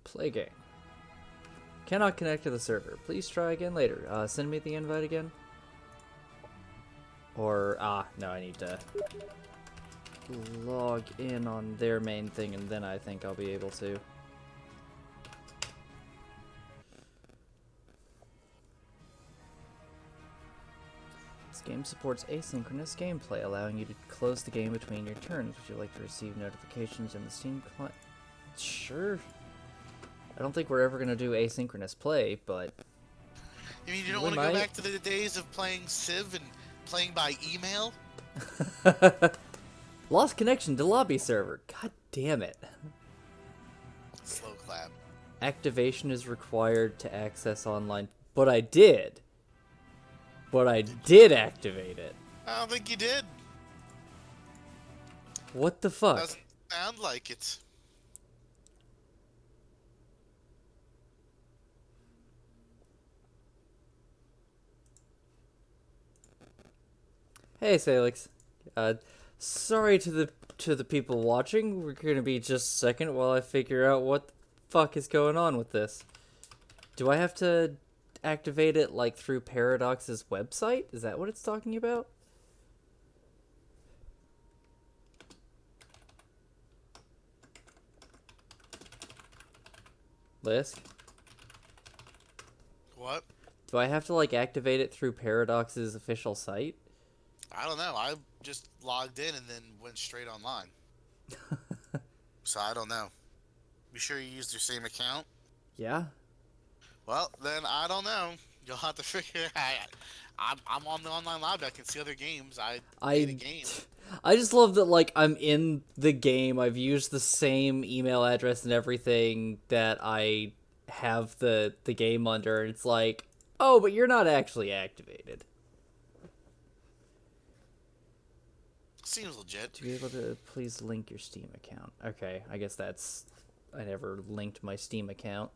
Play game. Cannot connect to the server. Please try again later. Send me the invite again. Or, no, I need to log in on their main thing, and then I think I'll be able to. This game supports asynchronous gameplay, allowing you to close the game between your turns. Would you like to receive notifications in the Steam client? Sure. I don't think we're ever going to do asynchronous play, but... You mean you don't want to go back to the days of playing Civ and playing by email? Lost connection to lobby server. God damn it. Slow clap. Activation is required to access online. But I did. But I did activate it. I don't think you did. What the fuck? Doesn't sound like it. Hey, Salix. Sorry to the people watching. We're gonna be just a second while I figure out what the fuck is going on with this. Do I have to activate it like through Paradox's website? Is that what it's talking about? Lisk? What? Do I have to like activate it through Paradox's official site? I don't know. I just logged in and then went straight online. So I don't know. You sure you used your same account? Yeah. Well, then I don't know. You'll have to figure out. I'm on the online lobby. I can see other games. I made a game. I just love that, like, I'm in the game. I've used the same email address and everything that I have the game under. And it's like, oh, but you're not actually activated. Seems legit. To be able to please link your Steam account. Okay, I guess that's... I never linked my Steam account.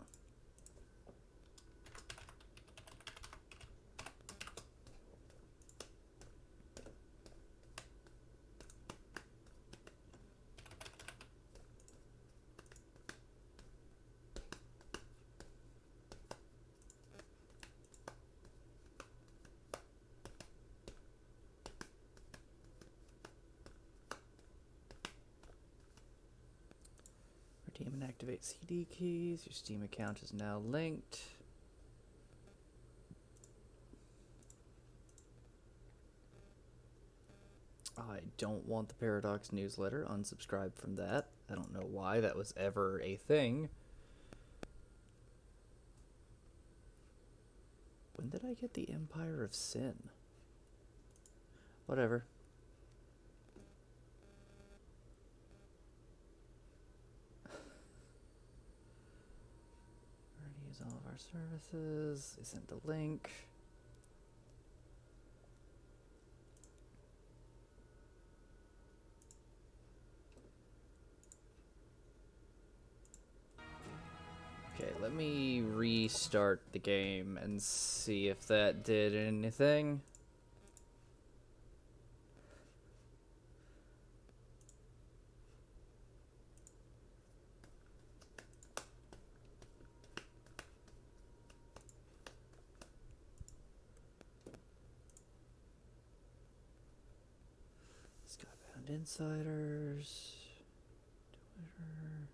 Redeem and activate CD keys. Your Steam account is now linked. I don't want the Paradox newsletter. Unsubscribe from that. I don't know why that was ever a thing. When did I get the Empire of Sin? Whatever. Already use all of our services. Isn't the link. Okay, let me restart the game and see if that did anything. Skybound Insiders. Twitter.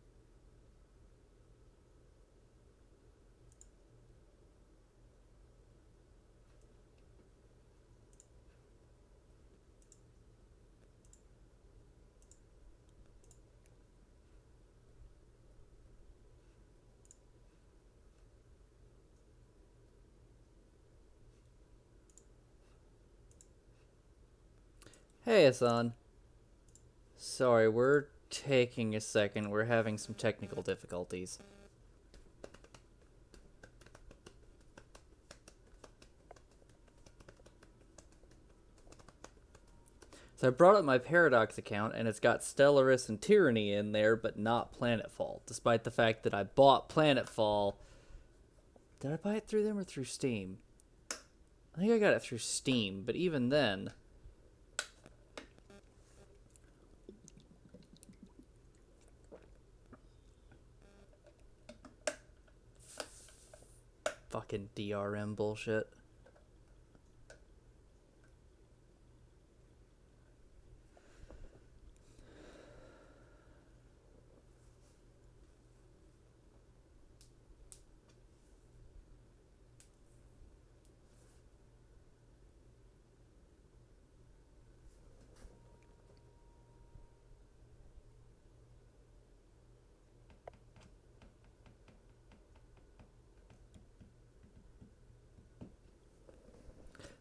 Hey, Hassan. Sorry, we're taking a second. We're having some technical difficulties. So I brought up my Paradox account, and it's got Stellaris and Tyranny in there, but not Planetfall, despite the fact that I bought Planetfall. Did I buy it through them or through Steam? I think I got it through Steam, but even then... Fucking DRM bullshit.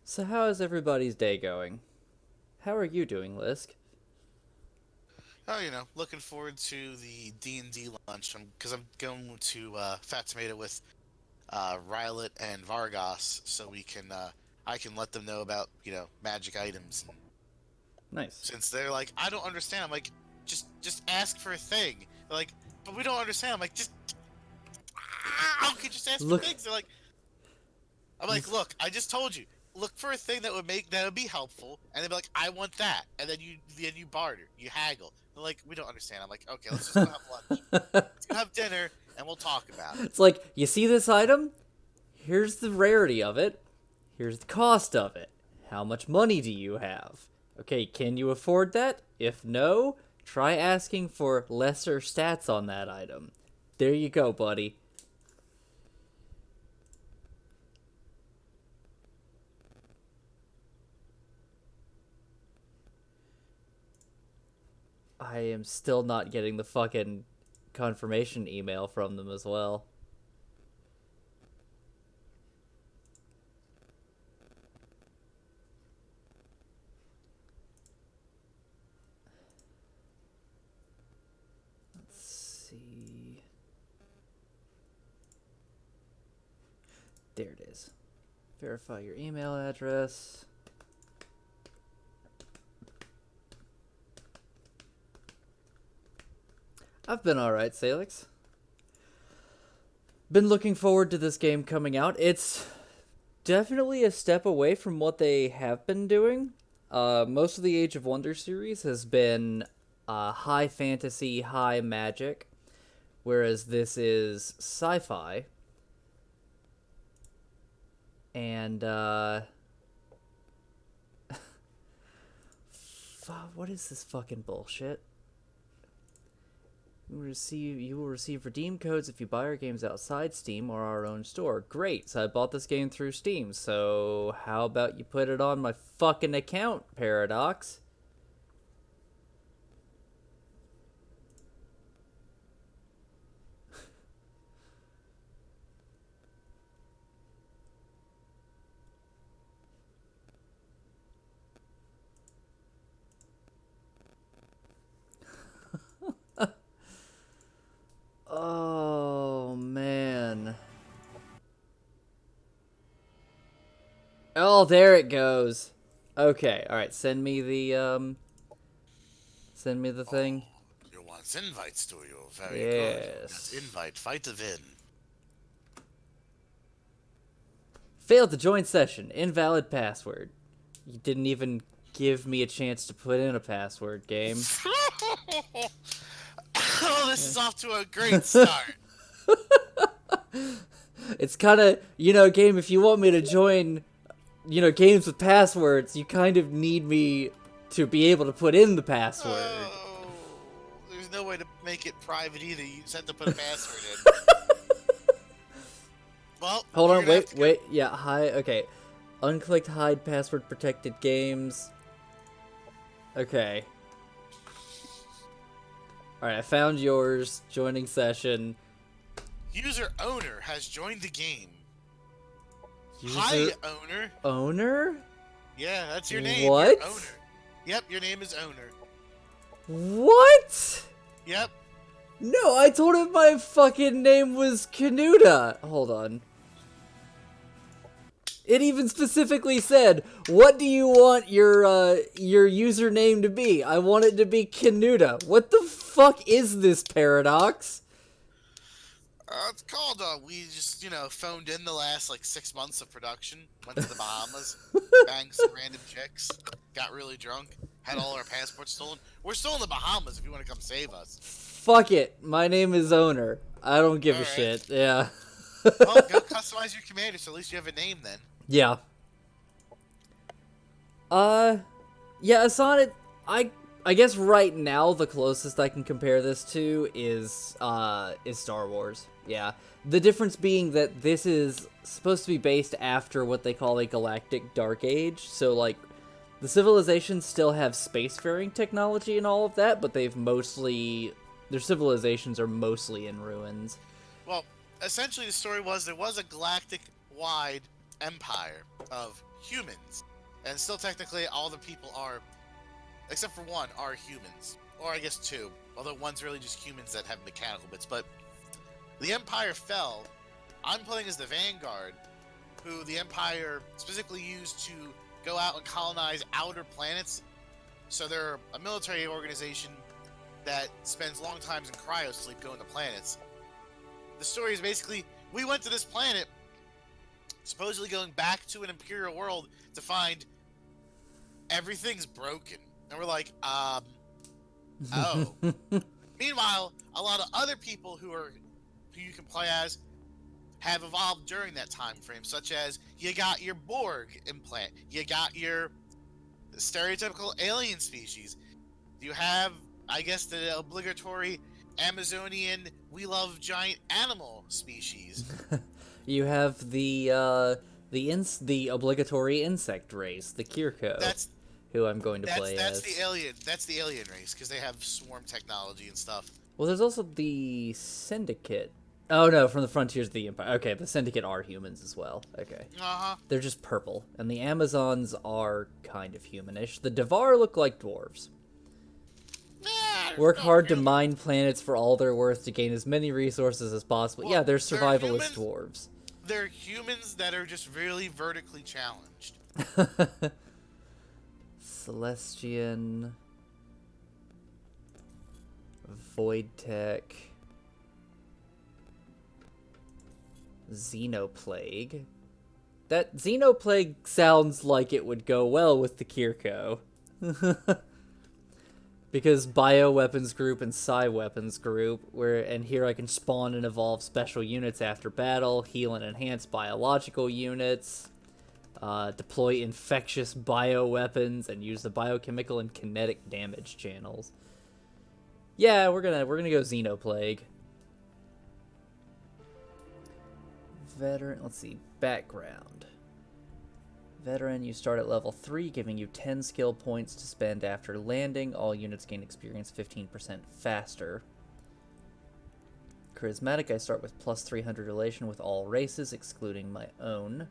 So how is everybody's day going? How are you doing, Lisk? Oh, looking forward to the D&D lunch because I'm going to Fat Tomato with Rylet and Vargas, so I can let them know about magic items. And Nice. since they're like, I don't understand, I'm like, just ask for a thing. They're like, but we don't understand. I'm like, okay, just ask for Look. things. They're like, I'm like, look, I just told you. Look for a thing that would be helpful, and they'd be like, I want that, and then you barter, you haggle. They're like, we don't understand. I'm like, okay, let's just go have lunch. Let's go have dinner, and we'll talk about it. It's like, you see this item? Here's the rarity of it. Here's the cost of it. How much money do you have? Okay, can you afford that? If no, try asking for lesser stats on that item. There you go, buddy. I am still not getting the fucking confirmation email from them as well. Let's see. There it is. Verify your email address. I've been alright, Salix. Been looking forward to this game coming out. It's definitely a step away from what they have been doing. Most of the Age of Wonder series has been high fantasy, high magic, whereas this is sci-fi. And, what is this fucking bullshit? You will receive redeem codes if you buy our games outside Steam or our own store. Great, so I bought this game through Steam, so how about you put it on my fucking account, Paradox? Oh, man. Oh, there it goes. Okay, alright, send me the thing. You want invites to you? Very Yes. good. Yes, invite, fight of in. Failed to join session. Invalid password. You didn't even give me a chance to put in a password, game. Oh, this is off to a great start. It's kind of, game, if you want me to join, games with passwords, you kind of need me to be able to put in the password. Oh, there's no way to make it private either. You just have to put a password in. Well, hold on, wait, yeah, okay. Unclicked hide password protected games. Okay. Alright, I found yours. Joining session. User owner has joined the game. User Hi, owner. Owner? Yeah, that's your name. What? You're owner. Yep, your name is owner. What? Yep. No, I told him my fucking name was Canuta. Hold on. It even specifically said, what do you want your username to be? I want it to be Canuta. What the fuck is this, Paradox? It's called, we just, phoned in the last, 6 months of production, went to the Bahamas, banged some random chicks, got really drunk, had all our passports stolen. We're still in the Bahamas if you want to come save us. Fuck it. My name is Owner. I don't give a shit. Yeah. Well, go customize your commander, so at least you have a name then. Yeah. Yeah, Asana, I guess right now the closest I can compare this to is Star Wars. Yeah. The difference being that this is supposed to be based after what they call a galactic dark age. So like the civilizations still have spacefaring technology and all of that, but their civilizations are mostly in ruins. Well, essentially the story was there was a galactic-wide empire of humans, and still technically all the people are, except for one, are humans, or I guess two. Although one's really just humans that have mechanical bits. But the empire fell. I'm playing as the Vanguard, who the empire specifically used to go out and colonize outer planets. So they're a military organization that spends long times in cryosleep going to planets. The story is basically, we went to this planet, supposedly going back to an imperial world to find everything's broken. And we're like, oh. Meanwhile, a lot of other people who you can play as have evolved during that time frame, such as you got your Borg implant, you got your stereotypical alien species, you have, I guess, the obligatory Amazonian we love giant animal species. You have the obligatory insect race, the Kirko. Who I'm going to play as. That's the alien race, because they have swarm technology and stuff. Well, there's also the Syndicate. Oh no, from the Frontiers of the Empire. Okay, the Syndicate are humans as well. Okay. Uh-huh. They're just purple, and the Amazons are kind of humanish. The Devar look like dwarves. Work hard to mine planets for all they're worth to gain as many resources as possible. Well, yeah, they're survivalist dwarves. They're humans that are just really vertically challenged. Celestian, Void Tech, Xenoplague. That Xenoplague sounds like it would go well with the Kirko. Because Bioweapons Group and Psi Weapons Group, and here I can spawn and evolve special units after battle, heal and enhance biological units, deploy infectious bioweapons, and use the biochemical and kinetic damage channels. Yeah, we're gonna go Xenoplague. Veteran, let's see, background. Veteran, you start at level 3, giving you 10 skill points to spend after landing. All units gain experience 15% faster. Charismatic, I start with plus 300 relation with all races, excluding my own.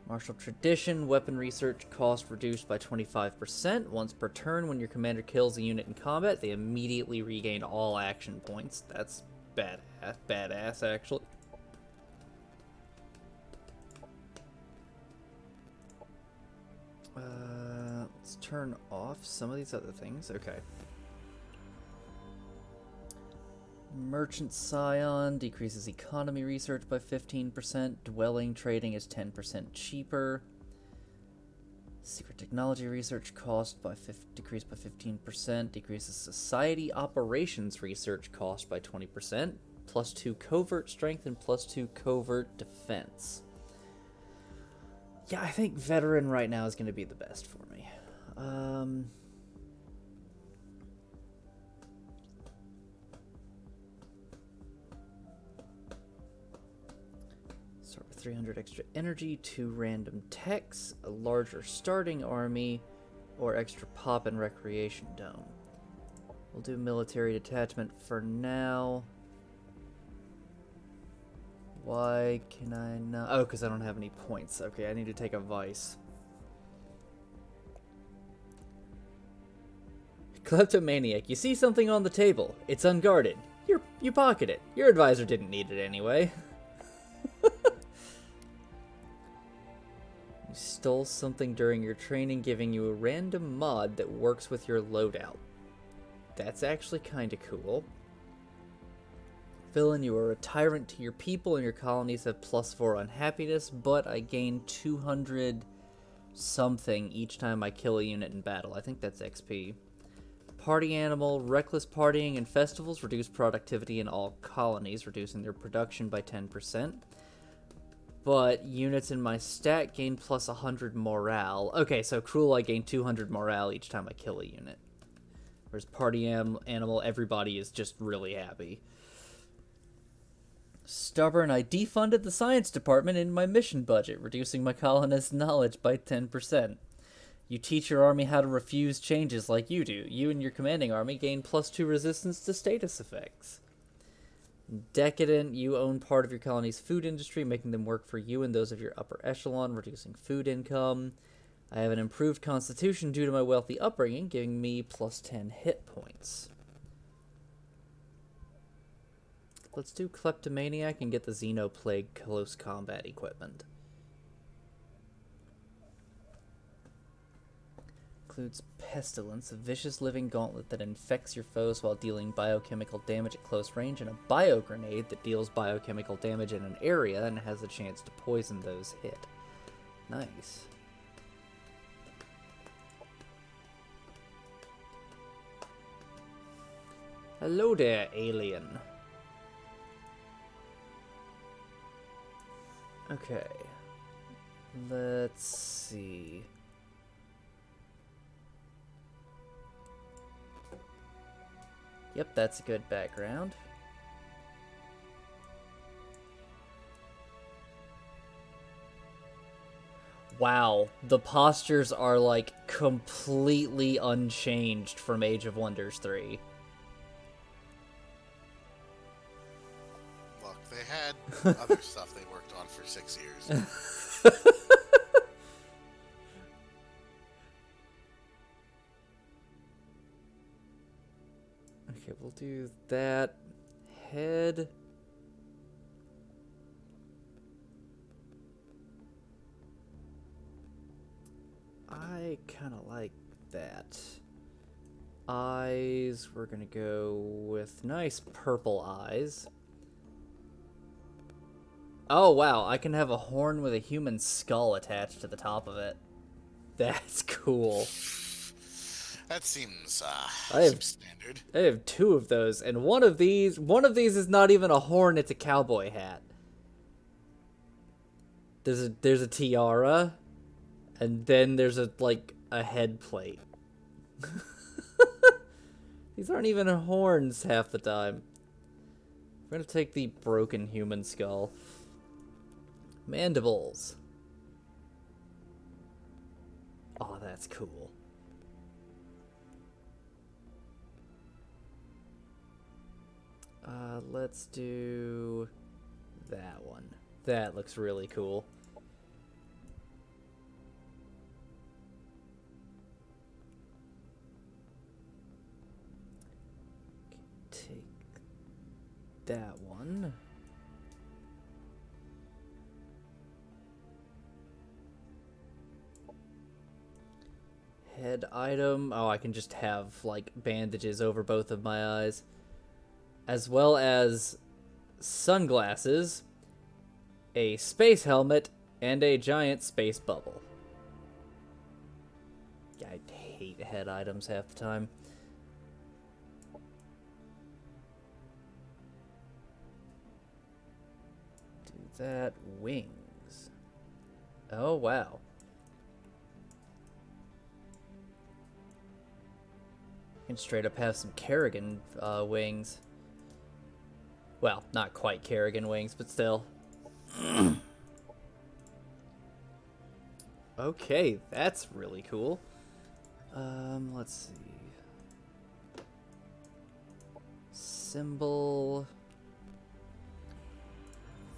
Martial Tradition, weapon research cost reduced by 25%. Once per turn, when your commander kills a unit in combat, they immediately regain all action points. That's badass actually. Let's turn off some of these other things. Okay. Merchant Scion decreases economy research by 15%. Dwelling trading is 10% cheaper. Secret technology research cost by decreased by 15%. Decreases society operations research cost by 20%. Plus 2 covert strength and plus 2 covert defense. Yeah, I think veteran right now is going to be the best for me. Start with 300 extra energy, 2 random techs, a larger starting army, or extra pop and recreation dome. We'll do military detachment for now. Why can I not? Oh, because I don't have any points. Okay, I need to take a vice. Kleptomaniac, you see something on the table. It's unguarded. You pocket it. Your advisor didn't need it anyway. You stole something during your training, giving you a random mod that works with your loadout. That's actually kind of cool. Villain, you are a tyrant to your people and your colonies have +4 unhappiness, but I gain 200 something each time I kill a unit in battle. I think that's XP. party animal. Reckless partying and festivals reduce productivity in all colonies, reducing their production by 10%. But units in my stat gain plus 100 morale. Okay, so cruel, I gain 200 morale each time I kill a unit. Whereas party animal, everybody is just really happy. Stubborn, I defunded the science department in my mission budget, reducing my colonists' knowledge by 10%. You teach your army how to refuse changes like you do. You and your commanding army gain +2 resistance to status effects. Decadent, you own part of your colony's food industry, making them work for you and those of your upper echelon, reducing food income. I have an improved constitution due to my wealthy upbringing, giving me +10 hit points. Let's do Kleptomaniac and get the Xenoplague close combat equipment. Includes Pestilence, a vicious living gauntlet that infects your foes while dealing biochemical damage at close range, and a bio grenade that deals biochemical damage in an area and has a chance to poison those hit. Nice. Hello there, alien. Okay. Let's see. Yep, that's a good background. Wow, the postures are like completely unchanged from Age of Wonders 3. Look, they had other stuff they worked on for 6 years. Okay, we'll do that. Head. I kind of like that. Eyes, we're gonna go with nice purple eyes. Oh, wow, I can have a horn with a human skull attached to the top of it. That's cool. That seems standard. I have 2 of those, and one of these is not even a horn, it's a cowboy hat. There's a tiara, and then there's a head plate. These aren't even horns half the time. We're gonna take the broken human skull. Mandibles. Oh, that's cool. Let's do that one. That looks really cool. Take that one. Head item. Oh, I can just have, like, bandages over both of my eyes. As well as sunglasses, a space helmet, and a giant space bubble. Yeah, I hate head items half the time. Do that. Wings. Oh, wow. You can straight up have some Kerrigan wings. Well, not quite Kerrigan wings, but still. Okay, that's really cool. Let's see. Symbol.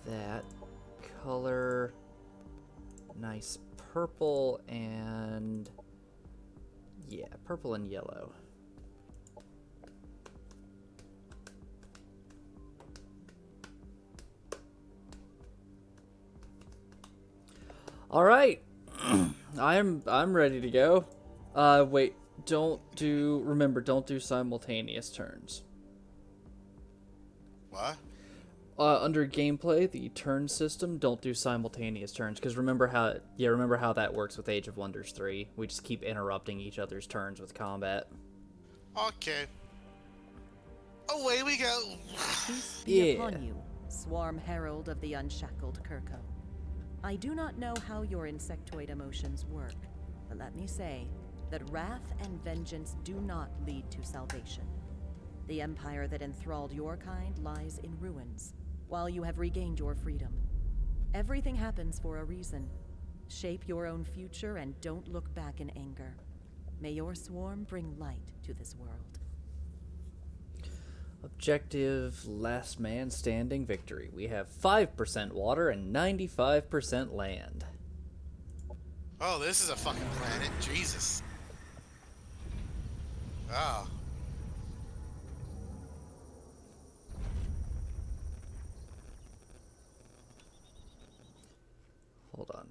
That color. Nice purple and... yeah, purple and yellow. All right, I'm ready to go. Wait, don't do simultaneous turns. What? Under gameplay, the turn system, don't do simultaneous turns, because remember how that works with Age of Wonders 3. We just keep interrupting each other's turns with combat. Okay. Away we go. Peace be Yeah. upon you, swarm herald of the unshackled Kirko. I do not know how your insectoid emotions work, but let me say that wrath and vengeance do not lead to salvation. The empire that enthralled your kind lies in ruins, while you have regained your freedom. Everything happens for a reason. Shape your own future and don't look back in anger. May your swarm bring light to this world. Objective last man standing victory. We have 5% water and 95% land. Oh, this is a fucking planet. Jesus. Oh. Hold on.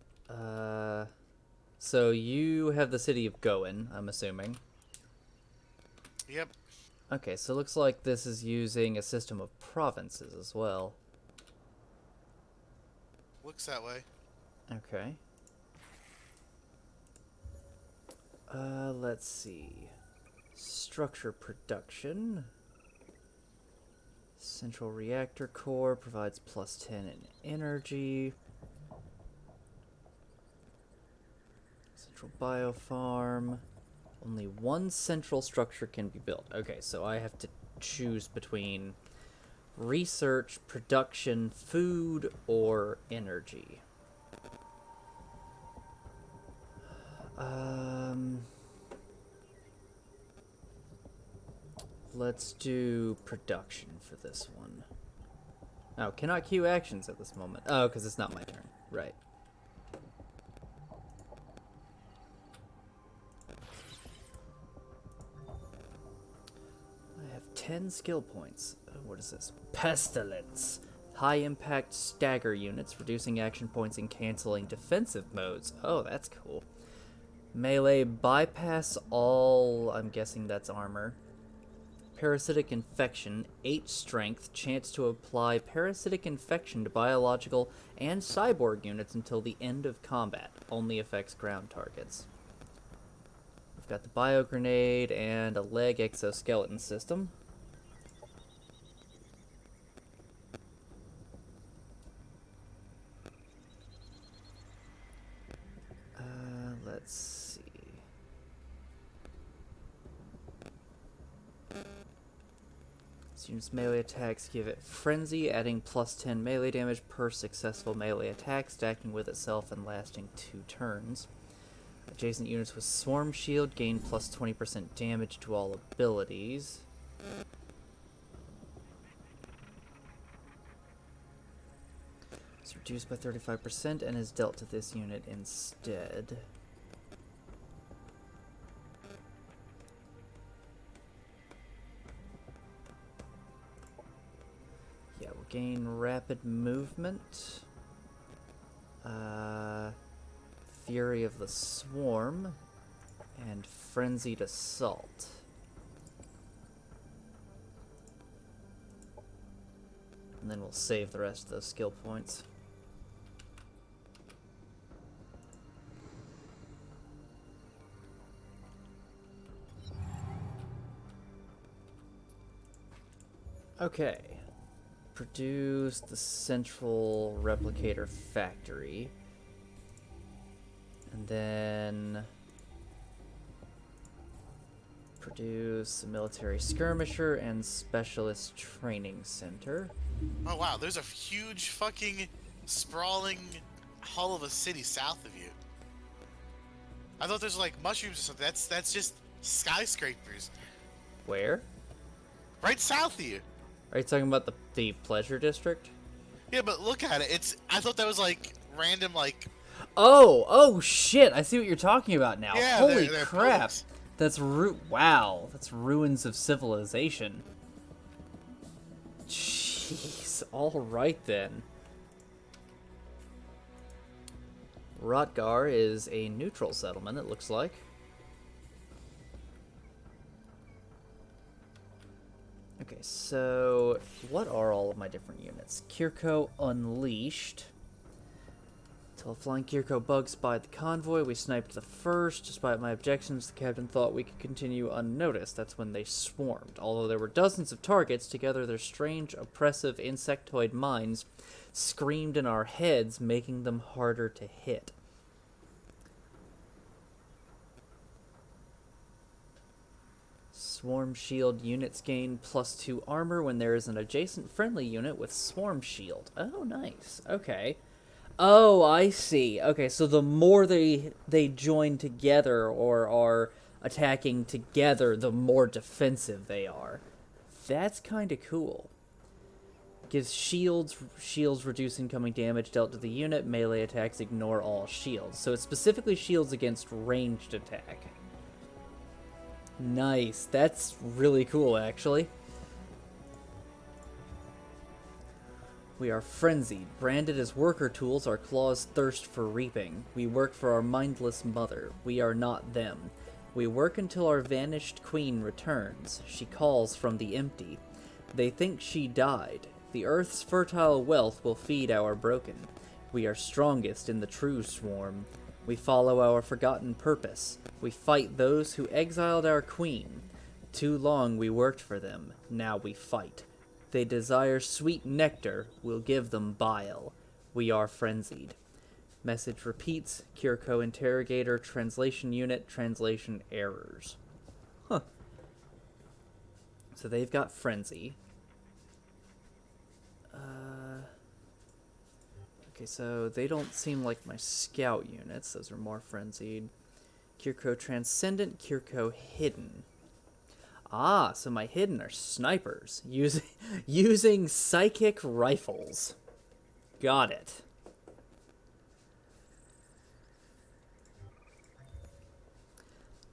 So you have the city of Goen, I'm assuming. Yep. Okay, so it looks like this is using a system of provinces as well. Looks that way. Okay. Let's see. Structure production. Central reactor core provides +10 in energy. Central biofarm. Only one central structure can be built. Okay, so I have to choose between research, production, food, or energy. Let's do production for this one. Oh, cannot queue actions at this moment. Oh, because it's not my turn. Right. I have 10 skill points. Oh, what is this? Pestilence. High impact stagger units, reducing action points and canceling defensive modes. Oh, that's cool. Melee bypass all, I'm guessing that's armor. Parasitic infection, 8 strength, chance to apply parasitic infection to biological and cyborg units until the end of combat. Only affects ground targets. We've got the bio grenade and a leg exoskeleton system. Let's see. Units melee attacks give it frenzy, adding +10 melee damage per successful melee attack, stacking with itself and lasting 2 turns. Adjacent units with swarm shield gain +20% damage to all abilities. It's reduced by 35% and is dealt to this unit instead. Yeah, we'll gain rapid movement. Fury of the Swarm. And Frenzied Assault. And then we'll save the rest of those skill points. Okay. Produce the central replicator factory. And then produce a military skirmisher and specialist training center. Oh wow, there's a huge fucking sprawling hull of a city south of you. I thought there's like mushrooms or something. That's just skyscrapers. Where? Right south of you. Are you talking about the pleasure district? Yeah, but look at it. I thought that was like random like Oh shit! I see what you're talking about now. yeah, Holy they're crap! buildings. That's wow. That's ruins of civilization. Jeez. All right then. Rotgar is a neutral settlement. It looks like. Okay, so what are all of my different units? Kirko Unleashed. Till a flying Kirko bug spied the convoy, we sniped the first. Despite my objections, the captain thought we could continue unnoticed. That's when they swarmed. Although there were dozens of targets, together their strange, oppressive insectoid minds screamed in our heads, making them harder to hit. Swarm shield units gain +2 armor when there is an adjacent friendly unit with swarm shield. Oh, nice. Okay. Oh, I see. Okay, so the more they join together or are attacking together, the more defensive they are. That's kind of cool. Gives shields reduce incoming damage dealt to the unit. Melee attacks ignore all shields. So it specifically shields against ranged attack. Nice. That's really cool, actually. We are frenzied. Branded as worker tools, our claws thirst for reaping. We work for our mindless mother. We are not them. We work until our vanished queen returns. She calls from the empty. They think she died. The earth's fertile wealth will feed our broken. We are strongest in the true swarm. We follow our forgotten purpose. We fight those who exiled our queen. Too long we worked for them. Now we fight. They desire sweet nectar, we'll give them bile. We are frenzied. Message repeats, Kirko interrogator, translation unit, translation errors. Huh. So they've got frenzy. Okay, so they don't seem like my scout units. Those are more frenzied. Kirko transcendent, Kirko hidden. Ah, so my hidden are snipers using psychic rifles. Got it.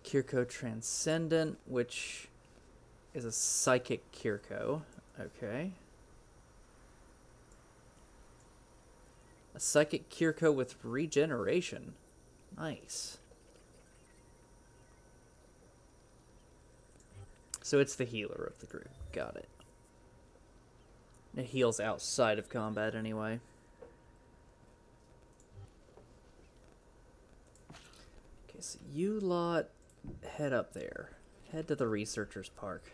Kirko Transcendent, which is a psychic Kirko. Okay. A psychic Kirko with regeneration. Nice. So it's the healer of the group. Got it. It heals outside of combat anyway. Okay, so you lot head up there. Head to the researcher's park.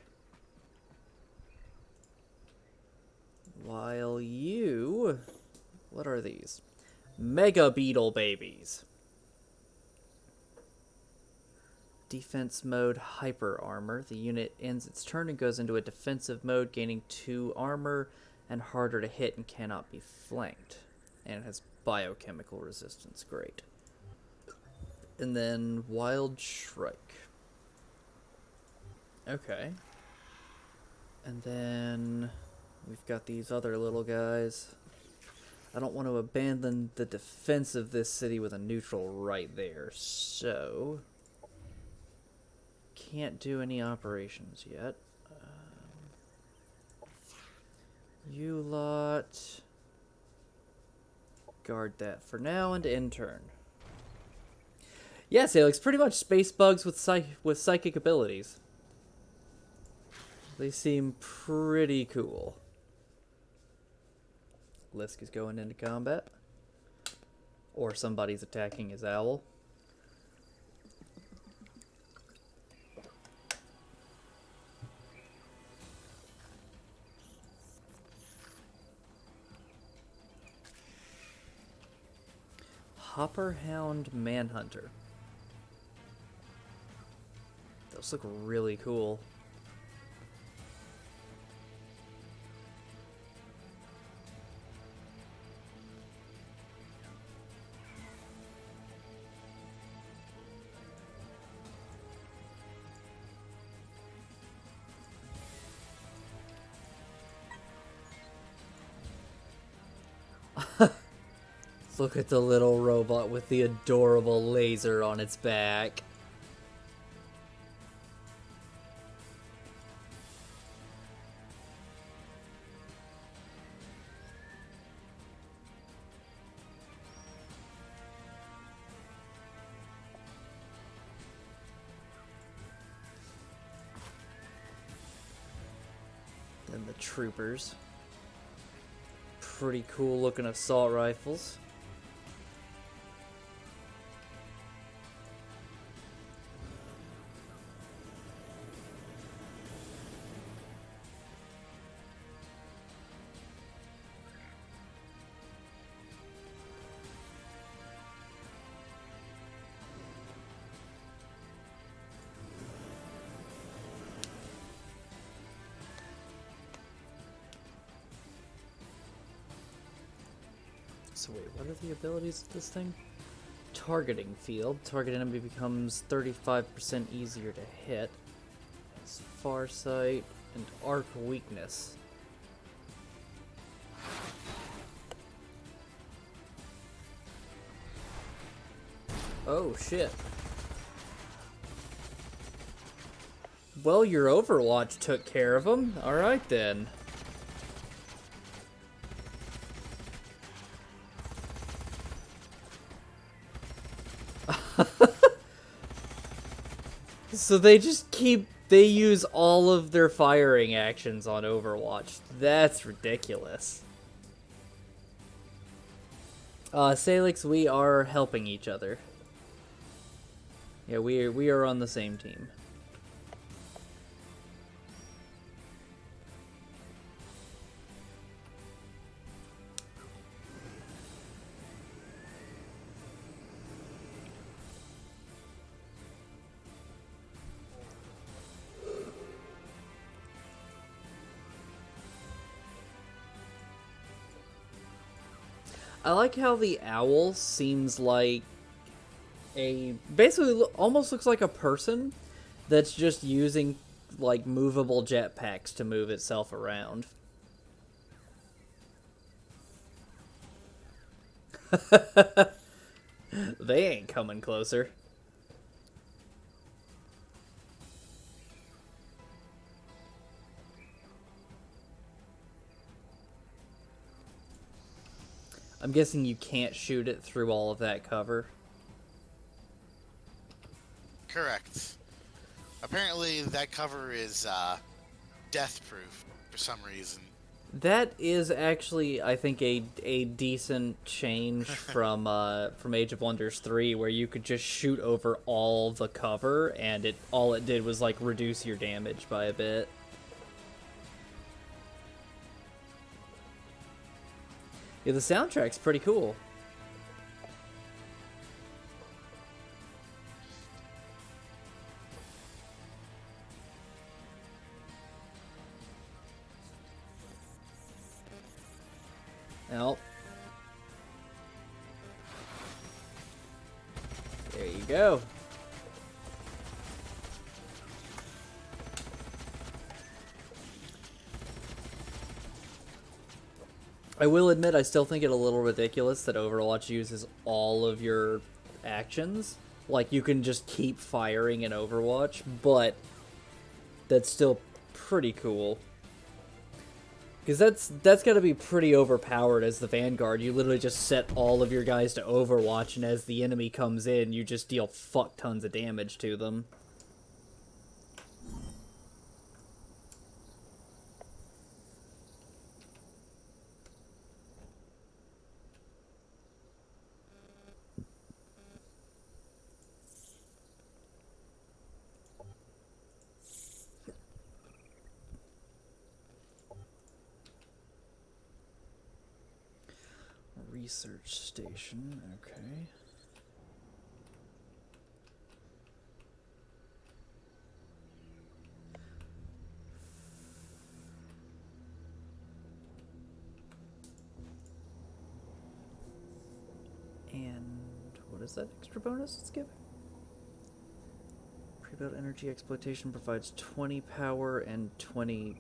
While you... What are these? Mega beetle babies. Defense mode, hyper armor. The unit ends its turn and goes into a defensive mode, gaining 2 armor and harder to hit and cannot be flanked. And it has biochemical resistance. Great. And then Wild Shrike. Okay. And then we've got these other little guys. I don't want to abandon the defense of this city with a neutral right there, so... Can't do any operations yet. You lot... Guard that for now and end turn. Yes, Alex, pretty much space bugs with psychic abilities. They seem pretty cool. Lisk is going into combat. Or somebody's attacking his owl. Hopperhound Manhunter. Those look really cool. Look at the little robot with the adorable laser on its back. Then the troopers. Pretty cool looking assault rifles. So wait, what are the abilities of this thing? Targeting field. Target enemy becomes 35% easier to hit. It's Farsight and Arc weakness. Oh shit. Well, your Overwatch took care of him. Alright then. So they just they use all of their firing actions on Overwatch. That's ridiculous. Salix, we are helping each other. Yeah, we are on the same team. I like how the owl seems like basically almost looks like a person that's just using like movable jetpacks to move itself around. They ain't coming closer. I'm guessing you can't shoot it through all of that cover. Correct. Apparently, that cover is death-proof for some reason. That is actually, I think, a decent change from Age of Wonders 3, where you could just shoot over all the cover, and all it did was like reduce your damage by a bit. Yeah, the soundtrack's pretty cool. Well, there you go. I will admit, I still think it a little ridiculous that Overwatch uses all of your actions. Like, you can just keep firing in Overwatch, but that's still pretty cool. Because that's got to be pretty overpowered as the Vanguard. You literally just set all of your guys to Overwatch, and as the enemy comes in, you just deal fuck tons of damage to them. Research station, okay. And what is that extra bonus it's giving? Pre-built energy exploitation provides 20 power and 2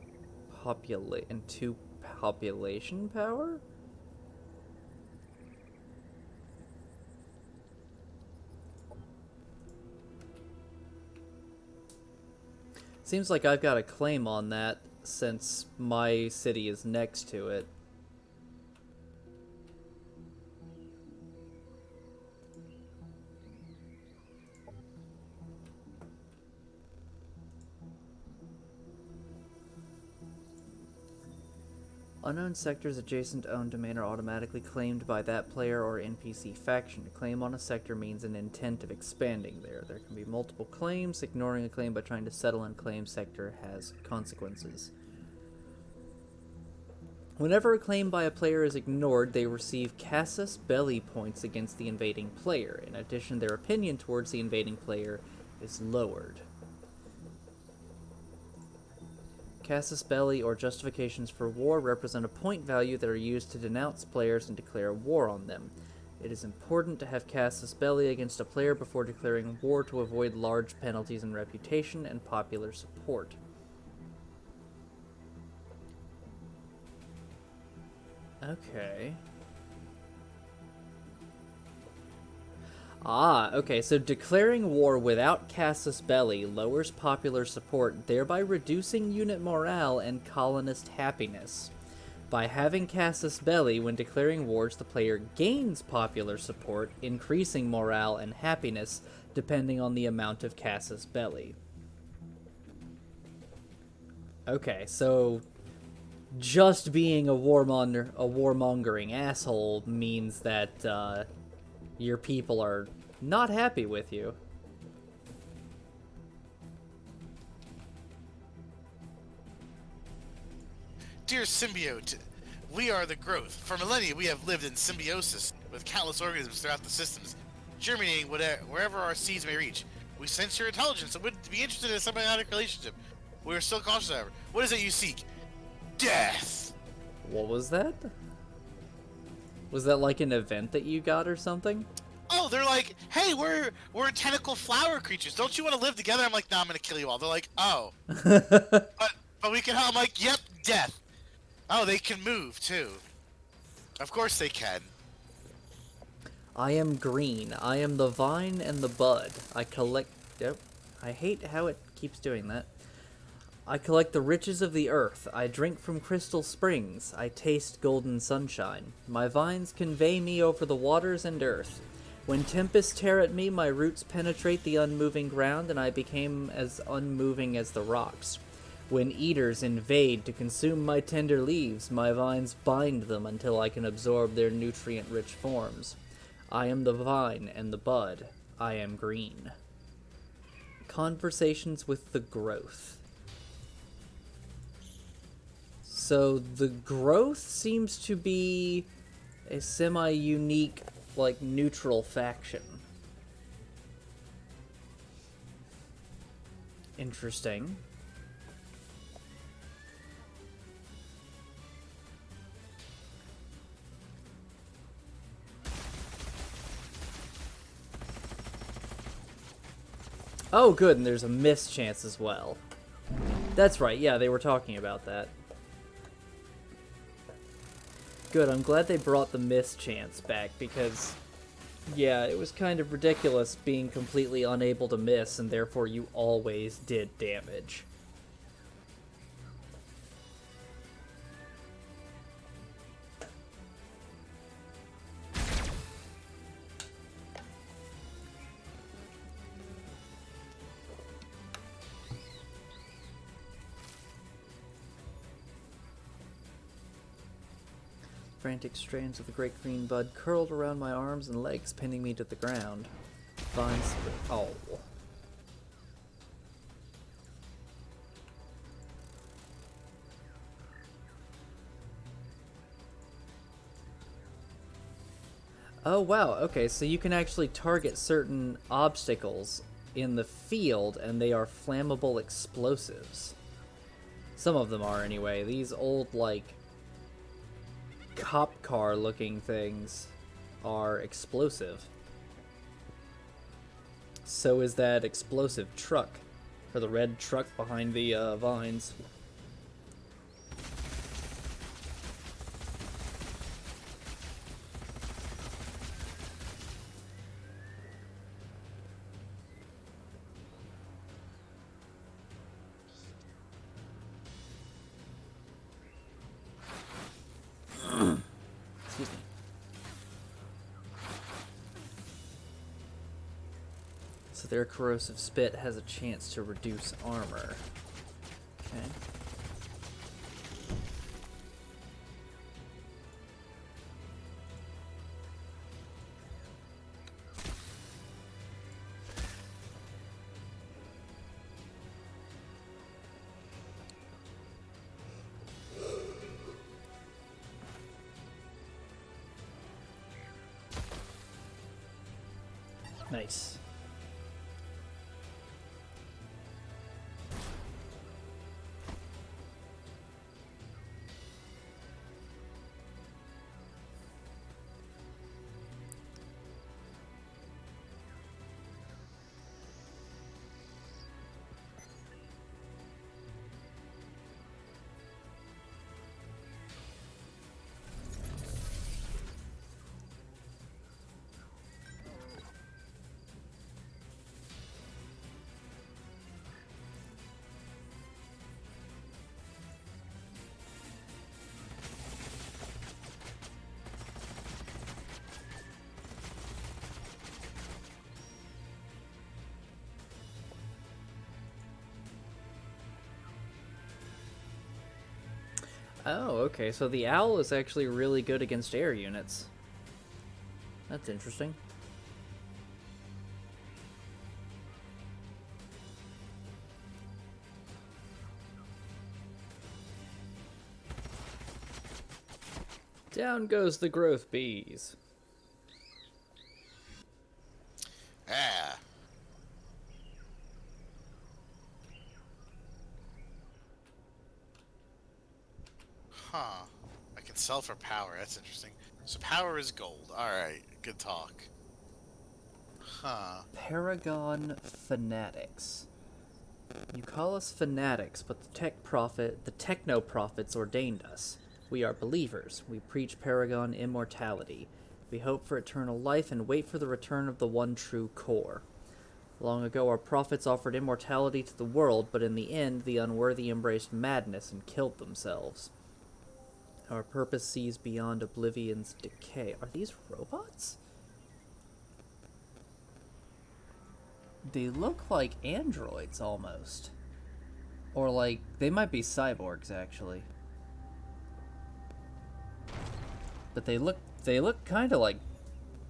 population power? Seems like I've got a claim on that since my city is next to it. Unknown sectors adjacent to owned domain are automatically claimed by that player or NPC faction. A claim on a sector means an intent of expanding there. There can be multiple claims. Ignoring a claim by trying to settle an claim sector has consequences. Whenever a claim by a player is ignored, they receive casus belli points against the invading player. In addition, their opinion towards the invading player is lowered. Casus Belli or justifications for war represent a point value that are used to denounce players and declare war on them. It is important to have Casus Belli against a player before declaring war to avoid large penalties in reputation and popular support. Okay. Ah, okay, so declaring war without Casus Belli lowers popular support, thereby reducing unit morale and colonist happiness. By having Casus Belli when declaring wars, the player gains popular support, increasing morale and happiness depending on the amount of Casus Belli. Okay, so just being a warmongering asshole means that your people are not happy with you. Dear symbiote, we are the growth. For millennia, we have lived in symbiosis with countless organisms throughout the systems, germinating wherever our seeds may reach. We sense your intelligence and would be interested in a symbiotic relationship. We are still cautious, however. What is it you seek? Death! What was that? Was that like an event that you got or something? Oh, they're like, hey, we're tentacle flower creatures. Don't you want to live together? I'm like, nah, I'm gonna kill you all. They're like, oh, but we can help. I'm like, yep, death. Oh, they can move too. Of course they can. I am green. I am the vine and the bud. I collect... Yep. I hate how it keeps doing that. I collect the riches of the earth. I drink from crystal springs. I taste golden sunshine. My vines convey me over the waters and earth. When tempests tear at me, my roots penetrate the unmoving ground, and I became as unmoving as the rocks. When eaters invade to consume my tender leaves, my vines bind them until I can absorb their nutrient-rich forms. I am the vine and the bud. I am green. Conversations with the growth. So the growth seems to be a semi-unique, like, neutral faction. Interesting. Oh, good, and there's a miss chance as well. That's right, yeah, they were talking about that. Good, I'm glad they brought the miss chance back, because, yeah, it was kind of ridiculous being completely unable to miss, and therefore you always did damage. Frantic strands of the great green bud curled around my arms and legs, pinning me to the ground. Vines... Oh. Oh, wow. Okay, so you can actually target certain obstacles in the field, and they are flammable explosives. Some of them are, anyway. These old, like, cop car looking things are explosive. So is that explosive truck, or the red truck behind the vines. Excuse me. So their corrosive spit has a chance to reduce armor. Okay. Nice. Oh, okay, so the owl is actually really good against air units. That's interesting. Down goes the growth bees. Yeah. Huh. I can sell for power. That's interesting. So power is gold. Alright. Good talk. Huh. Paragon fanatics. You call us fanatics, but the techno prophets ordained us. We are believers. We preach Paragon immortality. We hope for eternal life and wait for the return of the one true core. Long ago, our prophets offered immortality to the world, but in the end, the unworthy embraced madness and killed themselves. Our purpose sees beyond oblivion's decay. Are these robots? They look like androids, almost. Or like, they might be cyborgs, actually. But they look kind of like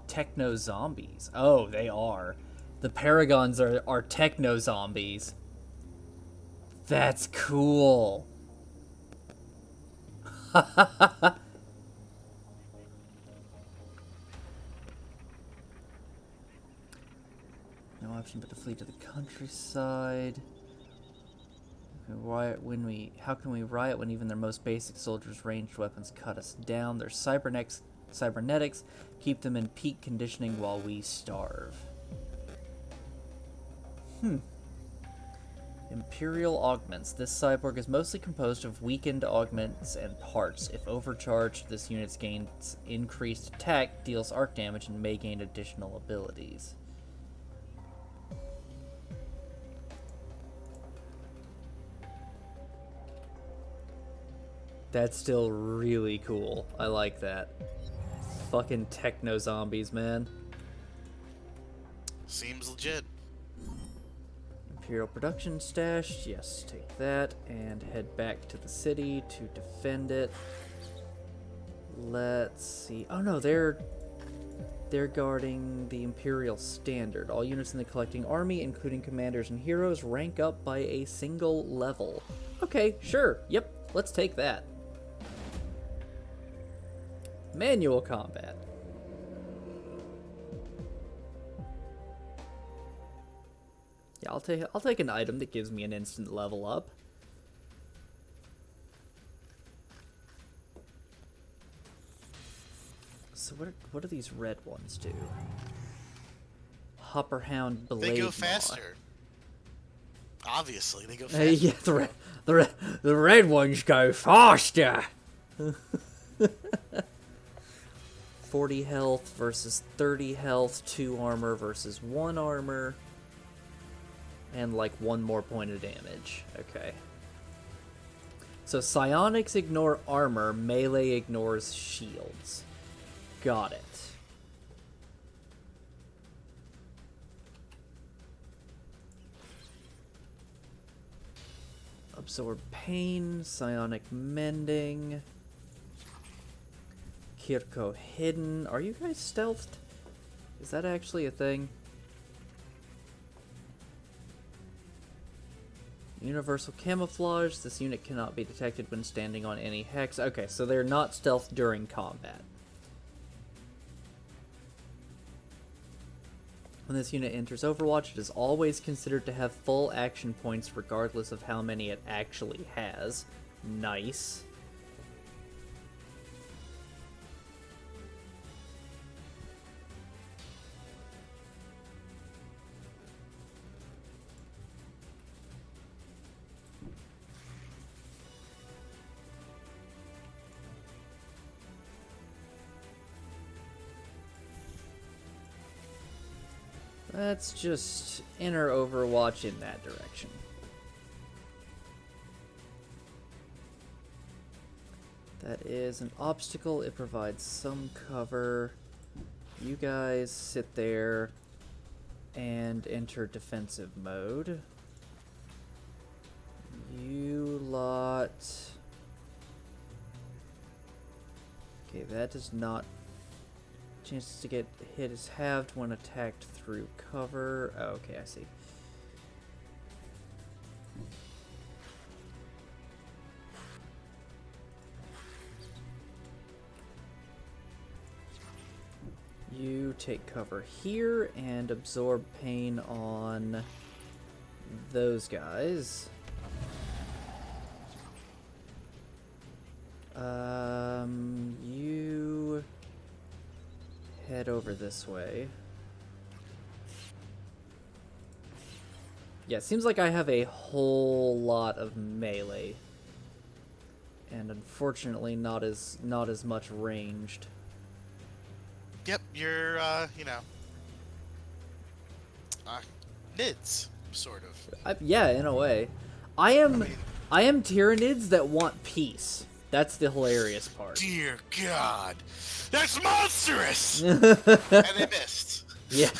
techno zombies. Oh, they are. The Paragons are techno zombies. That's cool. No option but to flee to the countryside. How can we riot when even their most basic soldiers' ranged weapons cut us down? Their cybernetics keep them in peak conditioning while we starve. Imperial augments. This cyborg is mostly composed of weakened augments and parts. If overcharged, this unit gains increased attack, deals arc damage, and may gain additional abilities. That's still really cool. I like that. Fucking techno zombies, man. Seems legit. Imperial production stash. Yes, take that and head back to the city to defend it. Let's see. Oh no, they're guarding the Imperial Standard. All units in the collecting army, including commanders and heroes, rank up by a single level. Okay, sure. Yep, let's take that. Manual combat. Yeah, I'll take an item that gives me an instant level up. So what do these red ones do? Hopperhound Blade They go Maw. faster. Obviously, they go faster. Yeah, the red ones go faster. 40 health versus 30 health, 2 armor versus 1 armor, and like 1 more point of damage. Okay. So psionics ignore armor, melee ignores shields. Got it. Absorb pain, psionic mending. Kirko hidden. Are you guys stealthed? Is that actually a thing? Universal camouflage. This unit cannot be detected when standing on any hex. Okay, so they're not stealth during combat. When this unit enters Overwatch, it is always considered to have full action points regardless of how many it actually has. Nice. Let's just enter Overwatch in that direction. That is an obstacle. It provides some cover. You guys sit there and enter defensive mode. You lot Okay, that does not... Chances to get hit is halved when attacked through cover. Oh, okay, I see. You take cover here and absorb pain on those guys. You head over this way. Yeah, it seems like I have a whole lot of melee. And unfortunately not as much ranged. Yep, you're, you know, nids, sort of. Yeah, in a way. I am Tyranids that want peace. That's the hilarious part. Dear God, that's monstrous! And they missed. Yeah.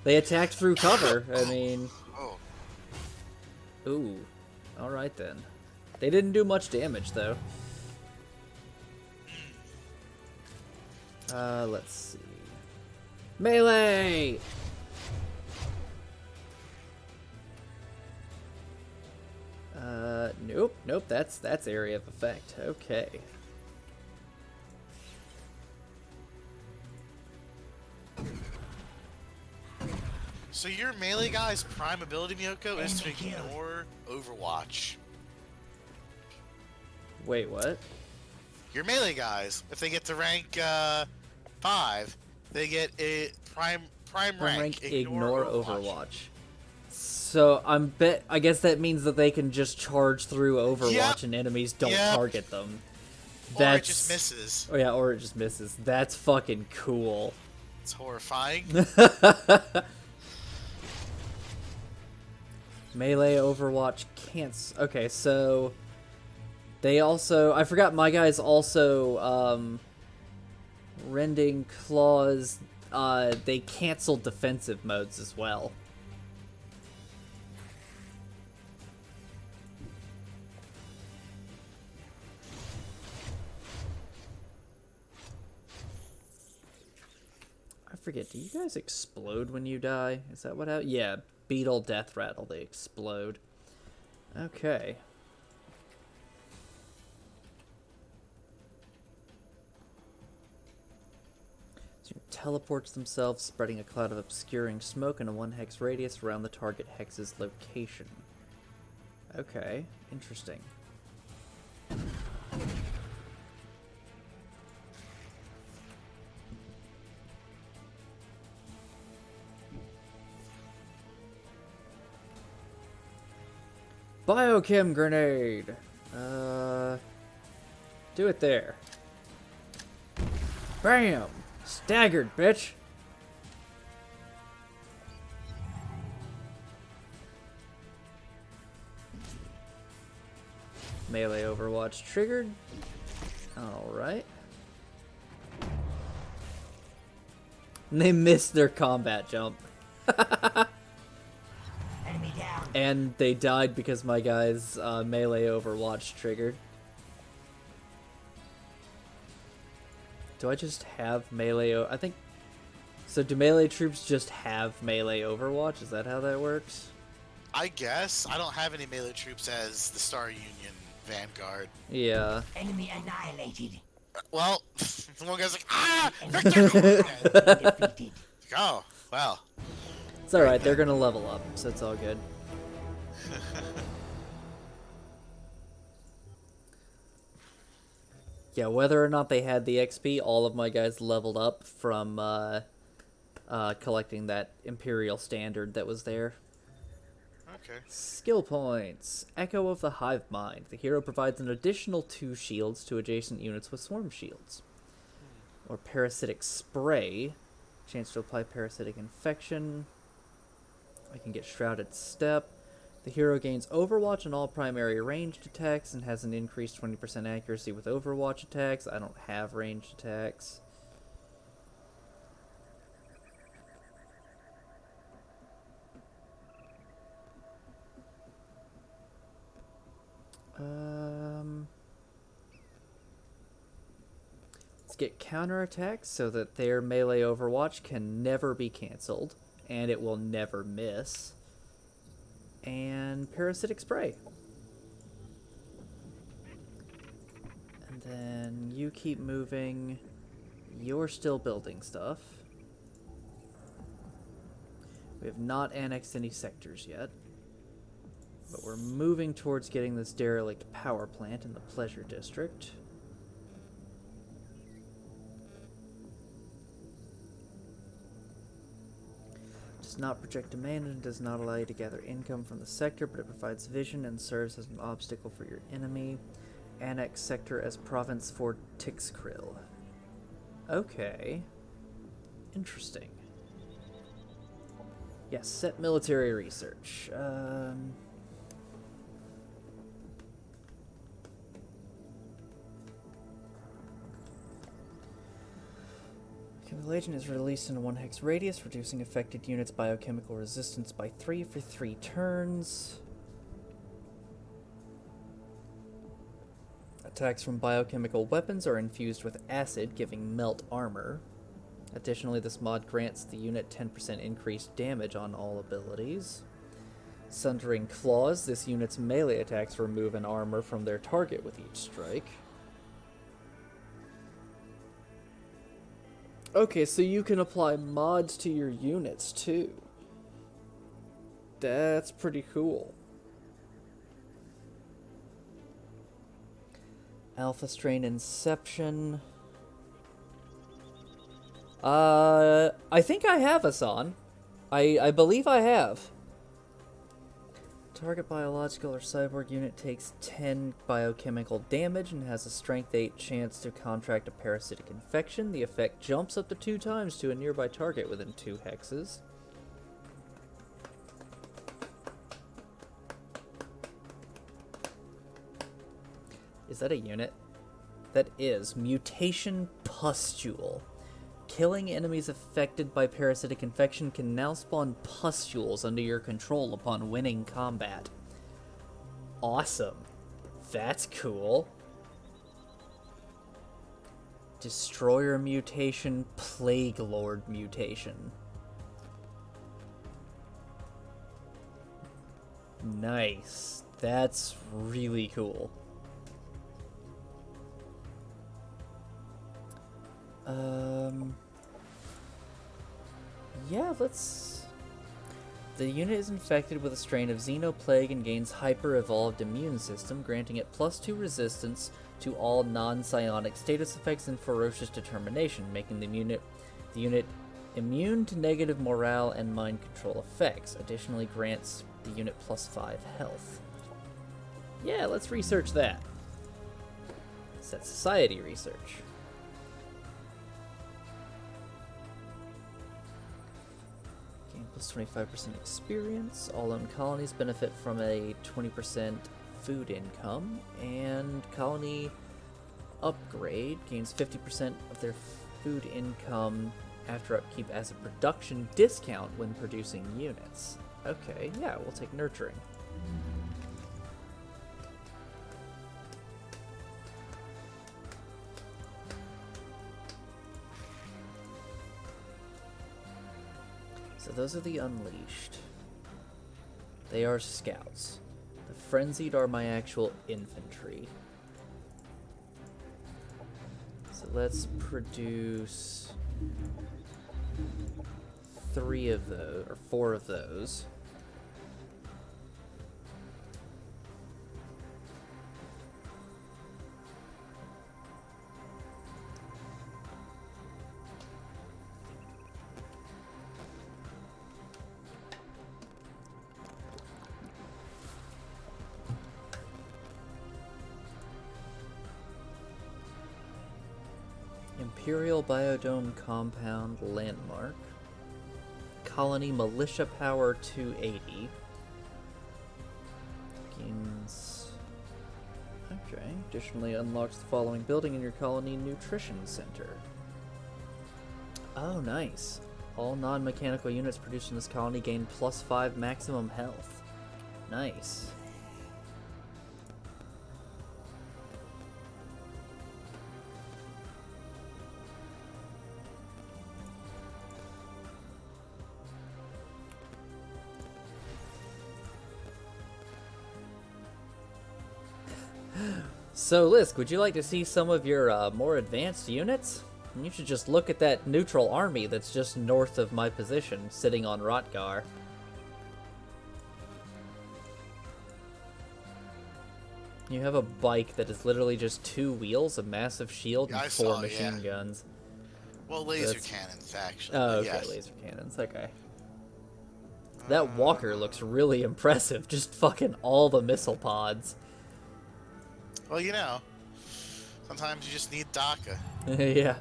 They attacked through cover. I mean... Oh. Ooh. Alright then. They didn't do much damage, though. Let's see. Melee! Nope, that's area of effect. Okay. So your melee guy's prime ability, Miyoko, is to ignore Overwatch. Wait, what? Your melee guys, if they get to rank 5, they get a prime rank ignore Overwatch. So I guess that means that they can just charge through Overwatch and enemies don't target them. Or it just misses. Oh yeah, or it just misses. That's fucking cool. It's horrifying. Melee Overwatch can't... Okay, so... They also... I forgot my guys also, Rending Claws, they cancel defensive modes as well. I forget, do you guys explode when you die? Is that what happened? Yeah, Beetle Death Rattle, they explode. Okay. So teleports themselves, spreading a cloud of obscuring smoke in a 1 hex radius around the target hex's location. Okay, interesting. Biochem grenade! Do it there. Bam! Staggered, bitch! Melee Overwatch triggered. Alright. They missed their combat jump. And they died because my guy's melee Overwatch triggered. Do I just have melee? I think... So do melee troops just have melee Overwatch? Is that how that works? I guess. I don't have any melee troops as the Star Union Vanguard. Yeah. Enemy annihilated. Well, the one guy's like, ah! Victor! Oh, well. It's alright, they're gonna level up, so it's all good. Yeah, whether or not they had the XP, all of my guys leveled up from collecting that Imperial Standard that was there. Okay. Skill points. Echo of the Hive Mind. The hero provides an additional 2 shields to adjacent units with swarm shields. Or Parasitic Spray. Chance to apply parasitic infection. I can get Shrouded Step. The hero gains Overwatch on all primary ranged attacks and has an increased 20% accuracy with Overwatch attacks. I don't have ranged attacks. Let's get counterattacks so that their melee Overwatch can never be cancelled, and it will never miss. And parasitic spray. And then you keep moving. You're still building stuff. We have not annexed any sectors yet. But we're moving towards getting this derelict power plant in the Pleasure District. Does not project demand and does not allow you to gather income from the sector, but it provides vision and serves as an obstacle for your enemy. Annex sector as province for Tixkrill. Okay. Interesting. Yes, set military research. Chemical agent is released in a 1 hex radius, reducing affected units' biochemical resistance by 3 for 3 turns. Attacks from biochemical weapons are infused with acid, giving melt armor. Additionally, this mod grants the unit 10% increased damage on all abilities. Sundering Claws, this unit's melee attacks remove an armor from their target with each strike. Okay, so you can apply mods to your units, too. That's pretty cool. Alpha Strain Inception. I think I have Asan. I believe I have. Target biological or cyborg unit takes 10 biochemical damage and has a strength 8 chance to contract a parasitic infection. The effect jumps up to 2 times to a nearby target within 2 hexes. Is that a unit? That is Mutation Pustule. Killing enemies affected by parasitic infection can now spawn pustules under your control upon winning combat. Awesome. That's cool. Destroyer mutation, Plague Lord mutation. Nice. That's really cool. Yeah, let's... The unit is infected with a strain of Xenoplague and gains hyper-evolved immune system, granting it +2 resistance to all non-psionic status effects and ferocious determination, making the unit immune to negative morale and mind control effects. Additionally, grants the unit +5 health. Yeah, let's research that. Set society research. Plus 25% experience. All owned colonies benefit from a 20% food income, and colony upgrade gains 50% of their food income after upkeep as a production discount when producing units. Okay, yeah, we'll take nurturing. So those are the Unleashed. They are scouts. The Frenzied are my actual infantry. So let's produce 3 of those, or 4 of those. Imperial Biodome Compound Landmark. Colony Militia Power 280. Gains... Okay. Additionally unlocks the following building in your colony Nutrition Center. Oh, nice. All non-mechanical units produced in this colony gain +5 maximum health. Nice. So, Lisk, would you like to see some of your more advanced units? You should just look at that neutral army that's just north of my position, sitting on Rotgar. You have a bike that is literally just 2 wheels, a massive shield, Yeah, and I 4 saw, machine yeah. guns. Well, laser That's- cannons, actually. Oh, but okay, yes. laser cannons, okay. That walker looks really impressive, just fucking all the missile pods. Well, you know, sometimes you just need DACA. Yeah.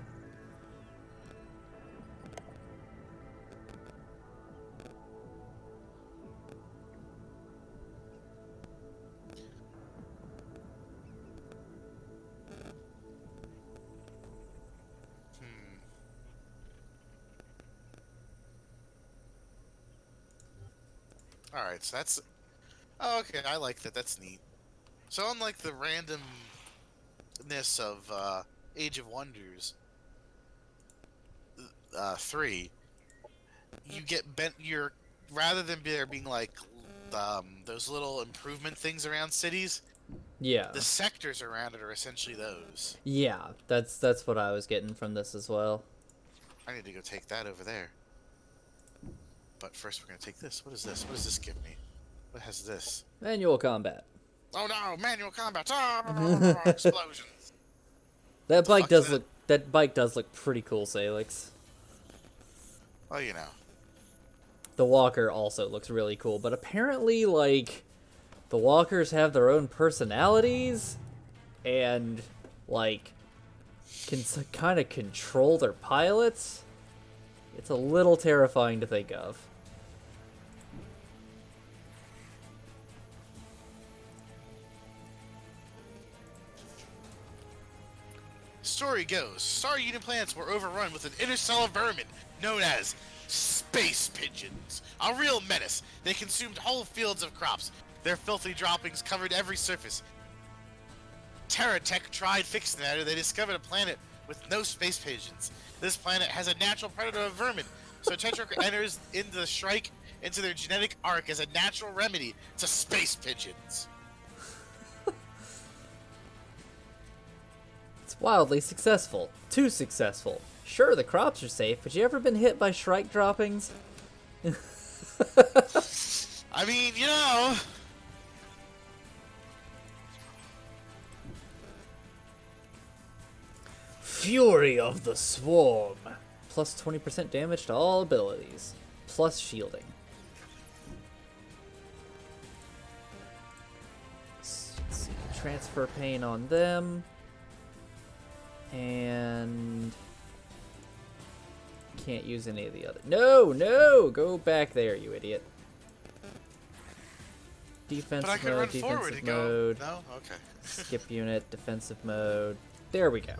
Alright, so that's... Oh, okay, I like that. That's neat. So unlike the randomness of Age of Wonders 3, you get bent... You're... Rather than there being, like, those little improvement things around cities, Yeah. the sectors around it are essentially those. Yeah, that's what I was getting from this as well. I need to go take that over there. But first we're going to take this. What is this? What does this give me? What has this? Manual combat. Oh no! Manual combat! Ah, explosions! That bike fuck's does that? look. That bike does look pretty cool, Salix. Well, you know. The walker also looks really cool, but apparently, like, the walkers have their own personalities, and like, can kind of control their pilots. It's a little terrifying to think of. Story goes, Star Union planets were overrun with an interstellar vermin known as space pigeons. A real menace. They consumed whole fields of crops. Their filthy droppings covered every surface. TerraTech tried fixing the matter. They discovered a planet with no space pigeons. This planet has a natural predator of vermin, so Tetra enters into the Shrike into their genetic arc as a natural remedy to space pigeons. It's wildly successful. Too successful. Sure, the crops are safe, but you ever been hit by Shrike droppings? I mean, you know... Fury of the Swarm. Plus 20% damage to all abilities. Plus shielding. Let's see. Transfer pain on them. And... can't use any of the other. No, no! Go back there, you idiot. Defensive But I could mode, run forward defensive and go... mode. No? Okay. Skip unit, defensive mode. There we go.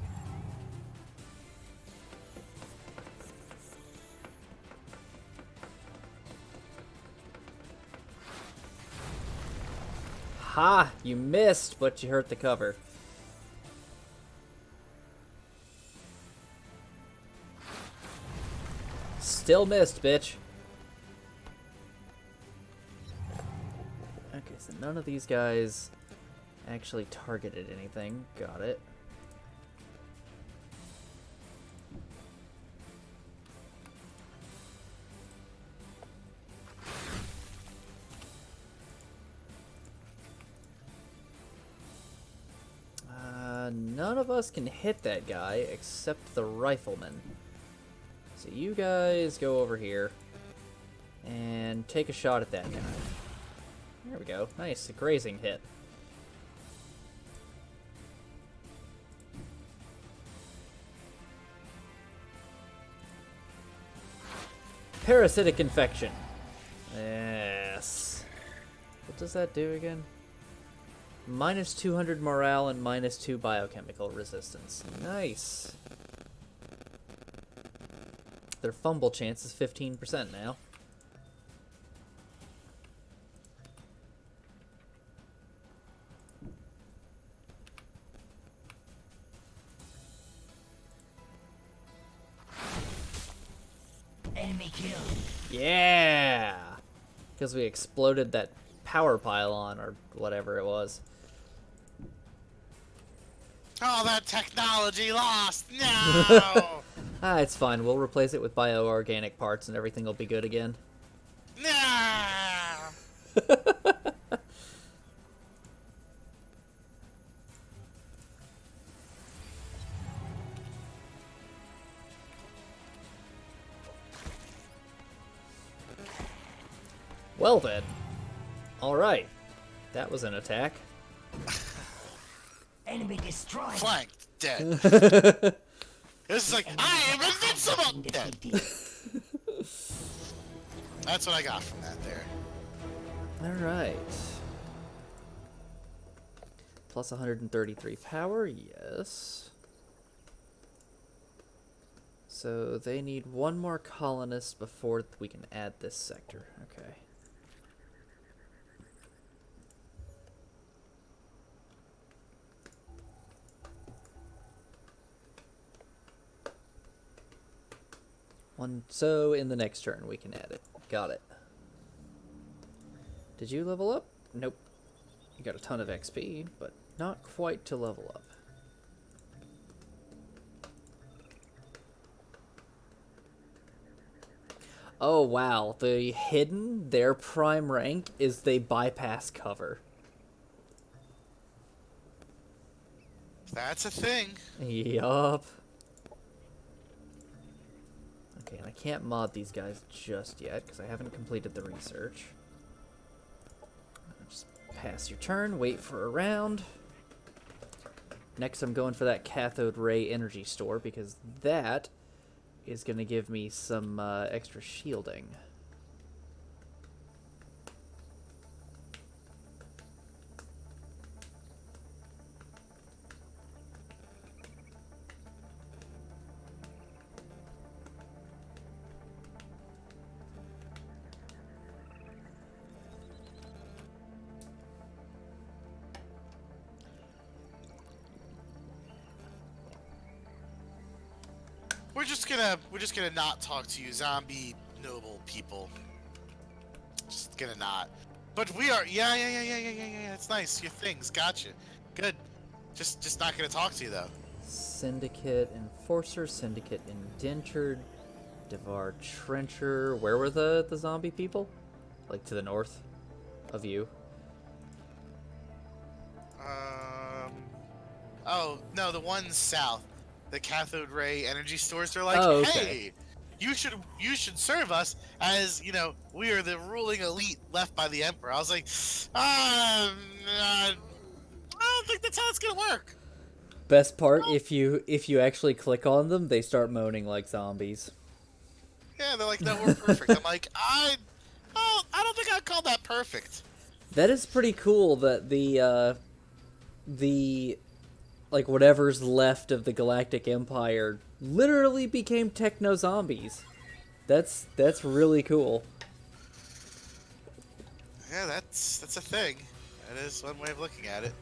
Ha! You missed, but you hurt the cover. Still missed, bitch. Okay, so none of these guys actually targeted anything. Got it. None of us can hit that guy except the rifleman. So you guys go over here and take a shot at that guy. There we go. Nice, a grazing hit. Parasitic infection. Yes. What does that do again? Minus 200 morale and minus 2 biochemical resistance. Nice. Their fumble chance is 15% now. Enemy kill. Yeah! Because we exploded that power pylon or whatever it was. All that technology lost. No. Ah, it's fine. We'll replace it with bioorganic parts and everything will be good again. No. Well then. Alright. That was an attack. Enemy destroyed. Flanked. Dead. This is like, I am invincible. Dead. That's what I got from that there. Alright. Plus 133 power, yes. So they need one more colonist before we can add this sector. Okay. So in the next turn we can add it. Got it. Did you level up? Nope. You got a ton of XP, but not quite to level up. Oh wow, the hidden, their prime rank is they bypass cover. That's a thing. Yup. Okay, and I can't mod these guys just yet because I haven't completed the research. Just pass your turn, wait for a round. Next I'm going for that cathode ray energy store because that is going to give me some extra shielding. We're just gonna not talk to you, zombie noble people. Just gonna not. But we are. Yeah. It's nice. Your things. Gotcha. Good. Just not gonna talk to you though. Syndicate Enforcer, Syndicate Indentured, Devar Trencher. Where were the zombie people? Like to the north of you. Oh no, the ones south. The cathode ray energy stores. They're like, Oh, okay. hey, you should serve us as we are the ruling elite left by the emperor. I was like, I don't think that's how it's gonna work. Best part, if you actually click on them, they start moaning like zombies. Yeah, they're like, no, we're perfect. I'm like, I don't think I'd call that perfect. That is pretty cool that the like whatever's left of the Galactic Empire literally became techno zombies. That's really cool. Yeah, that's a thing. That is one way of looking at it.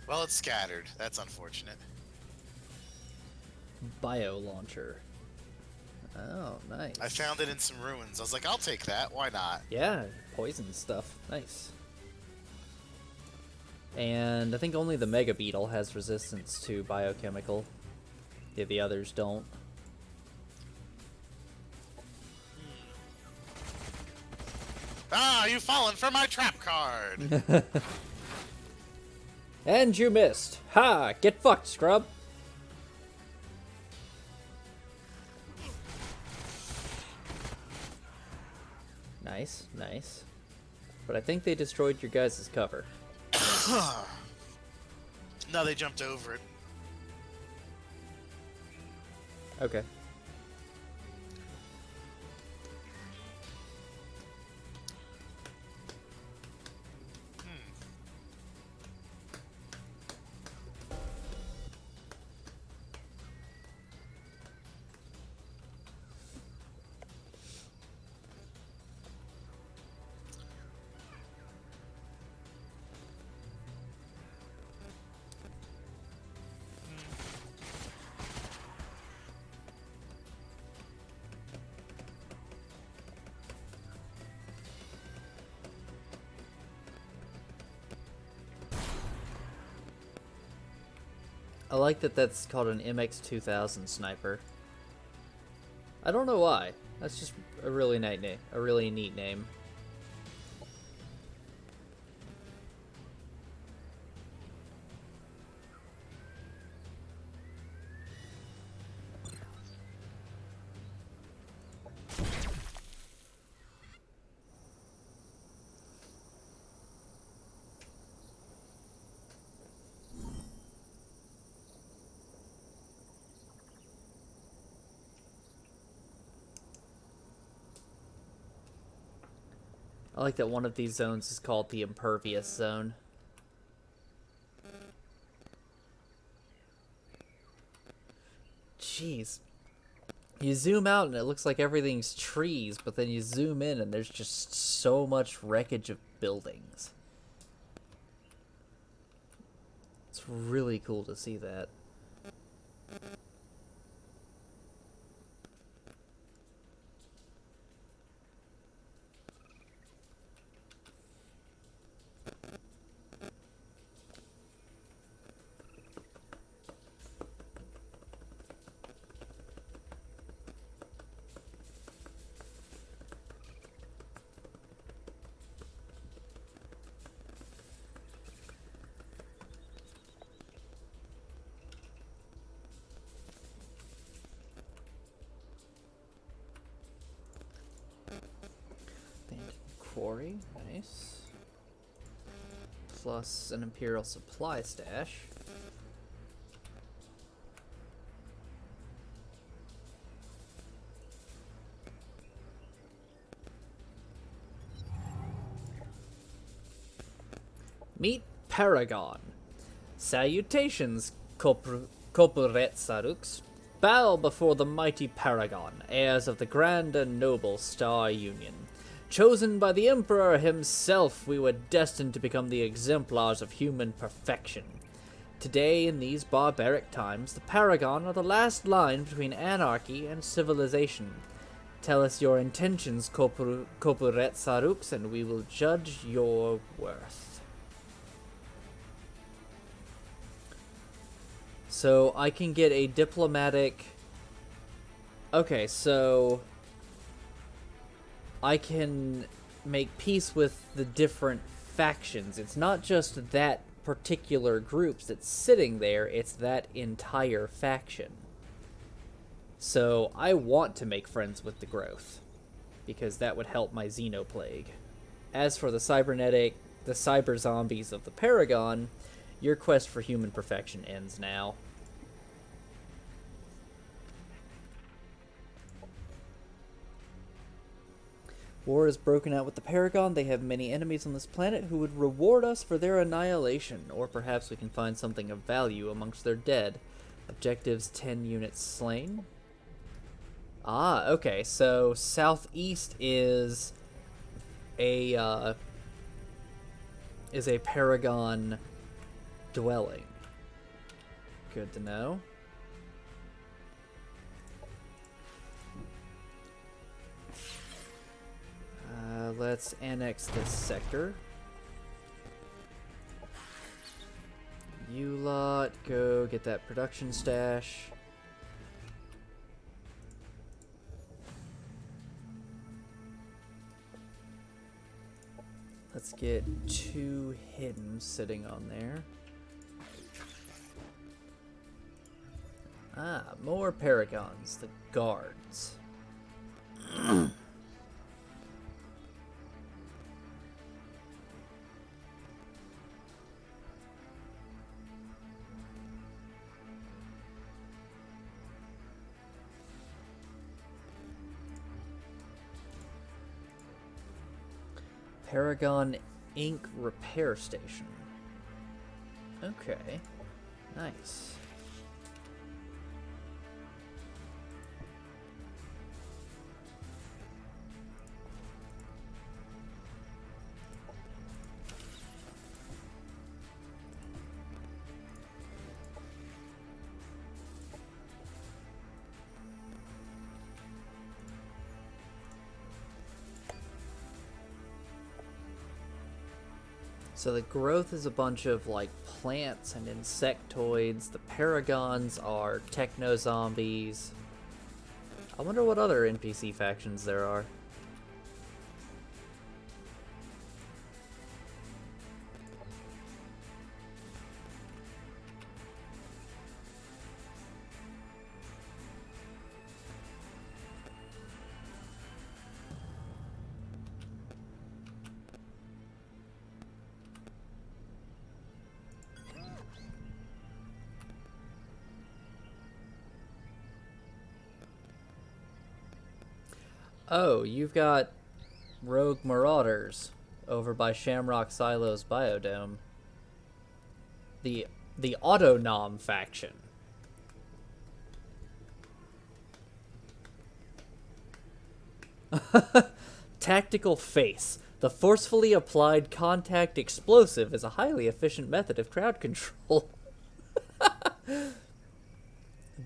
Well, it's scattered. That's unfortunate. Bio launcher. Oh, nice. I found it in some ruins. I was like, I'll take that. Why not? Yeah, poison stuff. Nice. And I think only the Mega Beetle has resistance to biochemical. Yeah, the others don't. Ah, you've fallen for my trap card. And you missed. Ha! Get fucked, scrub. Nice, nice. But I think they destroyed your guys' cover. No, they jumped over it. Okay. like that that's called an MX-2000 sniper. I don't know why. That's just a really neat name. A really neat name. I like that one of these zones is called the impervious zone. Jeez. You zoom out and it looks like everything's trees, but then you zoom in and there's just so much wreckage of buildings. It's really cool to see that. Quarry, nice. Plus an Imperial supply stash. Meet Paragon. Salutations, Corporet Sarux. Bow before the mighty Paragon, heirs of the grand and noble Star Union. Chosen by the Emperor himself, we were destined to become the exemplars of human perfection. Today, in these barbaric times, the Paragon are the last line between anarchy and civilization. Tell us your intentions, Corporet Sarux, and we will judge your worth. So, I can get a diplomatic... Okay, so... I can make peace with the different factions. It's not just that particular group that's sitting there, it's that entire faction. So I want to make friends with the Growth, because that would help my Xenoplague. As for the cyber zombies of the Paragon, your quest for human perfection ends now. War has broken out with the Paragon. They have many enemies on this planet who would reward us for their annihilation, or perhaps we can find something of value amongst their dead. Objectives: 10 units slain. Ah, okay, so southeast is a Paragon dwelling. Good to know. Let's annex this sector. You lot, go get that production stash. Let's get 2 hidden sitting on there. Ah, more Paragons, the guards. Paragon Ink Repair Station. Okay, nice. So the growth is a bunch of like plants and insectoids. The paragons are techno zombies. I wonder what other NPC factions there are. Oh, you've got rogue marauders over by Shamrock Silo's biodome. The Autonom faction. Tactical Face. The forcefully applied contact explosive is a highly efficient method of crowd control.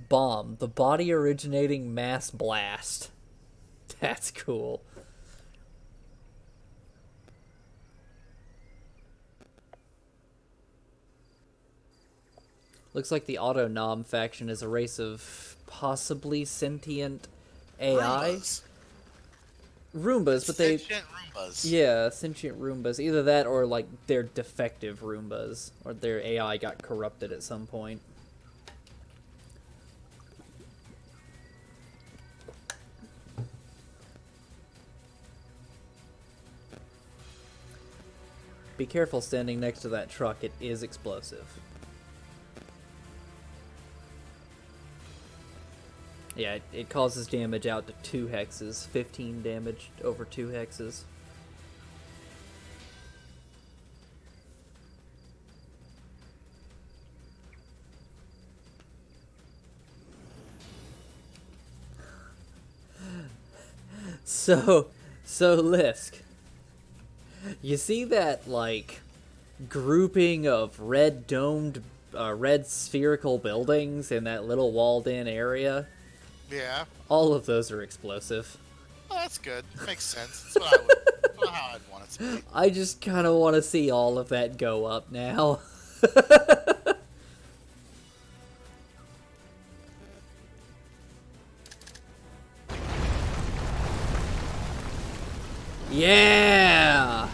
Bomb. The body originating mass blast. That's cool. Looks like the Autonom faction is a race of possibly sentient AI. Roombas, but they... Sentient Roombas. Yeah, sentient Roombas. Either that or, like, they're defective Roombas. Or their AI got corrupted at some point. Be careful standing next to that truck. It is explosive. Yeah, it causes damage out to 2 hexes. 15 damage over 2 hexes. So Lisk, you see that, like, grouping of red domed, red spherical buildings in that little walled-in area? Yeah. All of those are explosive. Well, that's good. Makes sense. That's how I'd want it to be. I just kind of want to see all of that go up now. Yeah!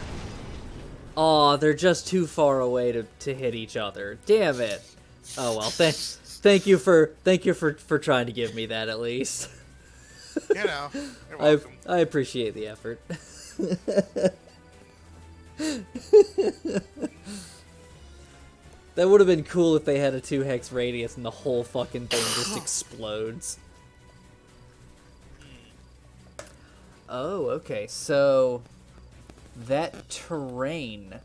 Aw, they're just too far away to hit each other. Damn it. Oh well, thank you for trying to give me that at least. You know, you're welcome. I appreciate the effort. That would have been cool if they had a 2 hex radius and the whole fucking thing just explodes. Oh, okay, so that terrain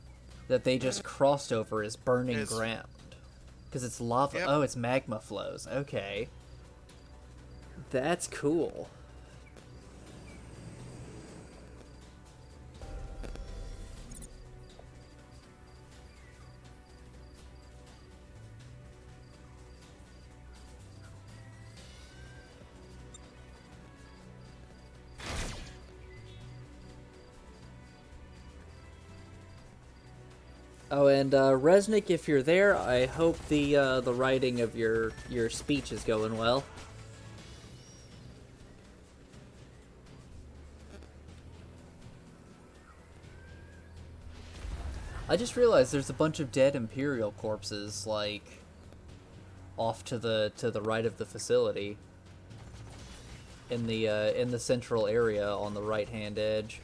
that they just crossed over is burning ground. Because it's lava. Yep. Oh, it's magma flows. Okay. That's cool. Oh, and Resnick, if you're there, I hope the writing of your speech is going well. I just realized there's a bunch of dead Imperial corpses, like, off to the right of the facility. In the central area on the right-hand edge.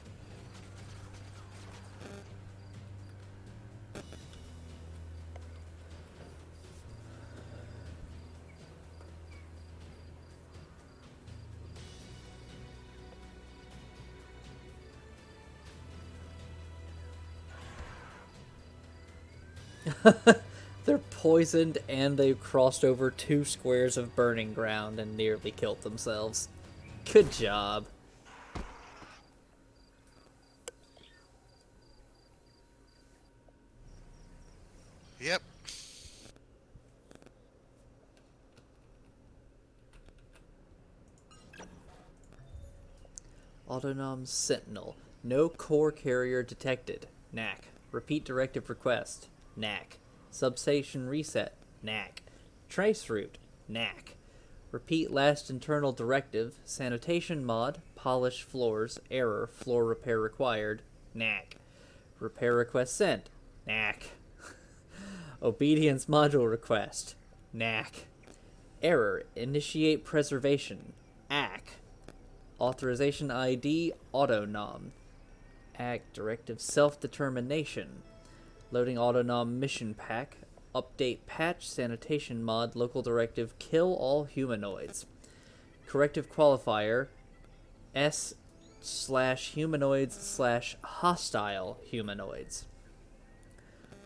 They're poisoned and they've crossed over 2 squares of burning ground and nearly killed themselves. Good job. Yep. Autonom Sentinel. No core carrier detected. Knack. Repeat directive request. Knack. Substation reset. Knack. Trace route. Knack. Repeat last internal directive. Sanitation mod. Polish floors. Error. Floor repair required. Knack. Repair request sent. Knack. Obedience module request. Knack. Error. Initiate preservation. ACK. Authorization ID. Autonom. ACK. Directive self-determination. Loading Autonom mission pack. Update patch sanitation mod. Local directive kill all humanoids. Corrective qualifier. S/humanoids/hostile humanoids.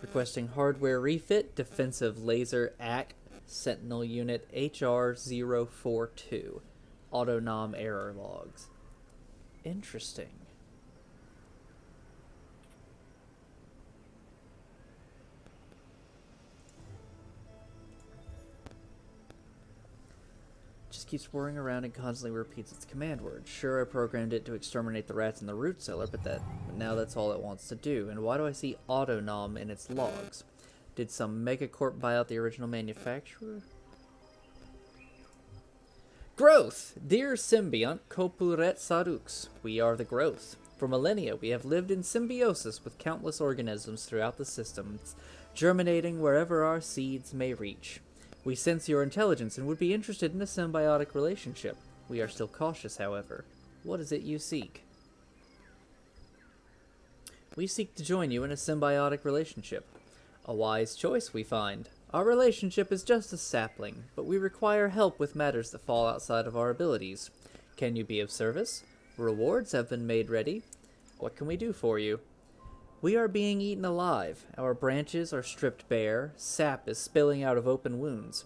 Requesting hardware refit. Defensive laser ACK. Sentinel unit HR042. Autonom error logs. Interesting. Just keeps whirring around and constantly repeats its command word. Sure, I programmed it to exterminate the rats in the root cellar, but now that's all it wants to do. And why do I see Autonom in its logs? Did some megacorp buy out the original manufacturer? Growth! Dear symbiont Kopuret Sarux, we are the growth. For millennia, we have lived in symbiosis with countless organisms throughout the systems, germinating wherever our seeds may reach. We sense your intelligence and would be interested in a symbiotic relationship. We are still cautious, however. What is it you seek? We seek to join you in a symbiotic relationship. A wise choice, we find. Our relationship is just a sapling, but we require help with matters that fall outside of our abilities. Can you be of service? Rewards have been made ready. What can we do for you? We are being eaten alive. Our branches are stripped bare. Sap is spilling out of open wounds.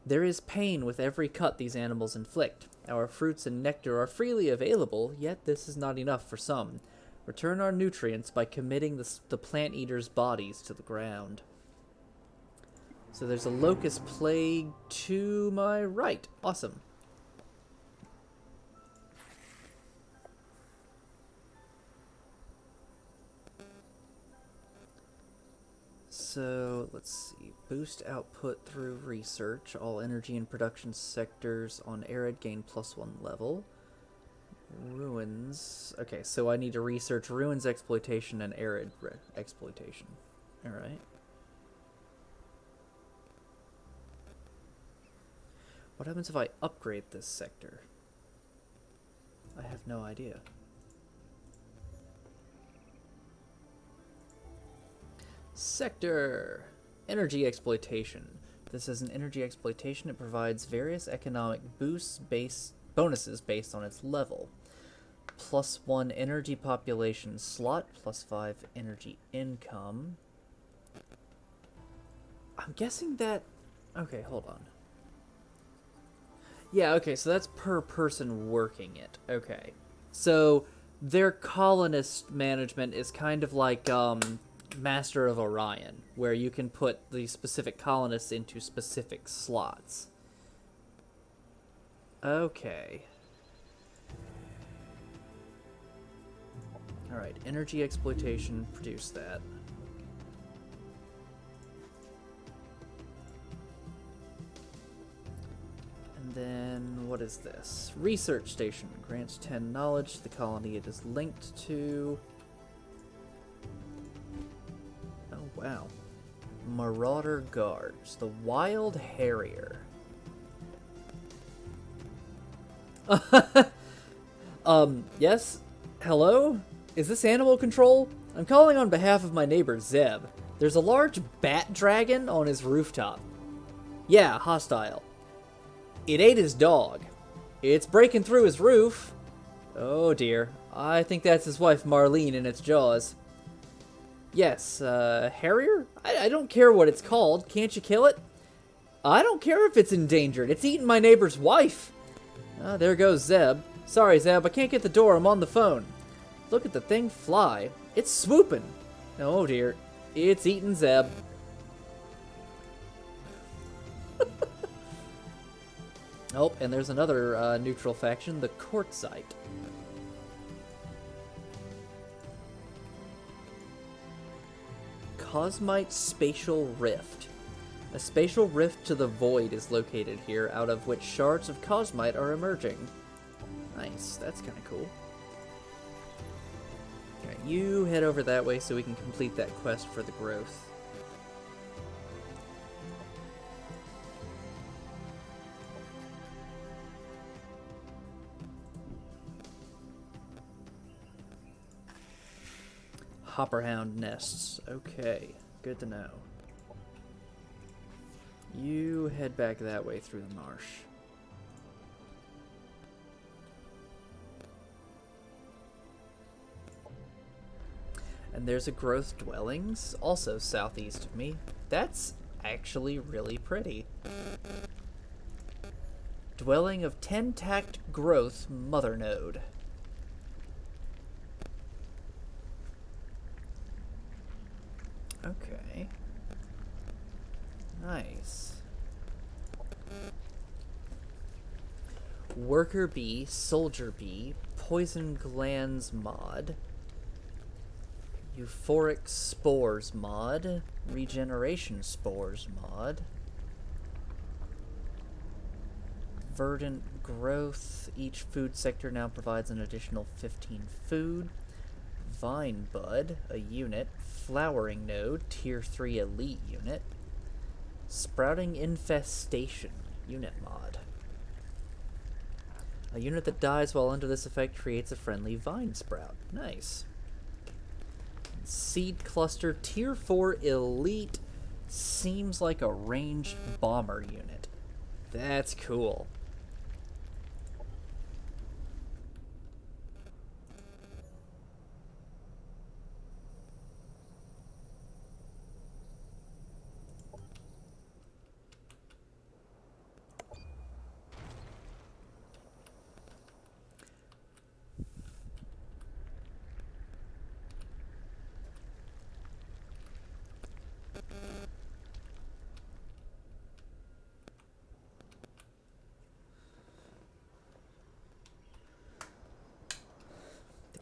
There is pain with every cut these animals inflict. Our fruits and nectar are freely available, yet this is not enough for some. Return our nutrients by committing the plant eaters' bodies to the ground. So there's a locust plague to my right. Awesome. So, let's see. Boost output through research. All energy and production sectors on arid gain +1 level. Ruins. Okay, so I need to research ruins exploitation and arid exploitation. Alright. What happens if I upgrade this sector? I have no idea. Sector! Energy exploitation. This is an energy exploitation. It provides various economic bonuses based on its level. +1 energy population slot, +5 energy income. I'm guessing that... Okay, hold on. Yeah, okay, so that's per person working it. Okay. So, their colonist management is kind of like, Master of Orion, where you can put the specific colonists into specific slots. Okay. Alright, energy exploitation, produce that. And then, what is this? Research station, grants 10 knowledge to the colony it is linked to. Wow. Marauder Guards. The Wild Harrier. Yes? Hello? Is this animal control? I'm calling on behalf of my neighbor Zeb. There's a large bat dragon on his rooftop. Yeah, hostile. It ate his dog. It's breaking through his roof. Oh dear. I think that's his wife Marlene in its jaws. Yes, Harrier? I don't care what it's called. Can't you kill it? I don't care if it's endangered. It's eating my neighbor's wife. There goes Zeb. Sorry, Zeb, I can't get the door. I'm on the phone. Look at the thing fly. It's swooping. Oh, dear. It's eating Zeb. Oh, and there's another neutral faction, the Quartzite. Cosmite Spatial Rift. A spatial rift to the void is located here, out of which shards of Cosmite are emerging. Nice, that's kind of cool. Alright, you head over that way so we can complete that quest for the growth. Hopperhound nests. Okay, good to know. You head back that way through the marsh. And there's a growth dwellings, also southeast of me. That's actually really pretty. Dwelling of 10 tact growth mother node. Okay. Nice. Worker bee, soldier bee, poison glands mod, euphoric spores mod, regeneration spores mod, verdant growth. Each food sector now provides an additional 15 food. Vine bud, a unit. Flowering node, tier 3 elite unit. Sprouting infestation, unit mod. A unit that dies while under this effect creates a friendly vine sprout. Nice. Seed cluster, tier 4 elite. Seems like a ranged bomber unit. That's cool.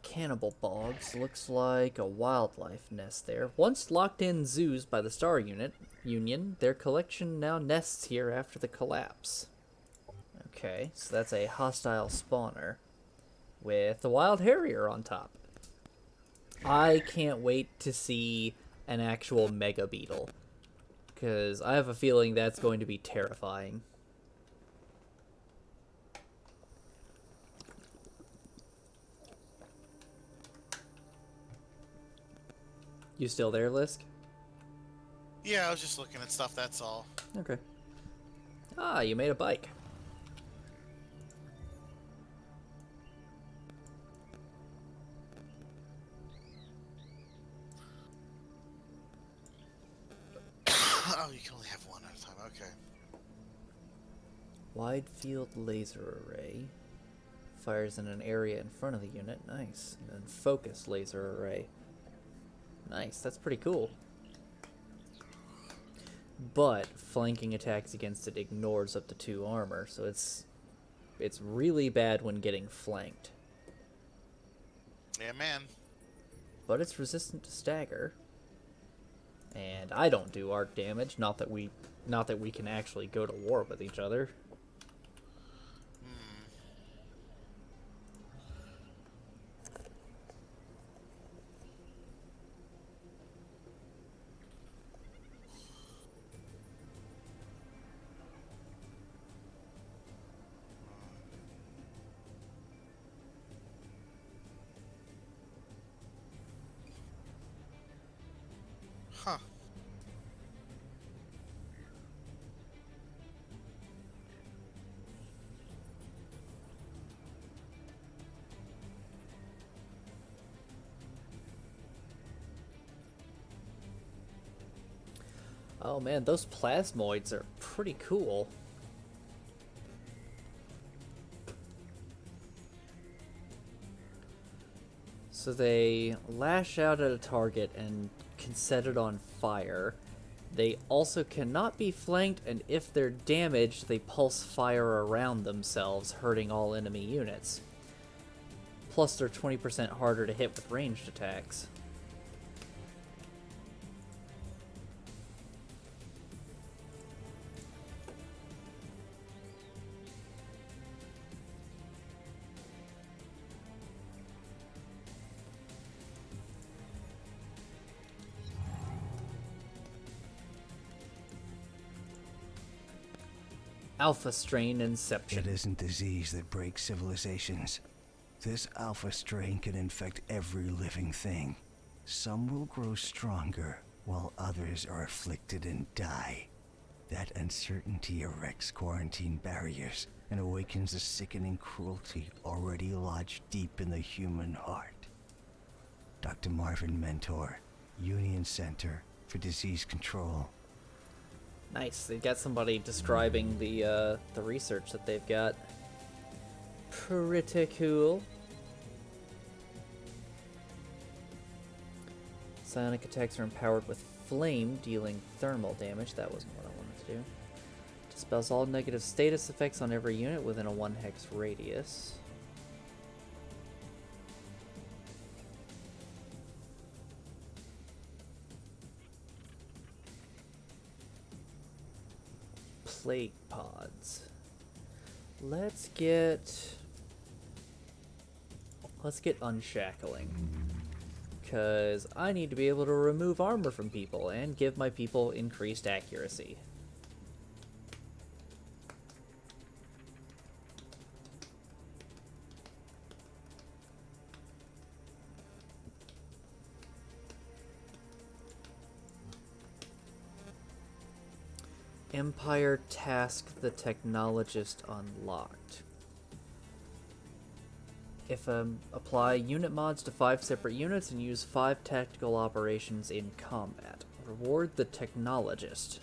Cannibal Bogs looks like a wildlife nest there. Once locked in zoos by the Star Union, their collection now nests here after the collapse. Okay, so that's a hostile spawner with a wild harrier on top. I can't wait to see an actual mega beetle, because I have a feeling that's going to be terrifying. You still there, Lisk? Yeah, I was just looking at stuff, that's all. Okay. Ah, you made a bike. Oh, you can only have one at a time, okay. Wide field laser array. Fires in an area in front of the unit. Nice. And then focus laser array. Nice, that's pretty cool. But flanking attacks against it ignores up to 2 armor, so it's really bad when getting flanked. Yeah, man. But it's resistant to stagger. And I don't do arc damage, not that we can actually go to war with each other. Huh. Oh man, those plasmoids are pretty cool. So they lash out at a target and can set it on fire. They also cannot be flanked, and if they're damaged, they pulse fire around themselves, hurting all enemy units. Plus, they're 20% harder to hit with ranged attacks. Alpha strain It inception. isn't disease that breaks civilizations. This alpha strain can infect every living thing. Some will grow stronger, while others are afflicted and die. That uncertainty erects quarantine barriers and awakens a sickening cruelty already lodged deep in the human heart. Dr. Marvin Mentor, Union Center for Disease Control. Nice. They've got somebody describing the research that they've got. Pretty cool. Psionic attacks are empowered with flame, dealing thermal damage. That wasn't what I wanted to do. Dispels all negative status effects on every unit within a 1 hex radius. Plague pods. Let's get unshackling. Because I need to be able to remove armor from people and give my people increased accuracy. Empire task the technologist unlocked. If apply unit mods to 5 separate units and use 5 tactical operations in combat. Reward the technologist.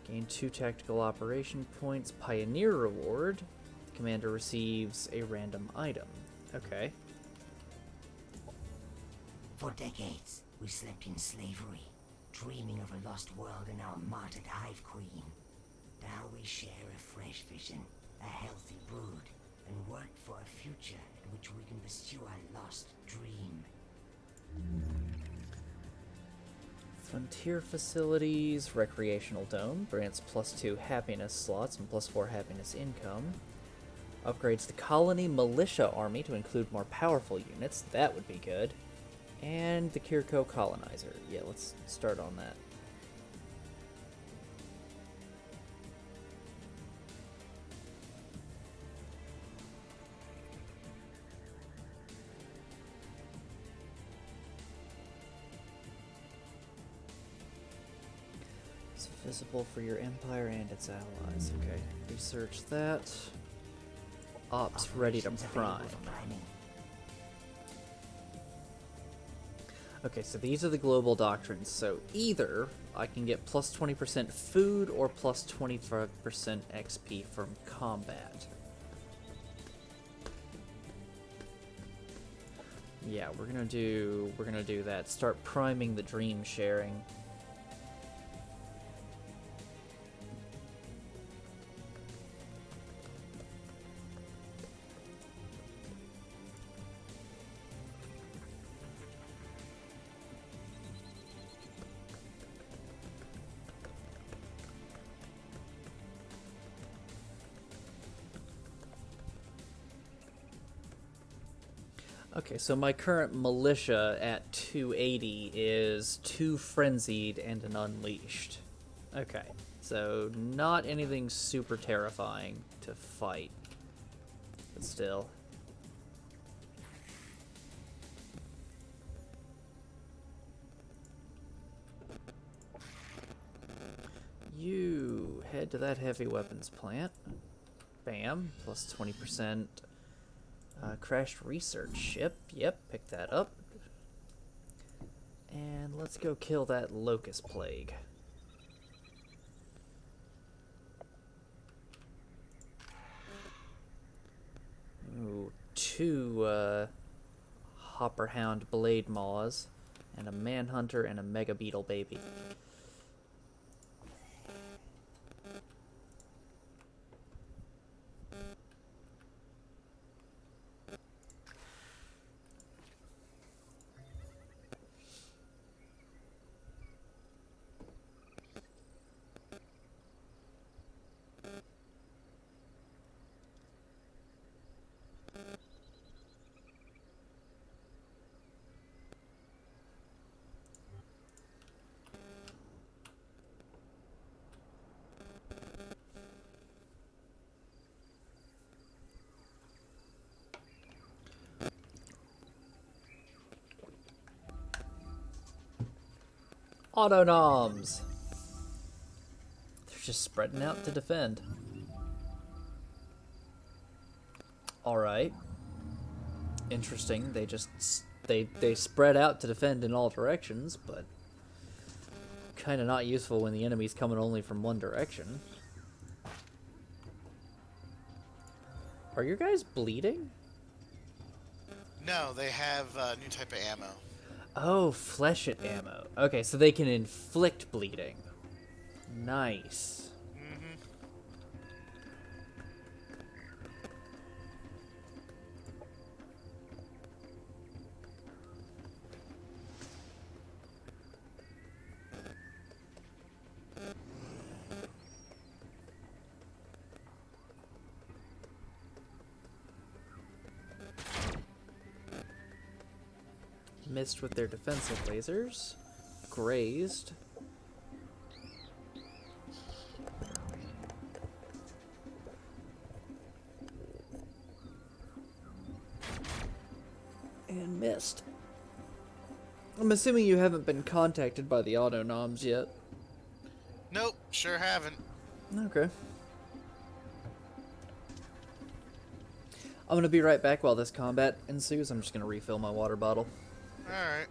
Gain 2 tactical operation points. Pioneer reward. The commander receives a random item. Okay. For decades, we slept in slavery, dreaming of a lost world and our martyred hive queen. Now we share a fresh vision, a healthy brood, and work for a future in which we can pursue our lost dream. Frontier facilities, recreational dome, grants +2 happiness slots and +4 happiness income. Upgrades the colony militia army to include more powerful units, that would be good. And the Kirko colonizer, yeah, let's start on that. It's visible for your empire and its allies. Okay, research that. Ops ready to Operations available prime. for priming. Okay, so these are the global doctrines. So either I can get +20% food or +25% XP from combat. Yeah, we're gonna do that. Start priming the dream sharing. Okay, so my current militia at 280 is 2 frenzied and an unleashed. Okay, so not anything super terrifying to fight, but still. You head to that heavy weapons plant. Bam, +20%. Crashed research ship. Yep, pick that up. And let's go kill that locust plague. Ooh, 2 hopperhound blade maws, and a manhunter and a mega beetle baby. Autonoms. They're just spreading out to defend. Alright. Interesting. They just... They spread out to defend in all directions, but... kind of not useful when the enemy's coming only from one direction. Are your guys bleeding? No, they have a new type of ammo. Oh, flesh it ammo. Okay, so they can inflict bleeding. Nice. Mm-hmm. Missed with their defensive lasers. Grazed. And missed. I'm assuming you haven't been contacted by the autonoms yet. Nope, sure haven't. Okay. I'm gonna be right back while this combat ensues. I'm just gonna refill my water bottle. Alright.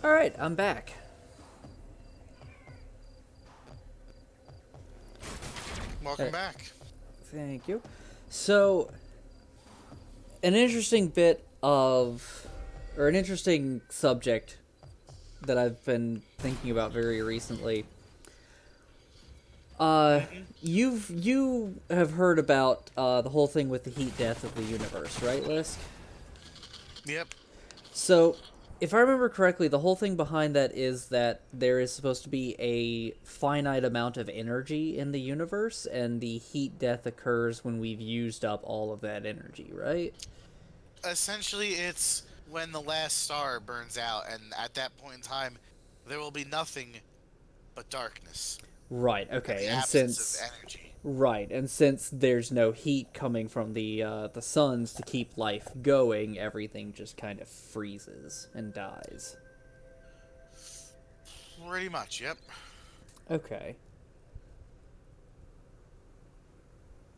Alright, I'm back. Welcome Hey. back. Thank you. So, an interesting bit of, or an interesting subject that I've been thinking about very recently. You have heard about the whole thing with the heat death of the universe, right, Lisk? Yep. So, if I remember correctly, the whole thing behind that is that there is supposed to be a finite amount of energy in the universe, and the heat death occurs when we've used up all of that energy, right? Essentially, it's when the last star burns out, and at that point in time, there will be nothing but darkness Right, and okay, the and absence of since energy. right, and since there's no heat coming from the suns to keep life going, everything just kind of freezes and dies. Pretty much, yep. Okay.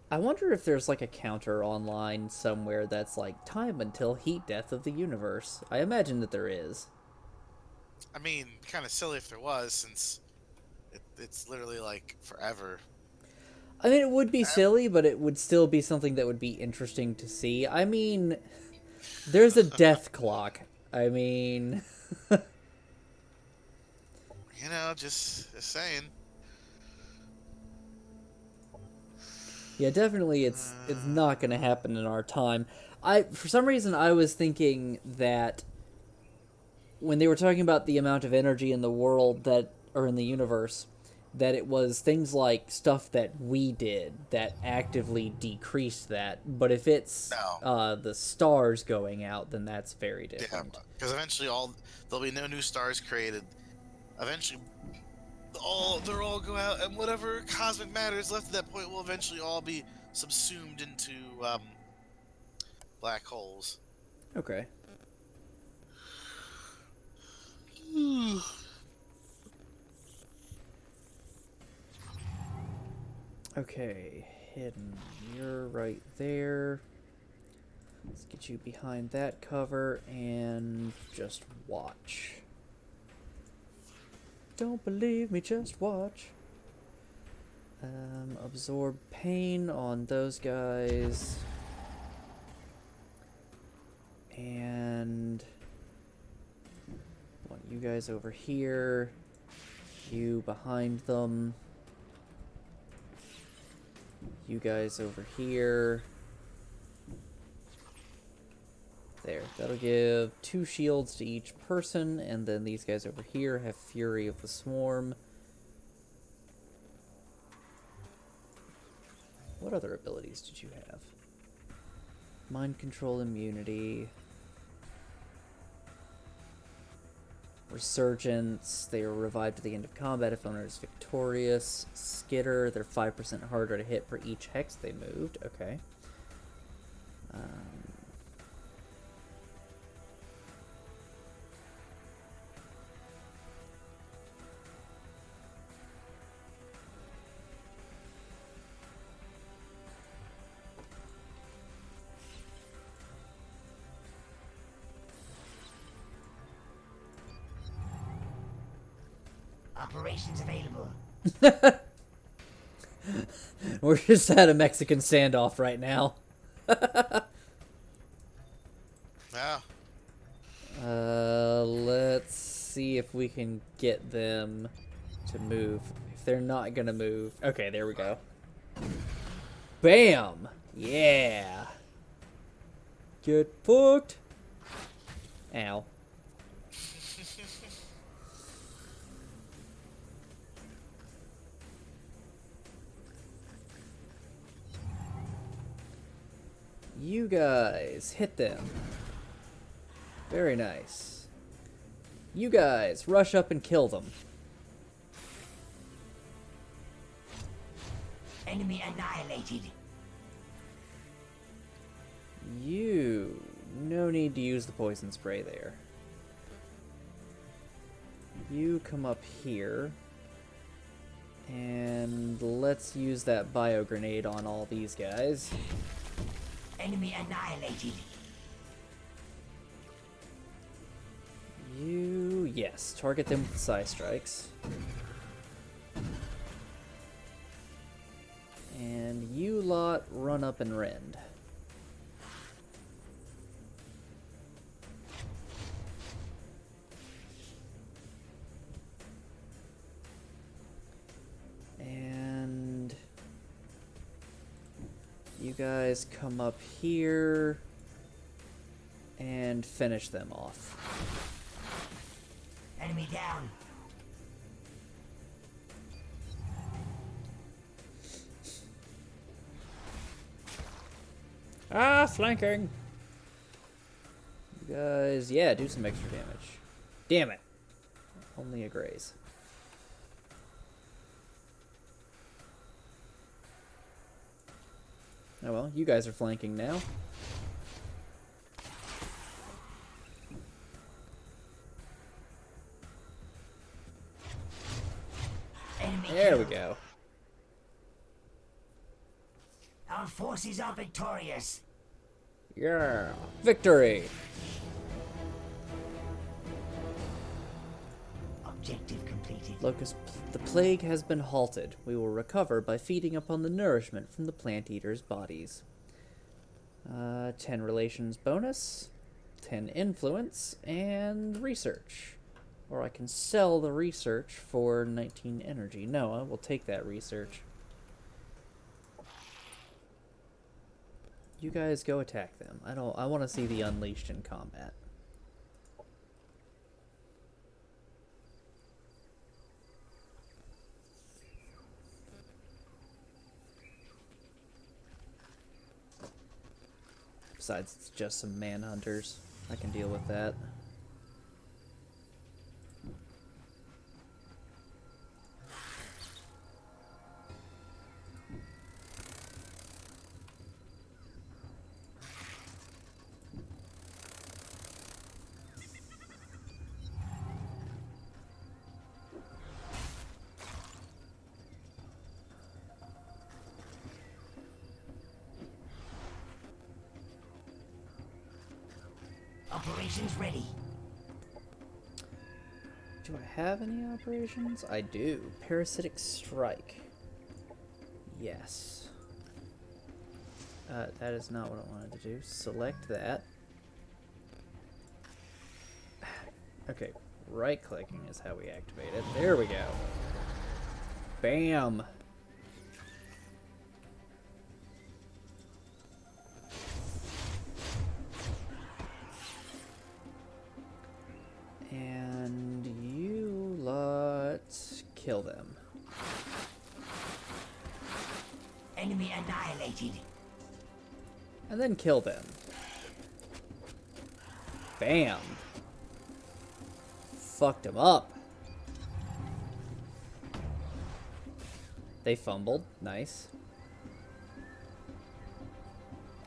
I wonder if there's like a counter online somewhere that's like time until heat death of the universe. I imagine that there is. I mean, kind of silly if there was, since it's literally like forever. I mean, it would be silly, but it would still be something that would be interesting to see. I mean, there's a death clock. I mean, You know, just saying. yeah, definitely it's not going to happen in our time. For some reason I was thinking that when they were talking about the amount of energy in the world that or in the universe, that it was things like stuff that we did that actively decreased that. But if it's No. the stars going out, then that's very Yeah, different. because eventually there'll be no new stars created. Eventually, they'll all go out, and whatever cosmic matter is left at that point will eventually all be subsumed into black holes. Okay. Okay, hidden. You're right there. Let's get you behind that cover and just watch. Don't believe me, just watch. Absorb pain on those guys. And want you guys over here. You behind them. You guys over here. There. That'll give 2 shields to each person, and then these guys over here have Fury of the Swarm. What other abilities did you have? Mind Control Immunity. Resurgence. They are revived at the end of combat if owner is victorious. Skitter. They're 5% harder to hit for each hex they moved. Okay. Operations available. We're just at a Mexican standoff right now. Yeah. Let's see if we can get them to move. If they're not gonna move. Okay, there we go. Bam! Yeah! Get fucked! Ow. You guys, hit them. Very nice. You guys, rush up and kill them. Enemy annihilated. You, no need to use the poison spray there. You come up here. And let's use that bio grenade on all these guys. Enemy annihilated. You, yes, target them with psi strikes. And you lot, run up and rend. And you guys come up here and finish them off. Enemy down. Ah, flanking! You guys, yeah, do some extra damage. Damn it. Only a graze. Oh well, you guys are flanking now. Enemy There we killed. go. Our forces are victorious. Yeah. Victory! Objective completed. Locust, the plague has been halted. We will recover by feeding upon the nourishment from the plant eaters' bodies. 10 relations bonus, 10 influence, and research. Or I can sell the research for 19 energy. No, I will take that research. You guys go attack them. I want to see the Unleashed in combat. Besides, it's just some manhunters. I can deal with that. Operations ready. Do I have any operations? I do. Parasitic Strike. Yes. That is not what I wanted to do. Select that. Okay, right-clicking is how we activate it. There we go. Bam! And you lot kill them. Enemy annihilated. And then kill them. Bam! Fucked them up. They fumbled. Nice.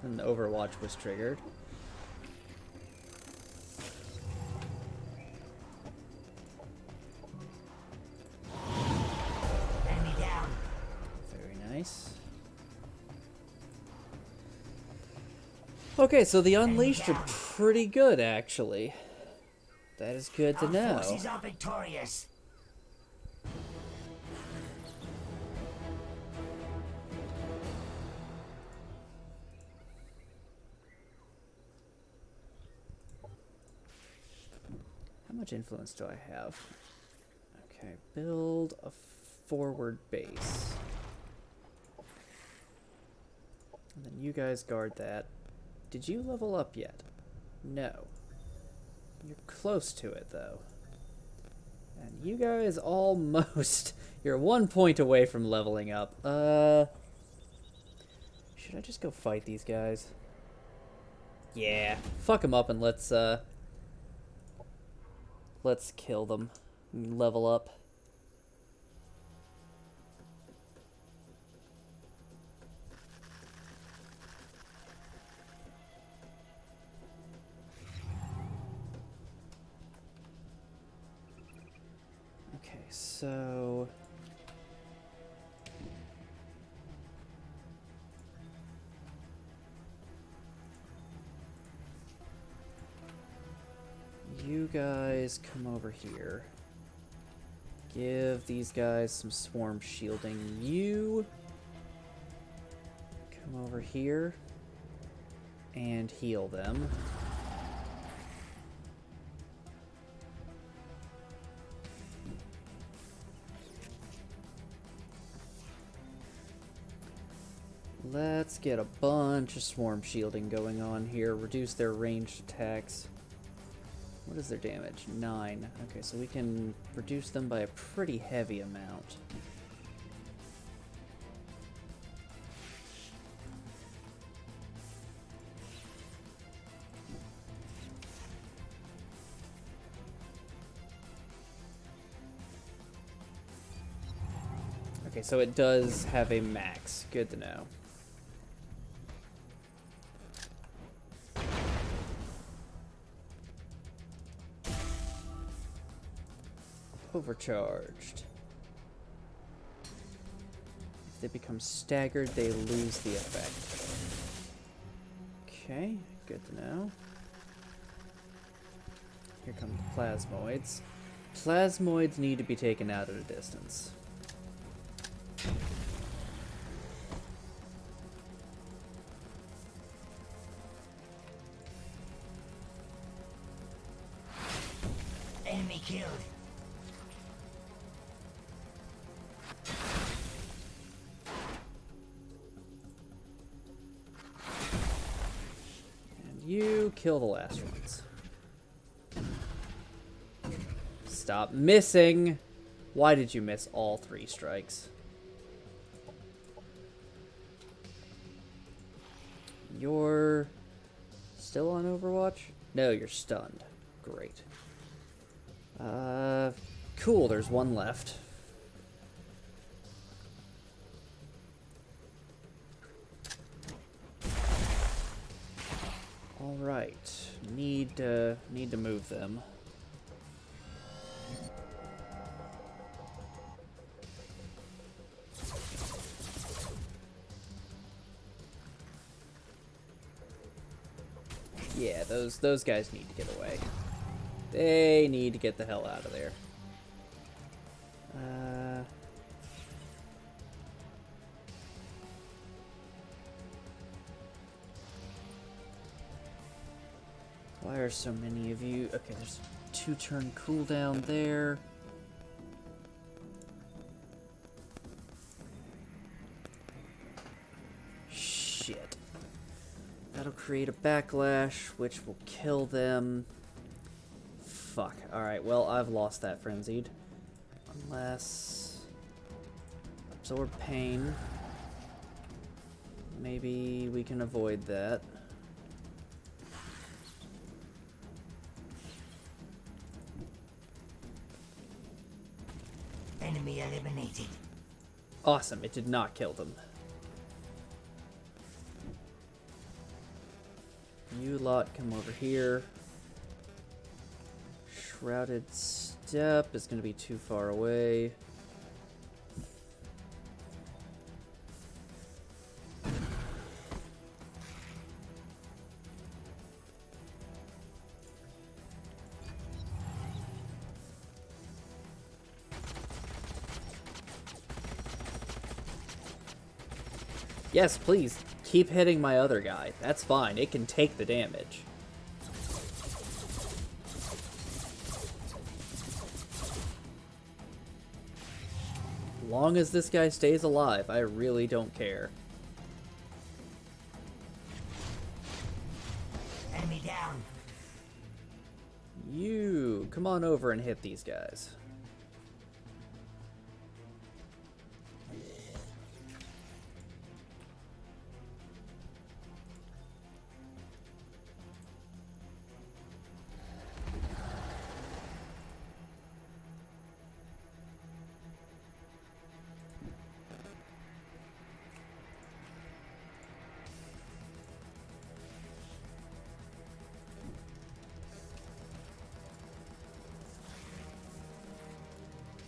And the Overwatch was triggered. Enemy down. Very nice. Okay, so the Unleashed are pretty good, actually. That is good to Our know. forces are victorious. How much influence do I have? Okay, build a forward base. And then you guys guard that. Did you level up yet? No. You're close to it, though. And you guys almost... You're 1 point away from leveling up. Should I just go fight these guys? Yeah. Fuck them up and let's kill them. Level up. Okay, so... You guys come over here. Give these guys some swarm shielding. You over here and heal them. Let's get a bunch of swarm shielding going on here. Reduce their ranged attacks. What is their damage? 9. Okay, so we can reduce them by a pretty heavy amount. Okay, so it does have a max. Good to know. Overcharged. If they become staggered, they lose the effect. Okay, good to know. Here come the plasmoids. Plasmoids need to be taken out at a distance. Enemy killed. You kill the last ones. Stop missing! Why did you miss all 3 strikes? You're still on Overwatch? No, you're stunned. Great. Cool, there's 1 left. Alright, need to move them. Yeah, those guys need to get away. They need to get the hell out of there. Why are so many of you? Okay, there's a 2-turn cooldown there. Shit. That'll create a backlash, which will kill them. Fuck. Alright, well, I've lost that frenzied. Unless... absorb pain. Maybe we can avoid that. Enemy eliminated. Awesome, it did not kill them. You lot come over here. Shrouded Step is going to be too far away. Yes, please, keep hitting my other guy. That's fine, it can take the damage. Long as this guy stays alive, I really don't care. Enemy down. You, come on over and hit these guys.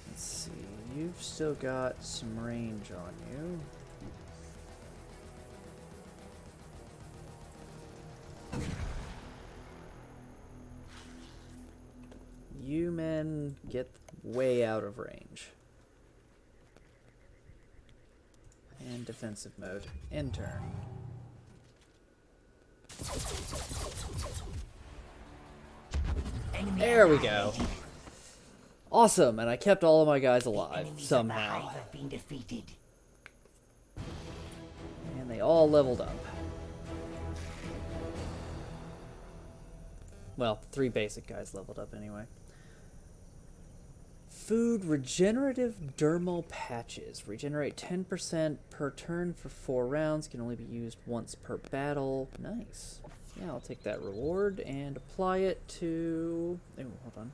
Let's see, you've still got some range on you. You men get way out of range. And defensive mode. End turn. Enemy There we go. annihilated. Awesome, and I kept all of my guys alive, Enemies of the somehow. hive have been defeated. And they all leveled up. Well, 3 basic guys leveled up anyway. Food regenerative dermal patches. Regenerate 10% per turn for 4 rounds. Can only be used once per battle. Nice. Yeah, I'll take that reward and apply it to... Oh, hold on.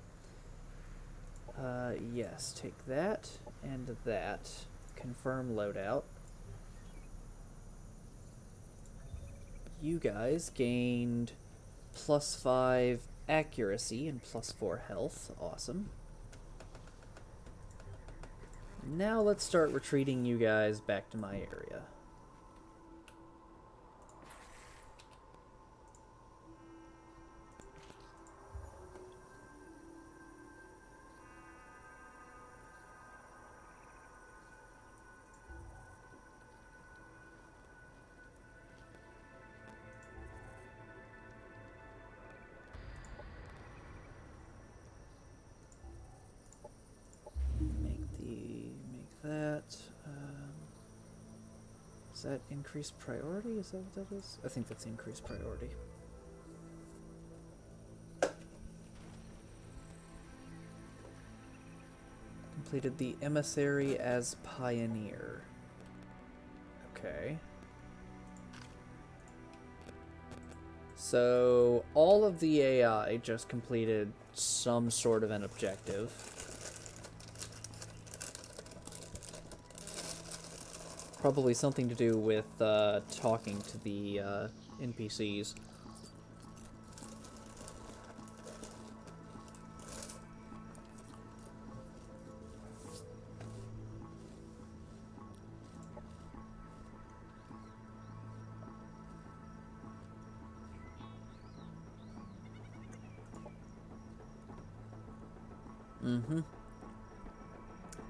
Yes, take that and that. Confirm loadout. You guys gained +5 accuracy and +4 health. Awesome. Now let's start retreating you guys back to my area. Make that. Is that increased priority? Is that what that is? I think that's increased priority. Completed the emissary as pioneer. Okay. So all of the AI just completed some sort of an objective. Probably something to do with talking to the NPCs. Mm-hmm.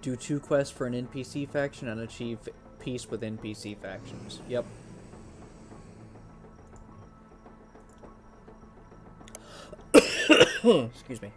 Do 2 quests for an NPC faction and achieve peace with NPC factions. Yep. Excuse me.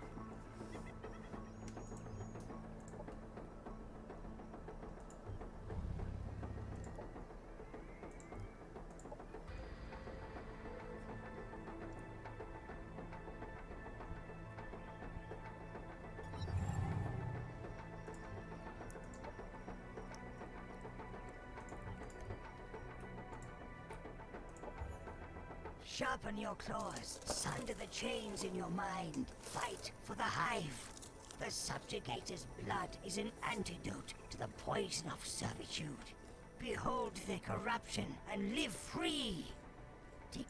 Sharpen your claws, sunder the chains in your mind. Fight for the hive. The subjugator's blood is an antidote to the poison of servitude. Behold their corruption and live free. Take...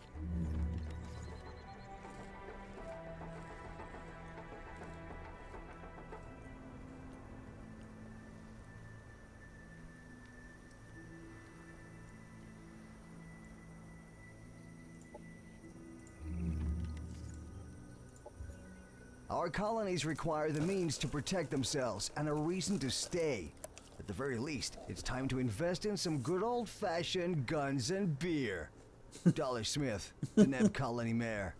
Our colonies require the means to protect themselves and a reason to stay. At the very least, it's time to invest in some good old-fashioned guns and beer. Dollar Smith, the Neb Colony Mayor.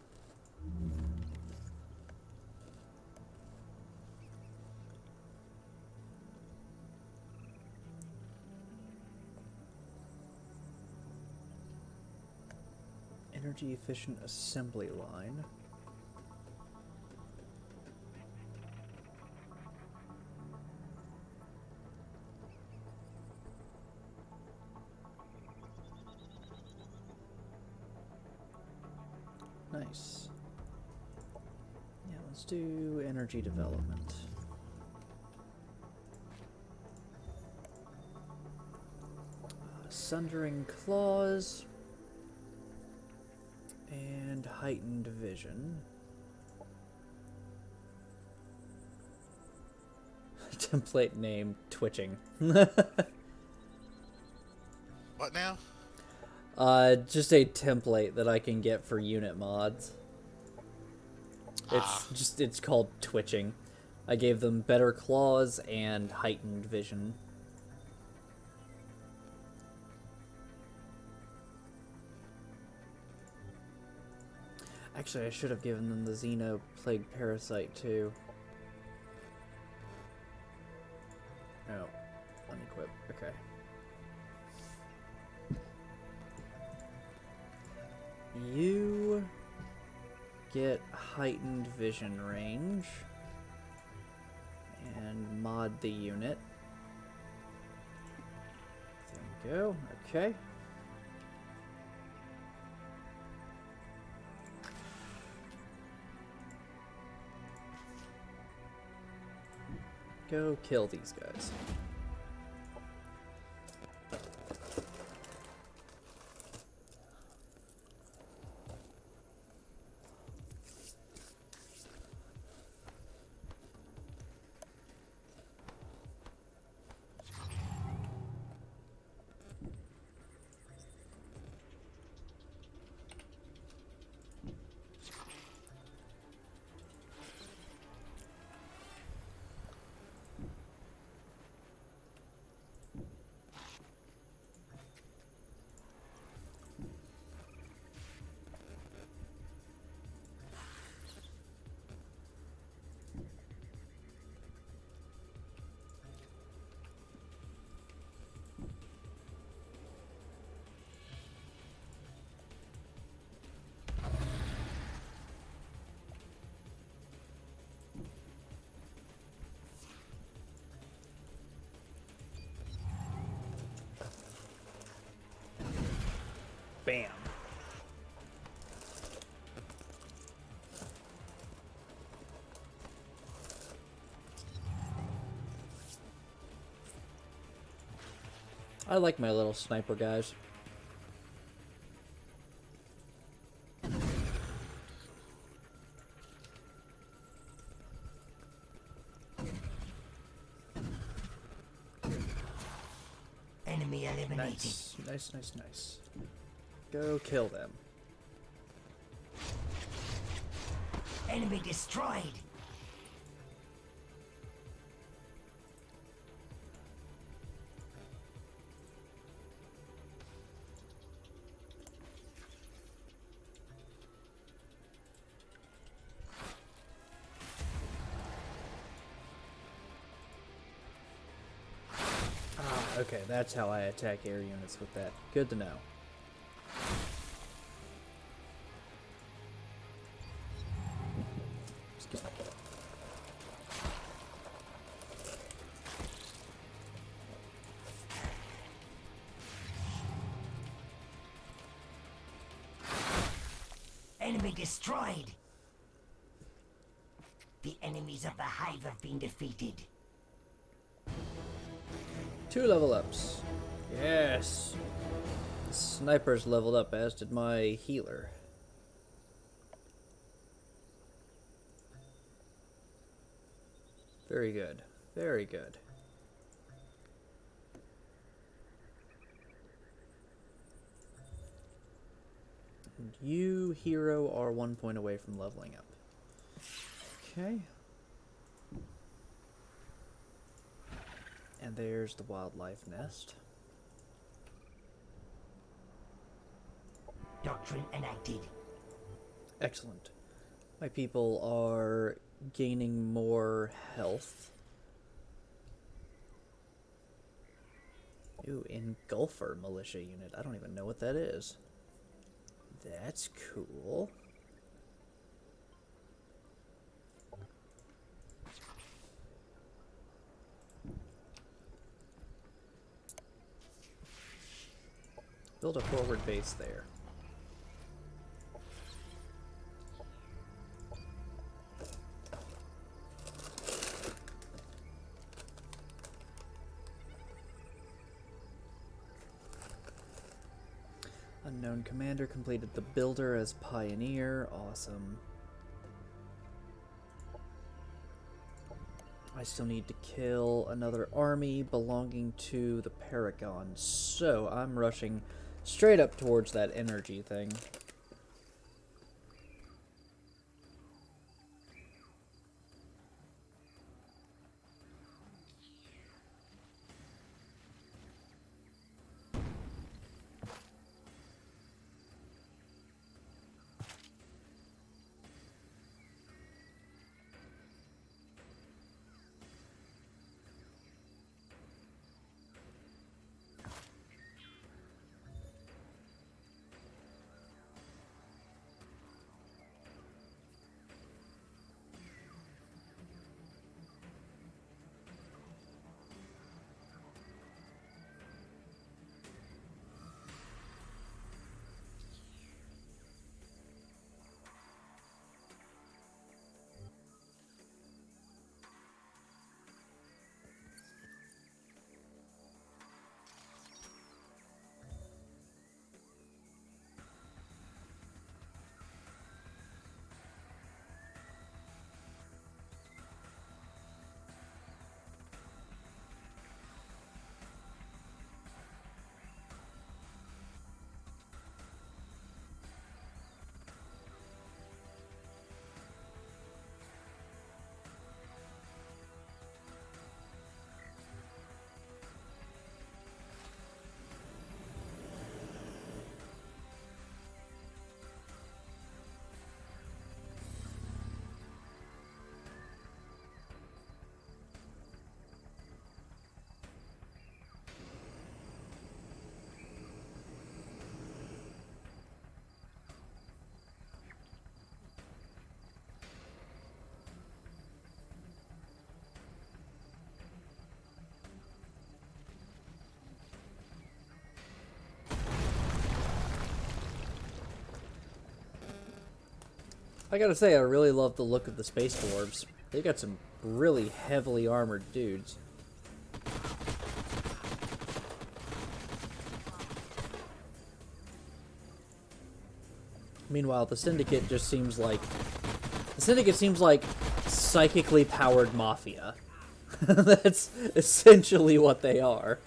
Energy efficient assembly line. Nice. Yeah, let's do energy development. Sundering claws and heightened vision. Template name twitching. What now? Just a template that I can get for unit mods. It's called twitching. I gave them better claws and heightened vision. Actually, I should have given them the Xeno Plague Parasite too. Oh, unequip. Okay. You get heightened vision range and mod the unit. There we go. Okay. Go kill these guys. Bam. I like my little sniper guys. Enemy eliminated. Nice, nice, nice, nice. Go kill them. Enemy destroyed. Okay, that's how I attack air units with that. Good to know. Just kidding. Enemy destroyed. The enemies of the hive have been defeated. 2 level ups. Yes. The sniper's leveled up, as did my healer. Very good. Very good. And you, hero, are 1 point away from leveling up. Okay. And there's the wildlife nest. Doctrine enacted. Excellent. My people are gaining more health. Ooh, Engulfer militia unit. I don't even know what that is. That's cool. Build a forward base there. Unknown commander completed the builder as pioneer. Awesome. I still need to kill another army belonging to the Paragon, so I'm rushing straight up towards that energy thing. I gotta say, I really love the look of the space dwarves. They got some really heavily armored dudes. Meanwhile, the Syndicate just seems like... The Syndicate seems like psychically powered mafia. That's essentially what they are.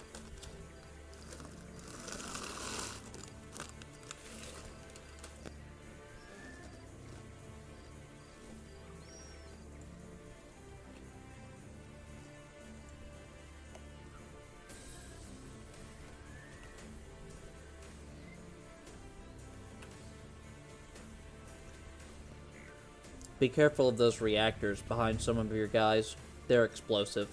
Be careful of those reactors behind some of your guys. They're explosive.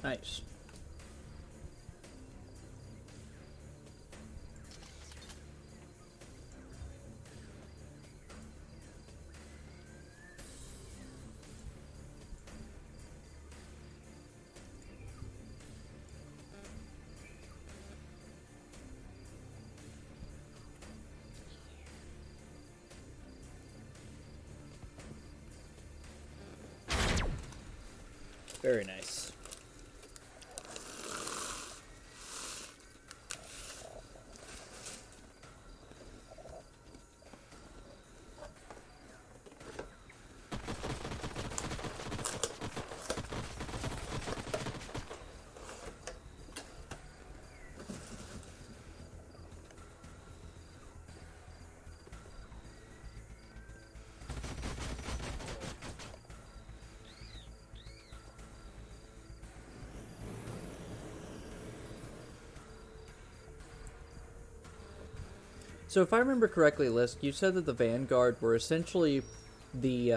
Nice. Very nice. So if I remember correctly, Lisk, you said that the Vanguard were essentially the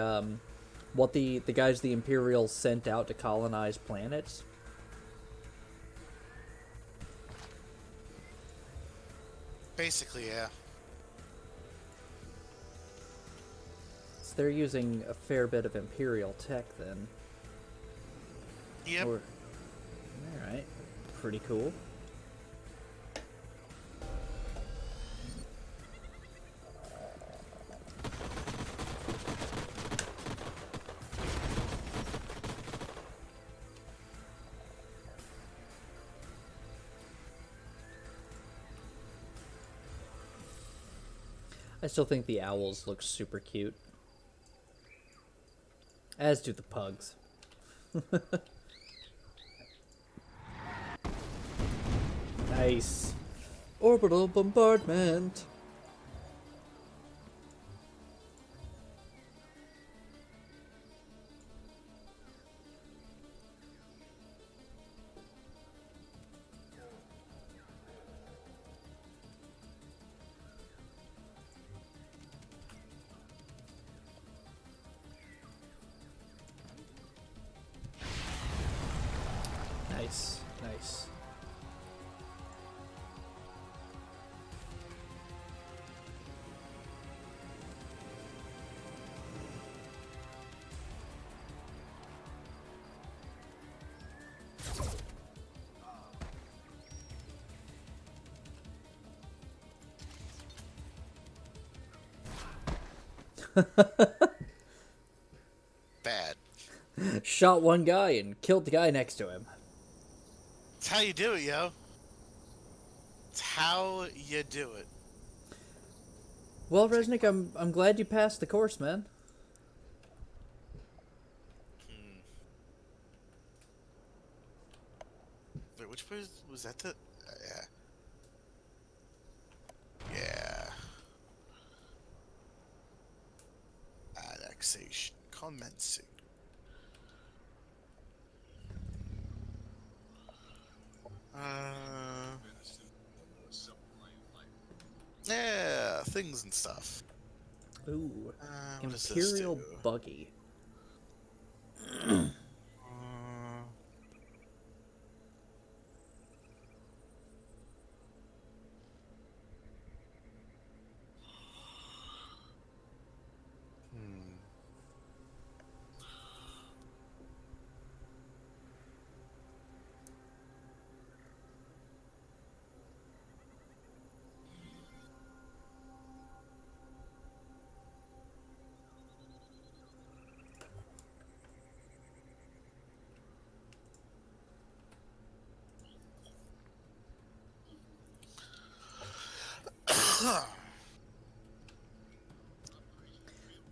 what the guys the Imperials sent out to colonize planets. Basically, yeah. So they're using a fair bit of Imperial tech then. Yep. All right, pretty cool. I still think the owls look super cute. As do the pugs. Nice. Orbital bombardment. Nice, nice. Bad. Shot one guy and killed the guy next to him. It's how you do it, yo. It's how you do it. Well, Resnick, I'm glad you passed the course, man. Wait, which was that the... yeah. Yeah. Annexation. Commencing. Yeah, things and stuff. Ooh, What does this Imperial do? buggy.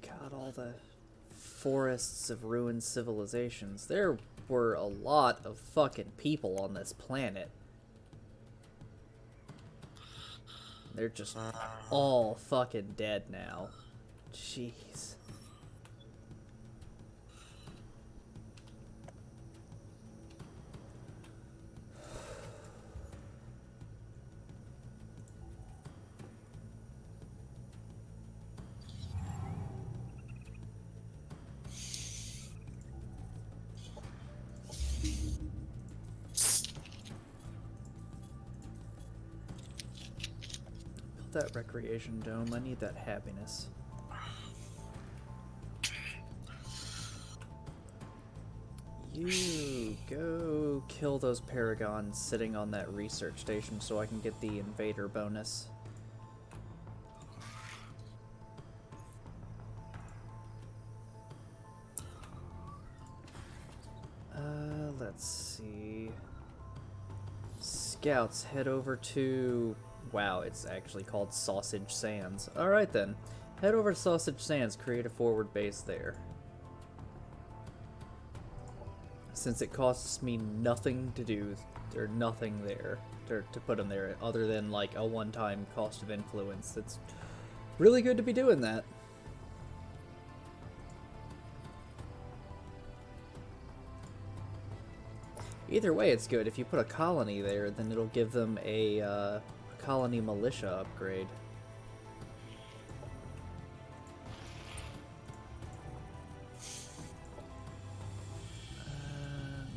God, all the forests of ruined civilizations. There were a lot of fucking people on this planet. They're just all fucking dead now. Jeez. That recreation dome, I need that happiness. You go kill those paragons sitting on that research station so I can get the invader bonus. Let's see. Scouts, head over to... Wow, it's actually called Sausage Sands. Alright then. Head over to Sausage Sands, create a forward base there. Since it costs me nothing to do, there's nothing there to put them there other than like a one-time cost of influence. It's really good to be doing that. Either way, it's good. If you put a colony there, then it'll give them a colony militia upgrade.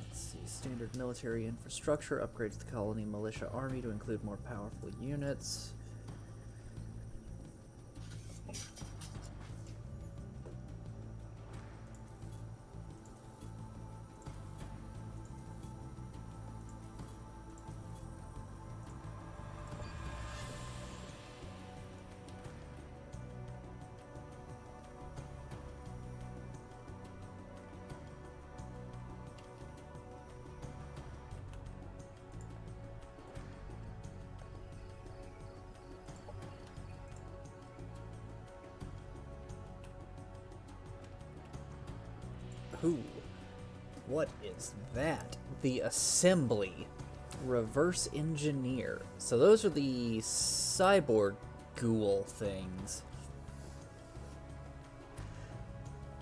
Let's see. Standard military infrastructure upgrades the colony militia army to include more powerful units. Ooh, what is that? The assembly. Reverse engineer. So those are the cyborg ghoul things.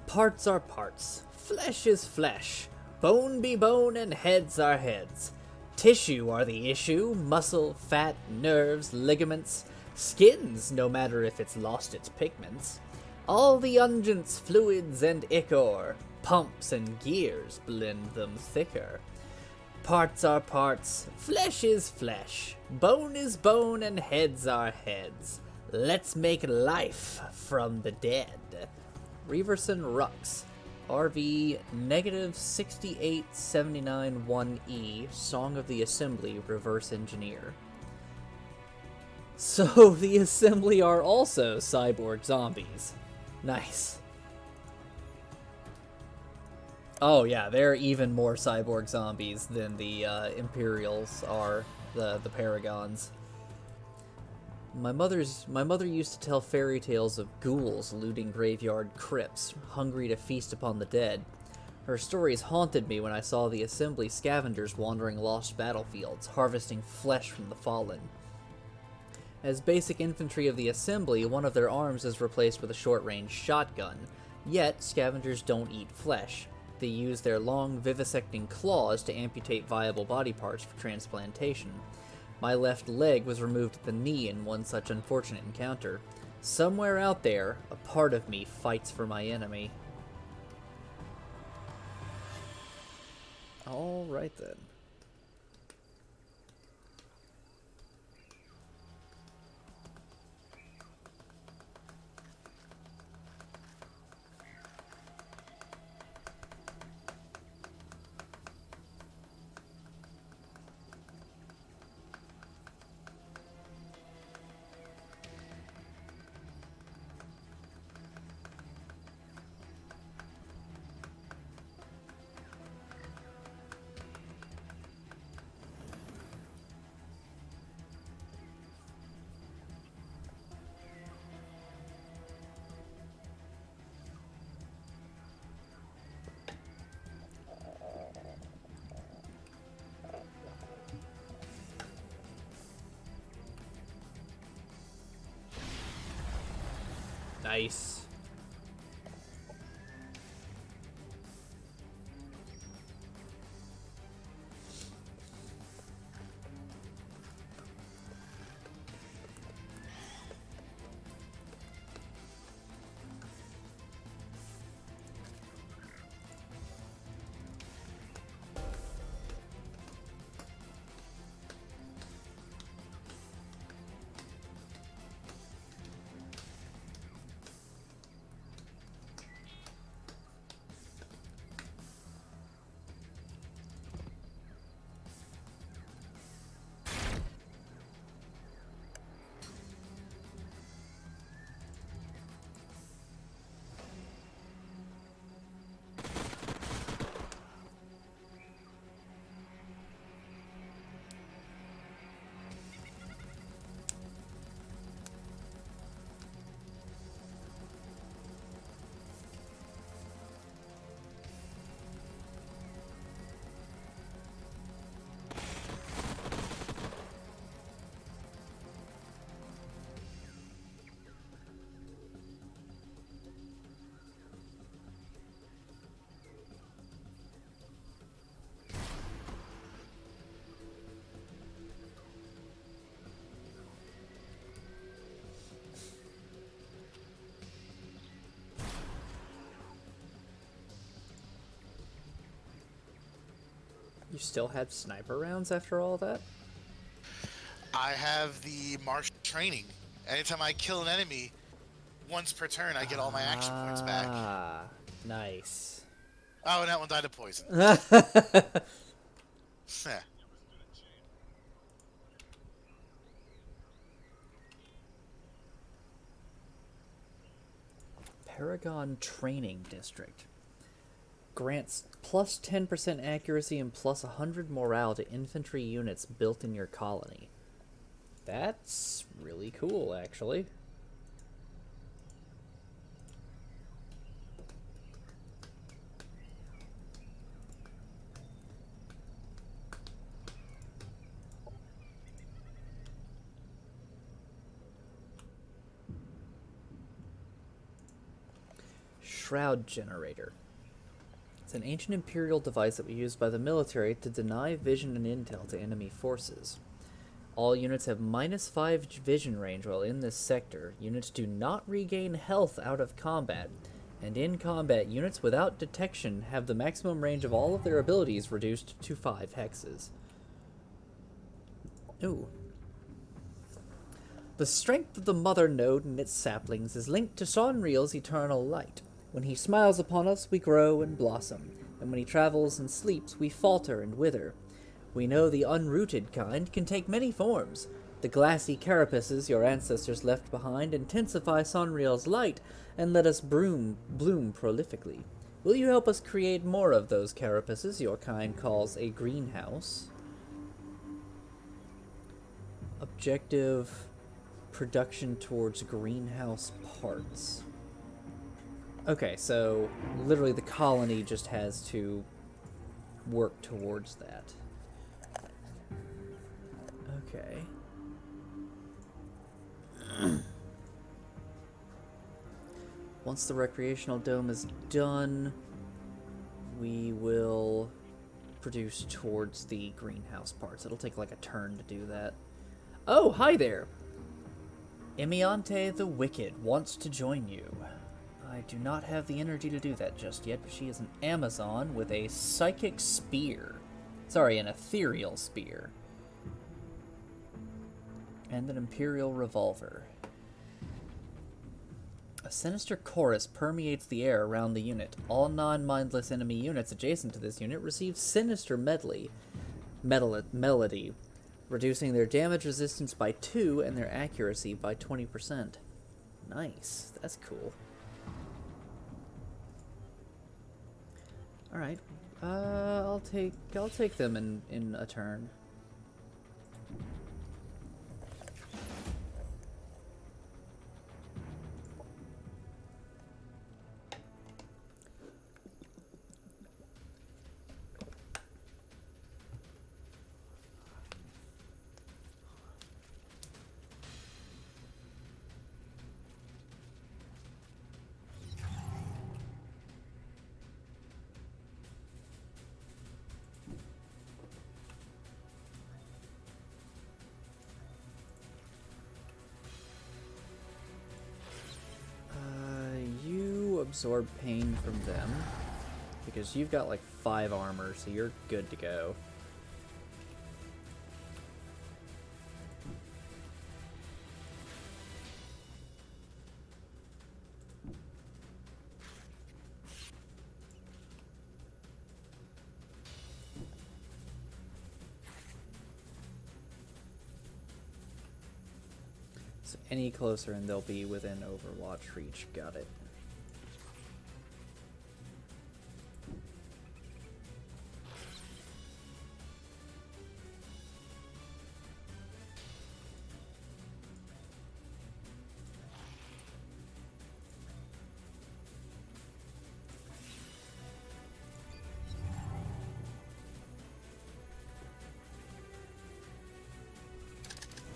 Parts are parts. Flesh is flesh. Bone be bone and heads are heads. Tissue are the issue. Muscle, fat, nerves, ligaments. Skins, no matter if it's lost its pigments. All the unguents, fluids, and ichor. Pumps and gears blend them thicker. Parts are parts, flesh is flesh, bone is bone, and heads are heads. Let's make life from the dead. Reverson Rux, RV negative 68791E, Song of the Assembly, Reverse Engineer. So the Assembly are also cyborg zombies. Nice. Oh yeah, they're even more cyborg zombies than the Imperials are, the Paragons. My mother used to tell fairy tales of ghouls looting graveyard crypts, hungry to feast upon the dead. Her stories haunted me when I saw the Assembly scavengers wandering lost battlefields, harvesting flesh from the fallen. As basic infantry of the Assembly, one of their arms is replaced with a short-range shotgun. Yet, scavengers don't eat flesh. They use their long, vivisecting claws to amputate viable body parts for transplantation. My left leg was removed at the knee in one such unfortunate encounter. Somewhere out there, a part of me fights for my enemy. Alright then. Nice. You still have sniper rounds after all that? I have the martial training. Anytime I kill an enemy, once per turn, I get all my action points back. Ah, nice. Oh, and that one died of poison. Heh. Paragon Training District. Grants plus 10% accuracy and plus 100 morale to infantry units built in your colony. That's really cool, actually. Shroud Generator. It's an ancient Imperial device that was used by the military to deny vision and intel to enemy forces. All units have -5 vision range while in this sector. Units do not regain health out of combat. And in combat, units without detection have the maximum range of all of their abilities reduced to 5 hexes. Ooh. The strength of the mother node and its saplings is linked to Sonreal's eternal light. When he smiles upon us, we grow and blossom, and when he travels and sleeps, we falter and wither. We know the unrooted kind can take many forms. The glassy carapaces your ancestors left behind intensify Sonreal's light and let us bloom prolifically. Will you help us create more of those carapaces your kind calls a greenhouse? Objective: production towards greenhouse parts. Okay, so literally the colony just has to work towards that. Okay. Once the recreational dome is done, we will produce towards the greenhouse parts. It'll take like a turn to do that. Oh, hi there! Emiante the Wicked wants to join you. I do not have the energy to do that just yet, but she is an Amazon with a psychic spear. Sorry, an ethereal spear. And an Imperial revolver. A sinister chorus permeates the air around the unit. All non-mindless enemy units adjacent to this unit receive sinister melody, reducing their damage resistance by 2 and their accuracy by 20%. Nice. That's cool. All right. I'll take them in a turn. absorb pain from them. Because you've got like 5 armor, so you're good to go. So any closer and they'll be within Overwatch reach. Got it.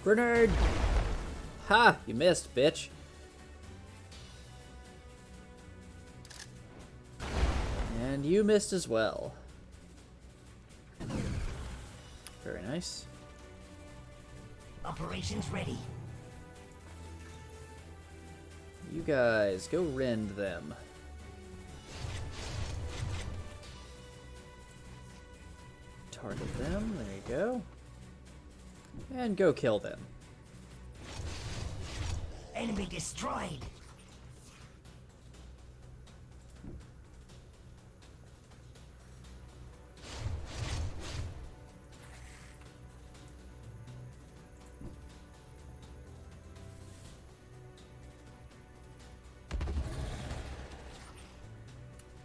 Grenade! Ha! You missed, bitch. And you missed as well. Very nice. Operations ready. You guys, go rend them. Target them, there you go. And go kill them. Enemy destroyed.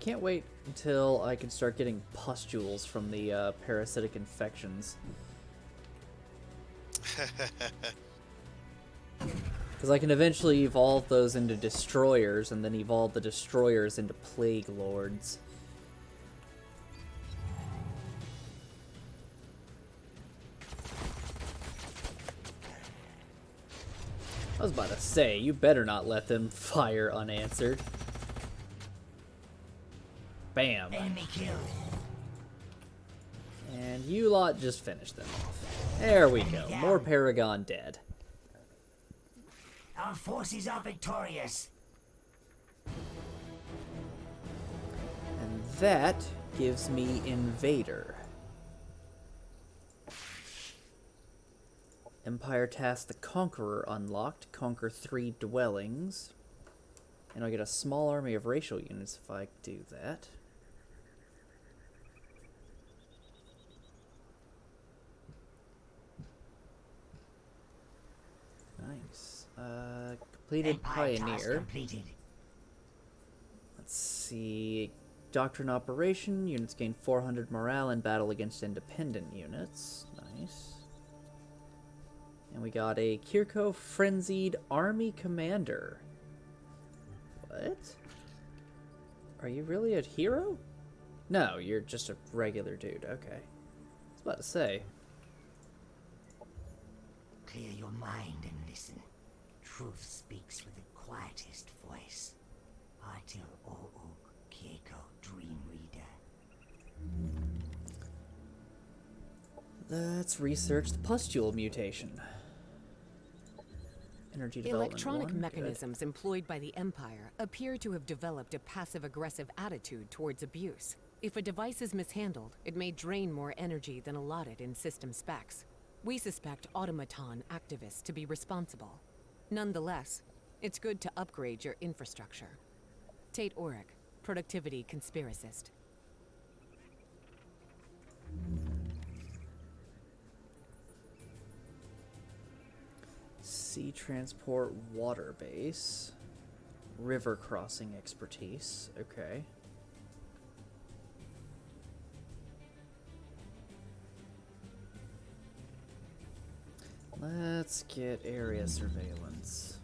Can't wait until I can start getting pustules from the parasitic infections. Because I can eventually evolve those into destroyers, and then evolve the destroyers into plague lords. I was about to say, you better not let them fire unanswered. Bam. Enemy killed. And you lot just finished them off. There we go. More Paragon dead. Our forces are victorious. And that gives me Invader. Empire Task the Conqueror unlocked. Conquer 3 dwellings. And I'll get a small army of racial units if I do that. Nice. Completed Empire task Pioneer. completed. Let's see. Doctrine Operation. Units gain 400 morale in battle against independent units. Nice. And we got a Kirko Frenzied Army Commander. What? Are you really a hero? No, you're just a regular dude. Okay. I was about to say. Clear your mind and listen. Truth speaks with the quietest voice. Artil O'Oak Keiko Dream Reader. Let's research the pustule mutation. Energy development Electronic 1, mechanisms employed by the Empire appear to have developed a passive-aggressive attitude towards abuse. If a device is mishandled, it may drain more energy than allotted in system specs. We suspect automaton activists to be responsible. Nonetheless, it's good to upgrade your infrastructure. Tate Oric, Productivity Conspiracist. Sea transport water base. River crossing expertise. Okay. Let's get area surveillance.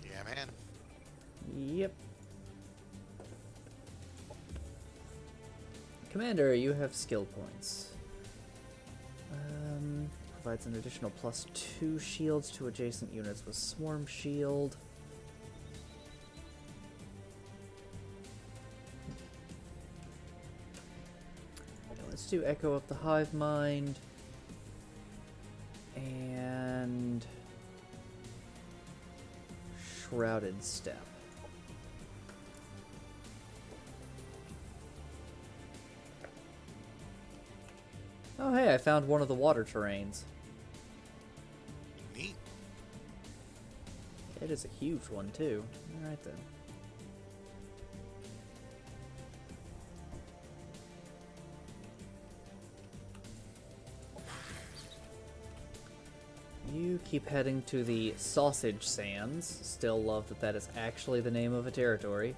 Yeah, man. Yep. Commander, you have skill points. Provides an additional +2 shields to adjacent units with Swarm Shield. Let's do Echo of the Hive Mind. And Shrouded Step. Oh hey, I found one of the water terrains. Neat. It is a huge one too. Alright then. You keep heading to the Sausage Sands. Still love that that is actually the name of a territory.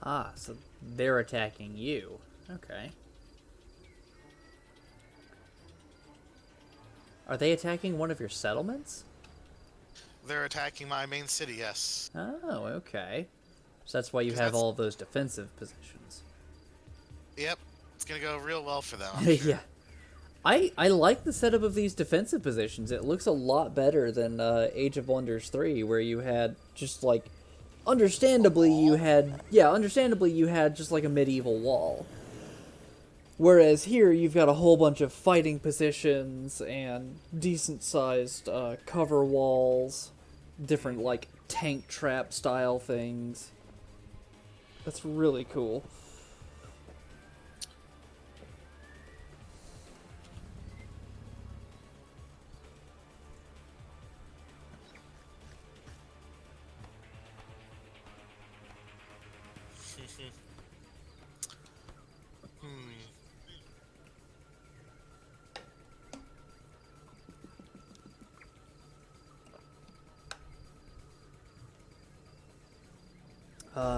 Ah, so they're attacking you. Okay. Are they attacking one of your settlements? They're attacking my main city, yes. Oh, okay. So that's why you 'Cause have that's- all of those defensive positions. Yep, it's gonna go real well for them. I'm sure. Yeah. I like the setup of these defensive positions. It looks a lot better than Age of Wonders 3, where you had just like understandably you had just like a medieval wall. Whereas here you've got a whole bunch of fighting positions and decent sized cover walls, different like tank trap style things. That's really cool.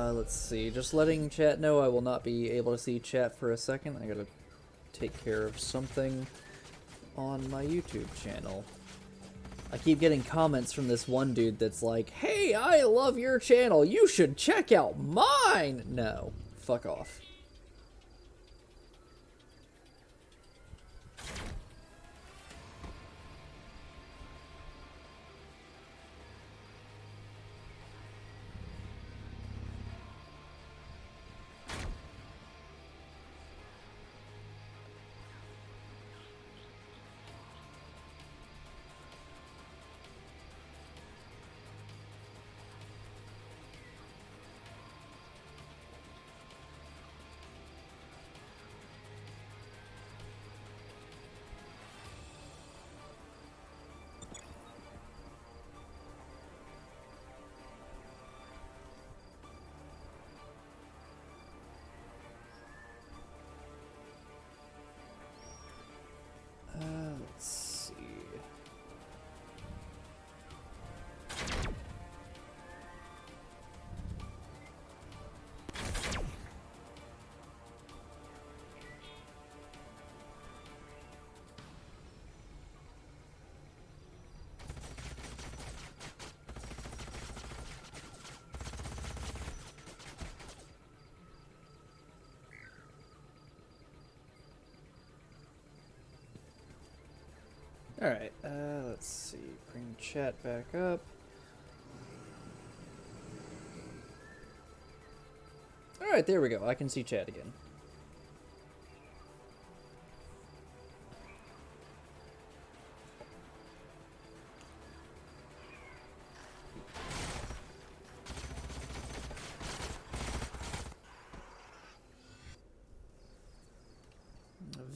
Let's see. Just letting chat know I will not be able to see chat for a second. I gotta take care of something on my YouTube channel. I keep getting comments from this one dude that's like, "Hey, I love your channel. You should check out mine." No, fuck off. Let's see. Alright, let's see. Bring chat back up. Alright, there we go. I can see chat again.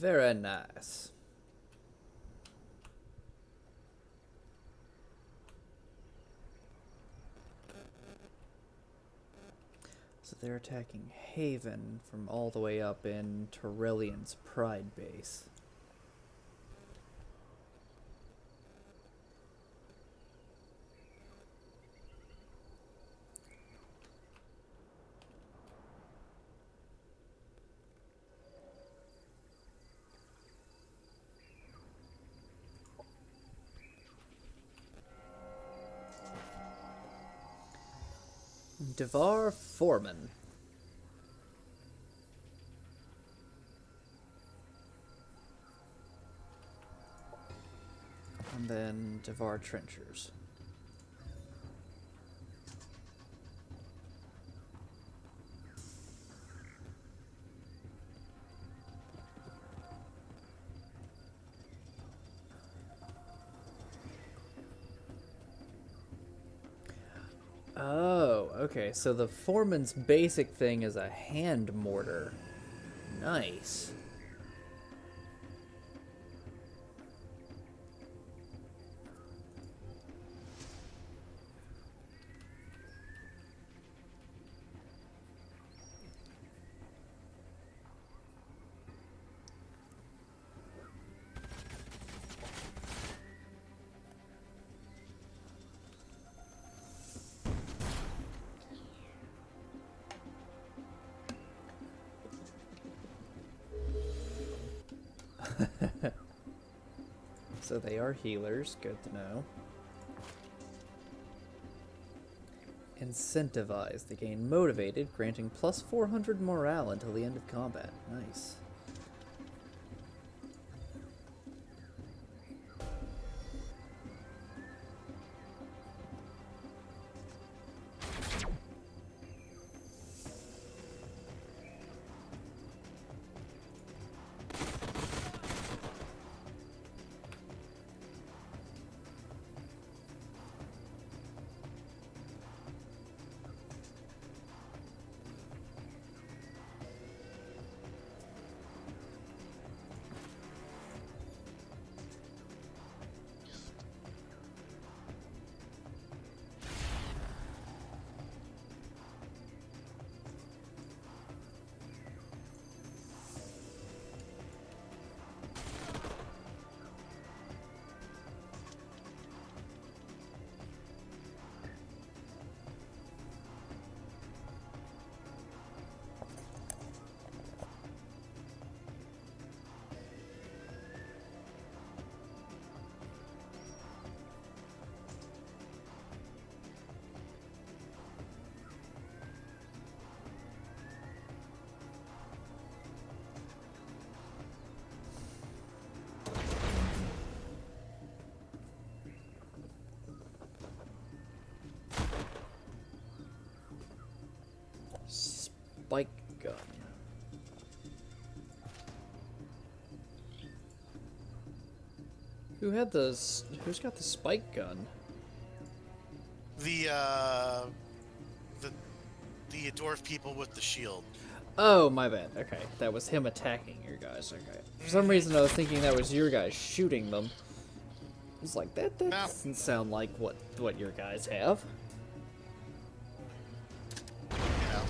Very nice. So they're attacking Haven from all the way up in Torellian's Pride base. Devar Foreman. And then Devar Trenchers. Oh, okay. So the Foreman's basic thing is a hand mortar. Nice. So they are healers, good to know. Incentivize. They gain motivated, granting plus 400 morale until the end of combat. Nice. Spike gun. Who's got the spike gun? The dwarf people with the shield. Oh, my bad. Okay, that was him attacking your guys. Okay. For some reason, I was thinking that was your guys shooting them. I was like, that doesn't sound like what your guys have. You know.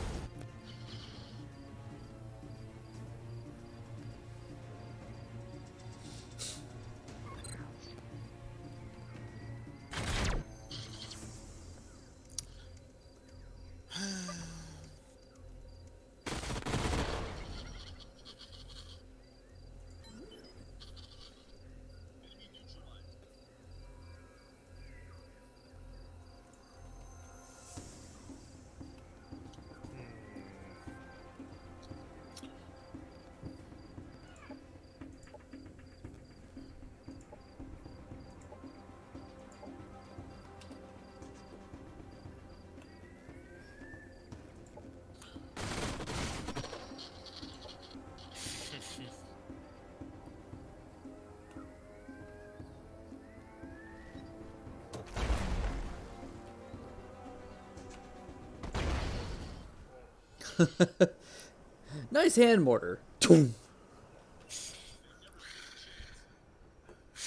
Nice hand mortar.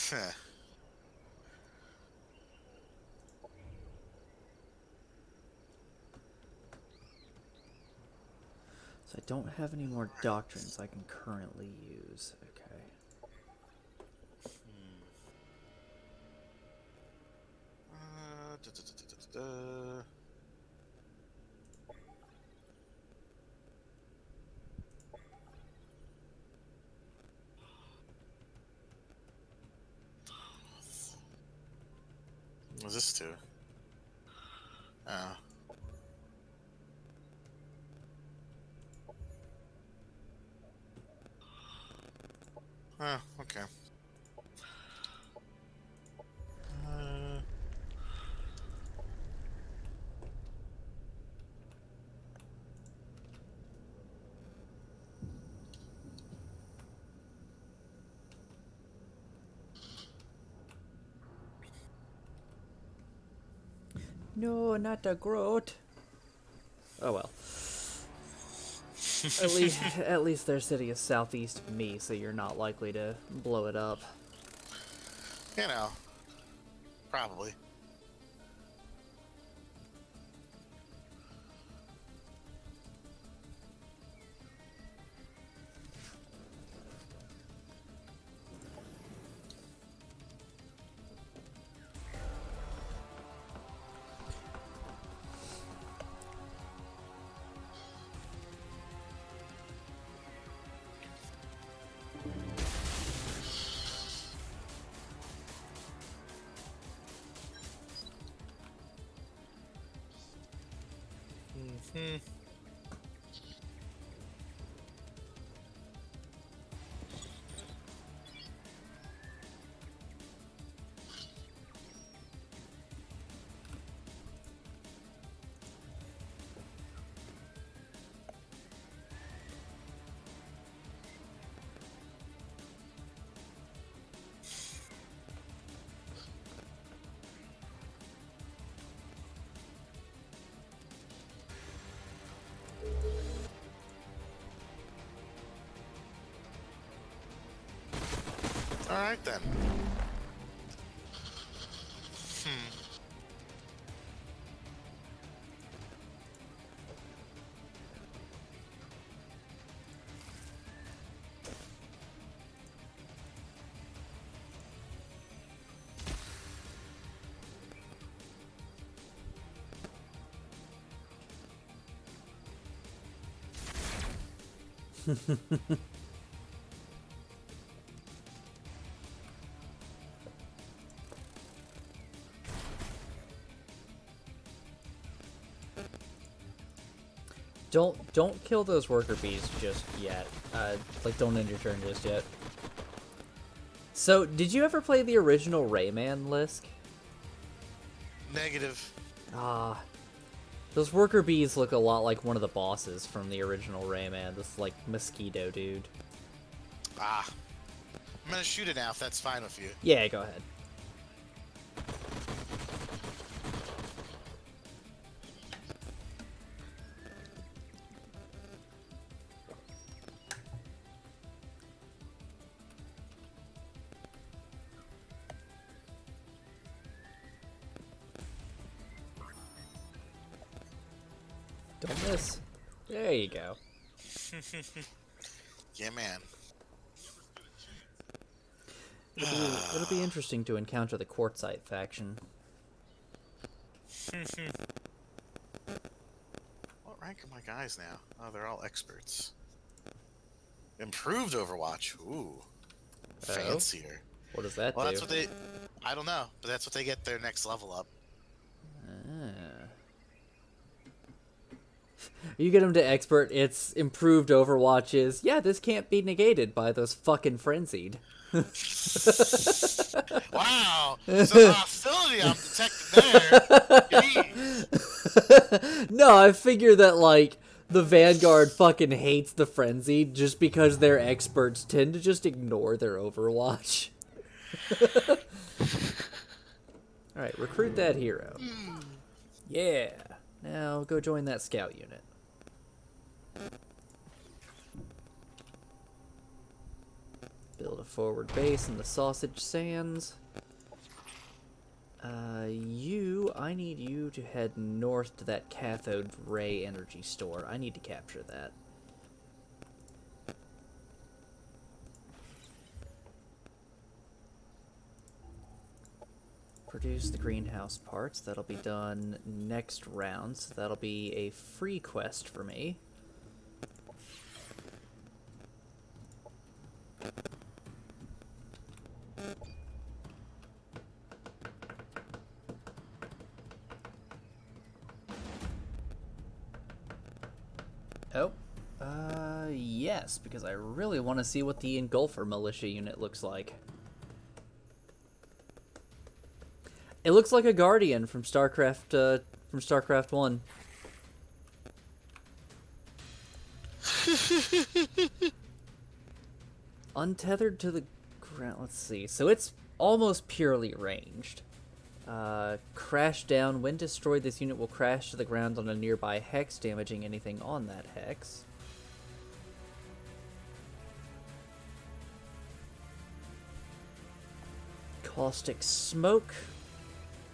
So I don't have any more doctrines I can currently use. Okay. What's this to? Oh. Oh, okay. No, not the Groot. Oh well. At least their city is southeast of me, so you're not likely to blow it up. You know, probably. Hmm. All right then. Don't kill those worker bees just yet. Like, don't end your turn just yet. So, did you ever play the original Rayman, Lisk? Negative. Ah, those worker bees look a lot like one of the bosses from the original Rayman. This like mosquito dude. Ah. I'm gonna shoot it now if that's fine with you. Yeah, go ahead. Don't miss. There you go. Yeah, man. It'll be interesting to encounter the Quartzite faction. What rank are my guys now? Oh, they're all experts. Improved Overwatch. Ooh. Fancier. What does that Well, do? that's what they... I don't know, but that's what they get their next level up. You get them to expert, it's improved Overwatches. Yeah, this can't be negated by those fucking frenzied. Wow! Some hostility I'm detecting there. Jeez. No, I figure that, like, the Vanguard fucking hates the frenzied just because their experts tend to just ignore their Overwatch. Alright, recruit that hero. Yeah. Now go join that scout unit. Build a forward base in the Sausage Sands. I need you to head north to that cathode ray energy store. I need to capture that. Produce the greenhouse parts. That'll be done next round, so that'll be a free quest for me. Oh, yes, because I really want to see what the Engulfer militia unit looks like. It looks like a Guardian from StarCraft 1. Untethered to the ground. Let's see. So it's almost purely ranged. Crash down. When destroyed, this unit will crash to the ground on a nearby hex, damaging anything on that hex. Caustic Smoke.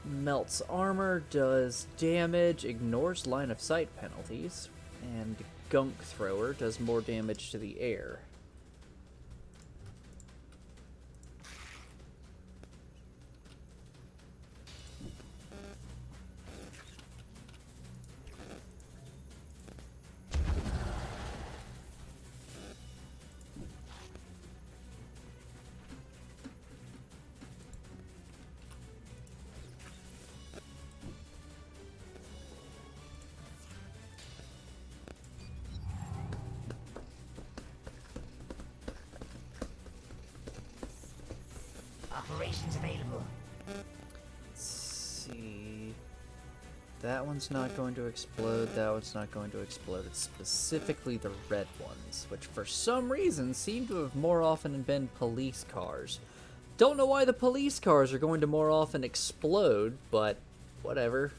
Melts armor, does damage, ignores line of sight penalties, and Gunk Thrower does more damage to the air. Operations available. Let's see. That one's not going to explode, that one's not going to explode. It's specifically the red ones, which for some reason seem to have more often been police cars. Don't know why the police cars are going to more often explode, but whatever.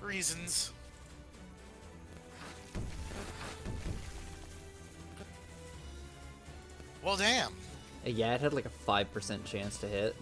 Reasons. Well, damn. Yeah, it had like a 5% chance to hit.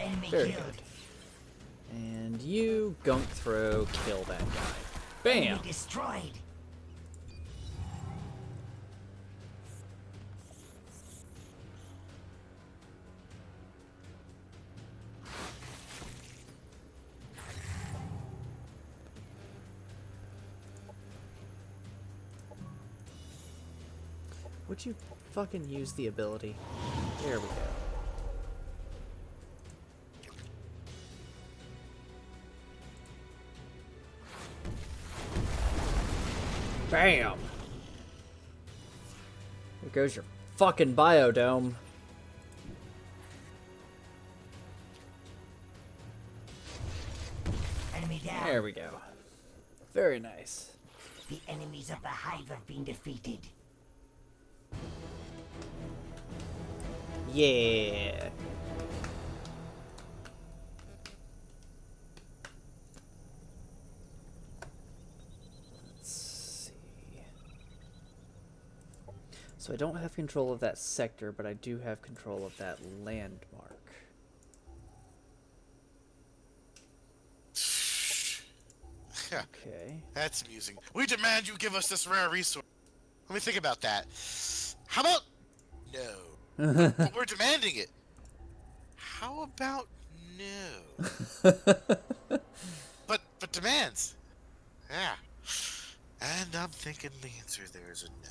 Enemy Very killed. good. And you, Gunk Throw, kill that guy. Bam! Enemy destroyed. Would you fucking use the ability? There we go. Bam! There goes your fucking biodome. Enemy down. There we go. Very nice. The enemies of the hive have been defeated. Yeah. Let's see. So I don't have control of that sector, but I do have control of that landmark. Okay. That's amusing. We demand you give us this rare resource. Let me think about that. How about no? But we're demanding it. How about no? but demands. Yeah. And I'm thinking the answer there is a no.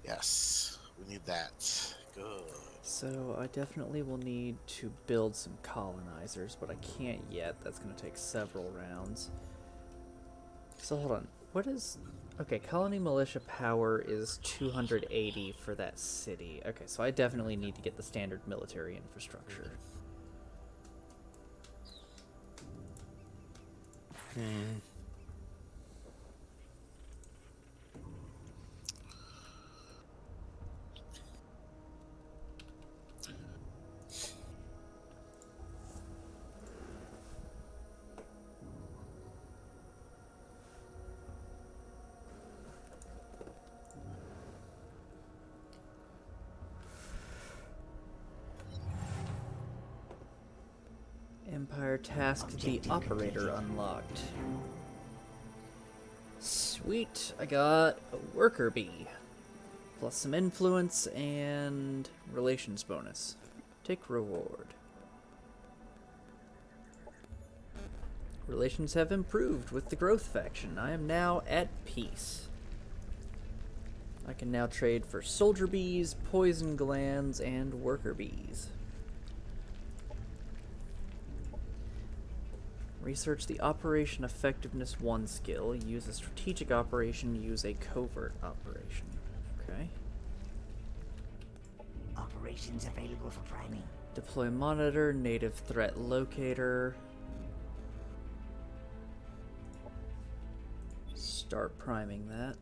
Yes, we need that. Good. So I definitely will need to build some colonizers, but I can't yet. That's going to take several rounds. So hold on. What is... Okay, colony militia power is 280 for that city. Okay, so I definitely need to get the standard military infrastructure. Empire task the operator unlocked. Sweet, I got a worker bee. Plus some influence and relations bonus. Take reward. Relations have improved with the growth faction. I am now at peace. I can now trade for soldier bees, poison glands, and worker bees. Research the Operation Effectiveness 1 skill. Use a strategic operation, use a covert operation. Okay. Operations available for priming. Deploy monitor, native threat locator. Start priming that.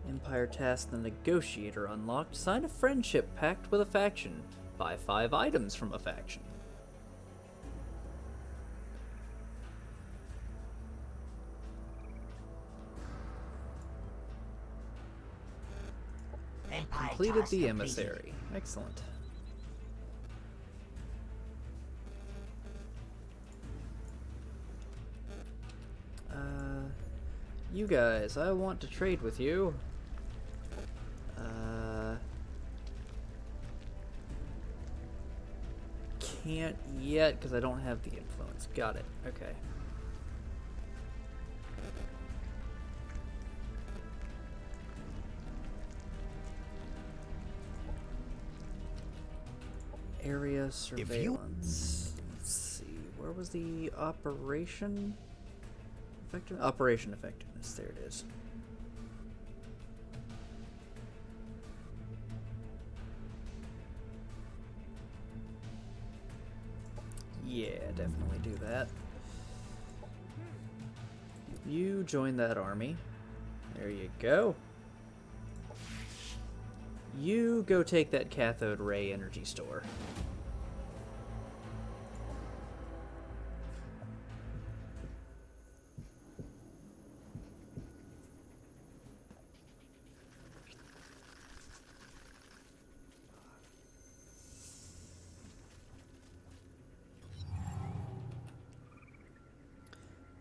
Empire task the negotiator unlocked. Sign a friendship pact with a faction. Buy 5 items from a faction. Empire Completed task the completed. emissary. Excellent. You guys, I want to trade with you. Can't yet because I don't have the influence. Got it. Okay. Area surveillance. Let's see. Where was the operation? Operation effectiveness. There it is. Yeah, definitely do that. You join that army. There you go. You go take that cathode ray energy store.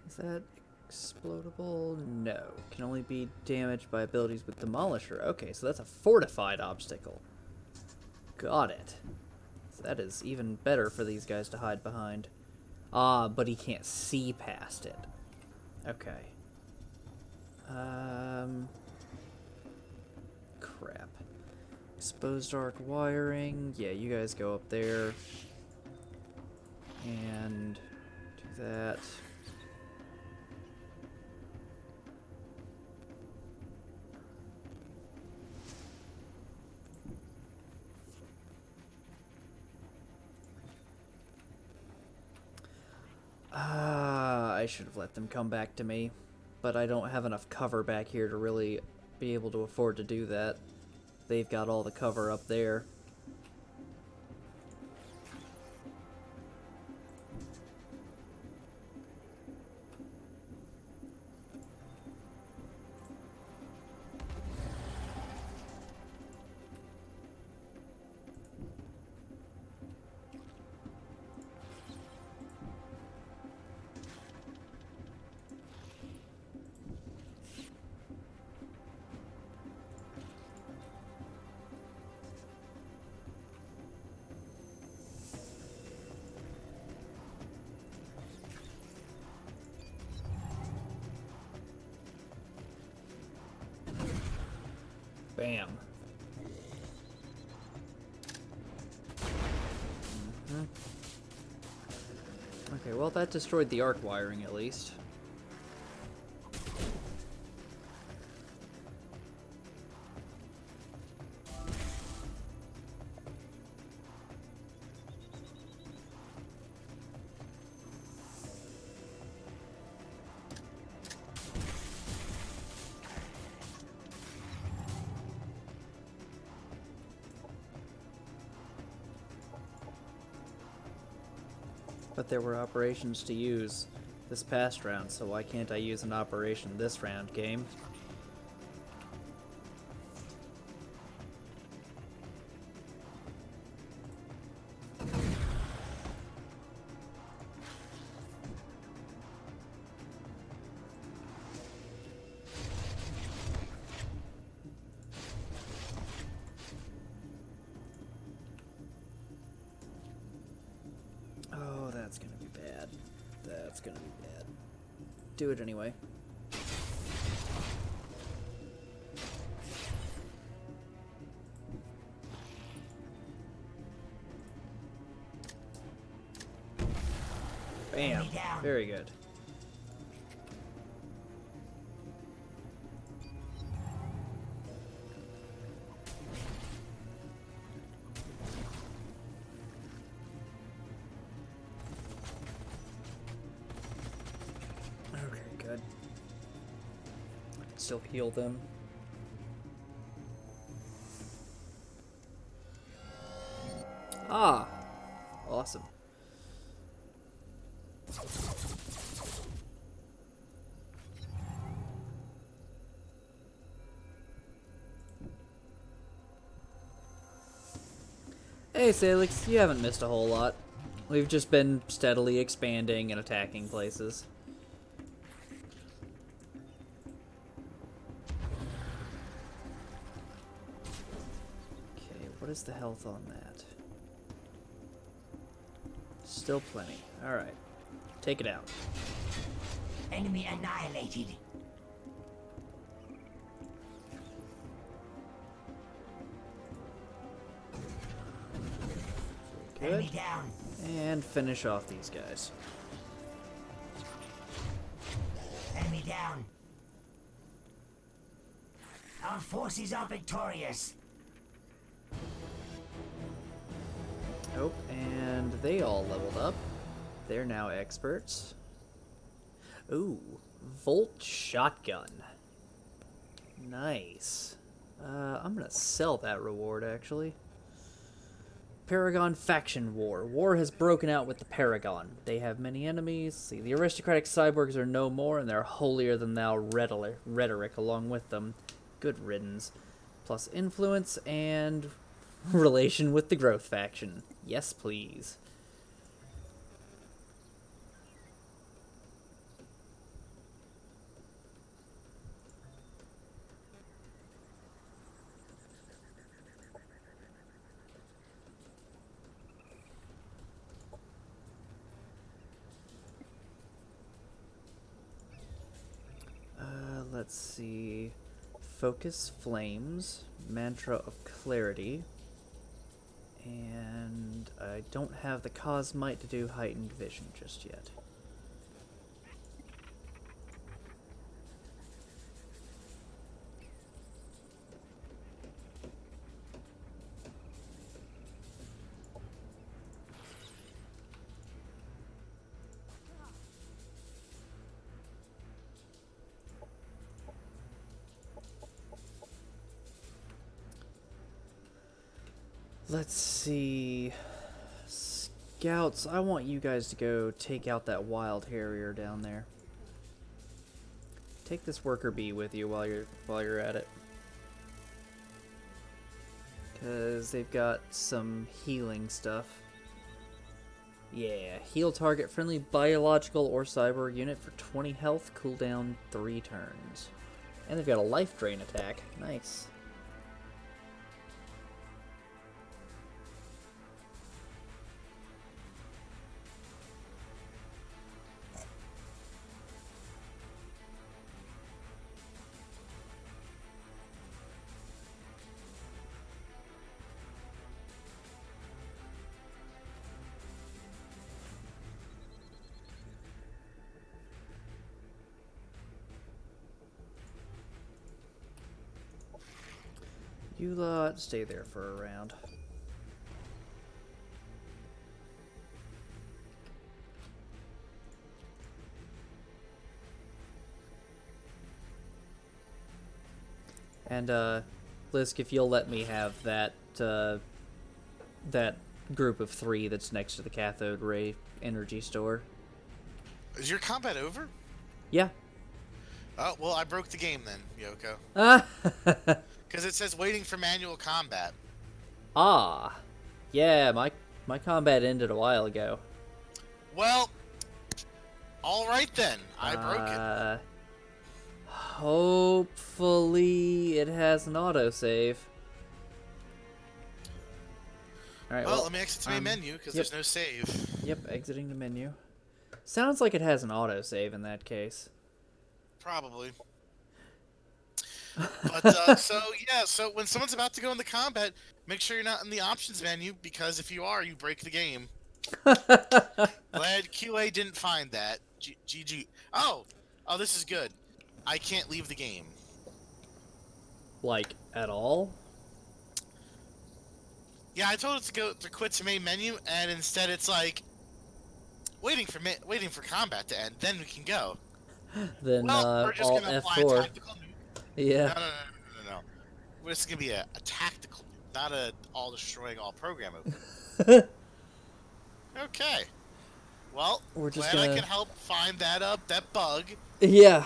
Is that explodable? No. Can only be damaged by abilities with Demolisher. Okay, so that's a fortified obstacle. Got it. So that is even better for these guys to hide behind. Ah, but he can't see past it. Okay. Crap. Exposed arc wiring. Yeah, you guys go up there. And do that. I should have let them come back to me, but I don't have enough cover back here to really be able to afford to do that. They've got all the cover up there. Bam. Mhm. Okay, well that destroyed the arc wiring at least. But there were operations to use this past round, so why can't I use an operation this round, game? Oh, that's gonna be bad. That's gonna be bad. Do it anyway. Bam. Very good. Okay, good. Still heal them. Ah! Awesome. Hey Salix, you haven't missed a whole lot. We've just been steadily expanding and attacking places. Okay, what is the health on that? Still plenty. Alright. Take it out. Enemy annihilated. Good. Enemy down. And finish off these guys. Enemy down. Our forces are victorious. Oh, and they all leveled up. They're now experts. Ooh, Volt Shotgun. Nice. I'm gonna sell that reward, actually. Paragon Faction War. War has broken out with the Paragon. They have many enemies. See, the aristocratic cyborgs are no more, and their holier-than-thou rhetoric along with them. Good riddance. Plus influence and relation with the Growth Faction. Yes, please. Let's see. Focus Flames, Mantra of Clarity, and I don't have the Cosmite to do Heightened Vision just yet. Let's see. Scouts, I want you guys to go take out that wild harrier down there. Take this worker bee with you while you're at it. Cause they've got some healing stuff. Yeah, heal target friendly biological or cyber unit for 20 health, cooldown 3 turns. And they've got a life drain attack. Nice. You lot stay there for a round. And, Lisk, if you'll let me have that, that group of 3 that's next to the cathode ray energy store. Is your combat over? Yeah. Oh, well, I broke the game then, Yoko. Ah! Because it says waiting for manual combat. Ah. Yeah, my combat ended a while ago. Well, alright then. I broke it. Hopefully it has an autosave. Alright, Well, let me exit to main menu, because yep. there's no save. Yep, exiting the menu. Sounds like it has an autosave in that case. Probably. But, so when someone's about to go into combat, make sure you're not in the options menu, because if you are, you break the game. Glad QA didn't find that. GG. Oh, this is good. I can't leave the game. Like, at all? Yeah, I told it to quit to main menu, and instead it's like waiting for combat to end. Then we can go. Then Well, we're just Alt gonna apply F4. a tactical nuke. Yeah. No. This is gonna be a tactical nuke, not a all destroying all program opener. Okay. Well, We're just glad gonna... I can help find that bug. Yeah.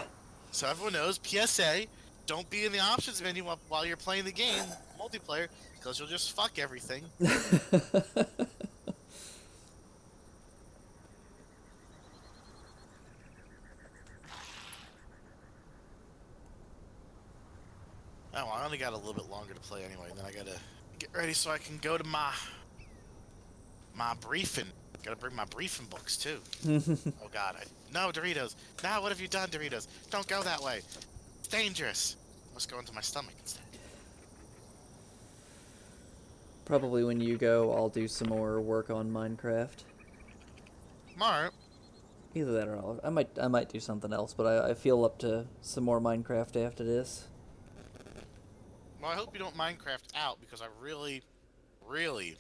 So everyone knows, PSA, don't be in the options menu while you're playing the game, multiplayer, because you'll just fuck everything. Oh, well, I only got a little bit longer to play anyway, and then I gotta get ready so I can go to my briefing. Gotta bring my briefing books, too. Oh, God. No, Doritos. No, what have you done, Doritos? Don't go that way. It's dangerous. Let's go into my stomach instead. Probably when you go, I'll do some more work on Minecraft. Alright. Either that or I might do something else, but I feel up to some more Minecraft after this. Well, I hope you don't Minecraft out, because I really, really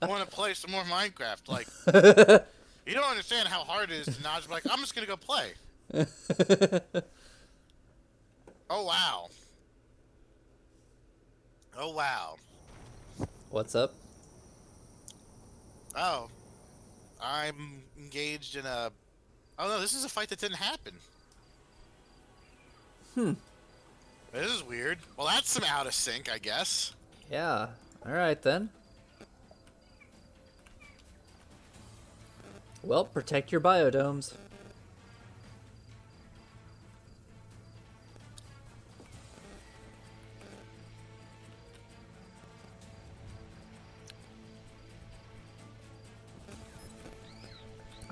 want to play some more Minecraft. Like, you don't understand how hard it is to not just be like, I'm just going to go play. Oh, wow. Oh, wow. What's up? Oh. I'm engaged in a... Oh, no, this is a fight that didn't happen. This is weird. Well, that's some out of sync, I guess. Yeah. Alright then. Well, protect your biodomes.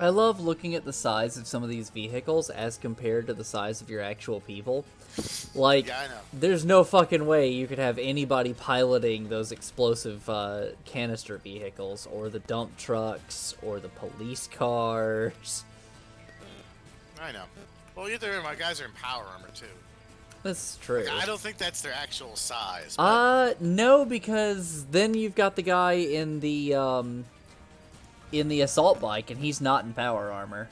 I love looking at the size of some of these vehicles as compared to the size of your actual people. Like, Yeah, I know. there's no fucking way you could have anybody piloting those explosive canister vehicles, or the dump trucks, or the police cars. I know. Well, either my guys are in power armor, too. That's true. Like, I don't think that's their actual size. But... No, because then you've got the guy in the assault bike, and he's not in power armor.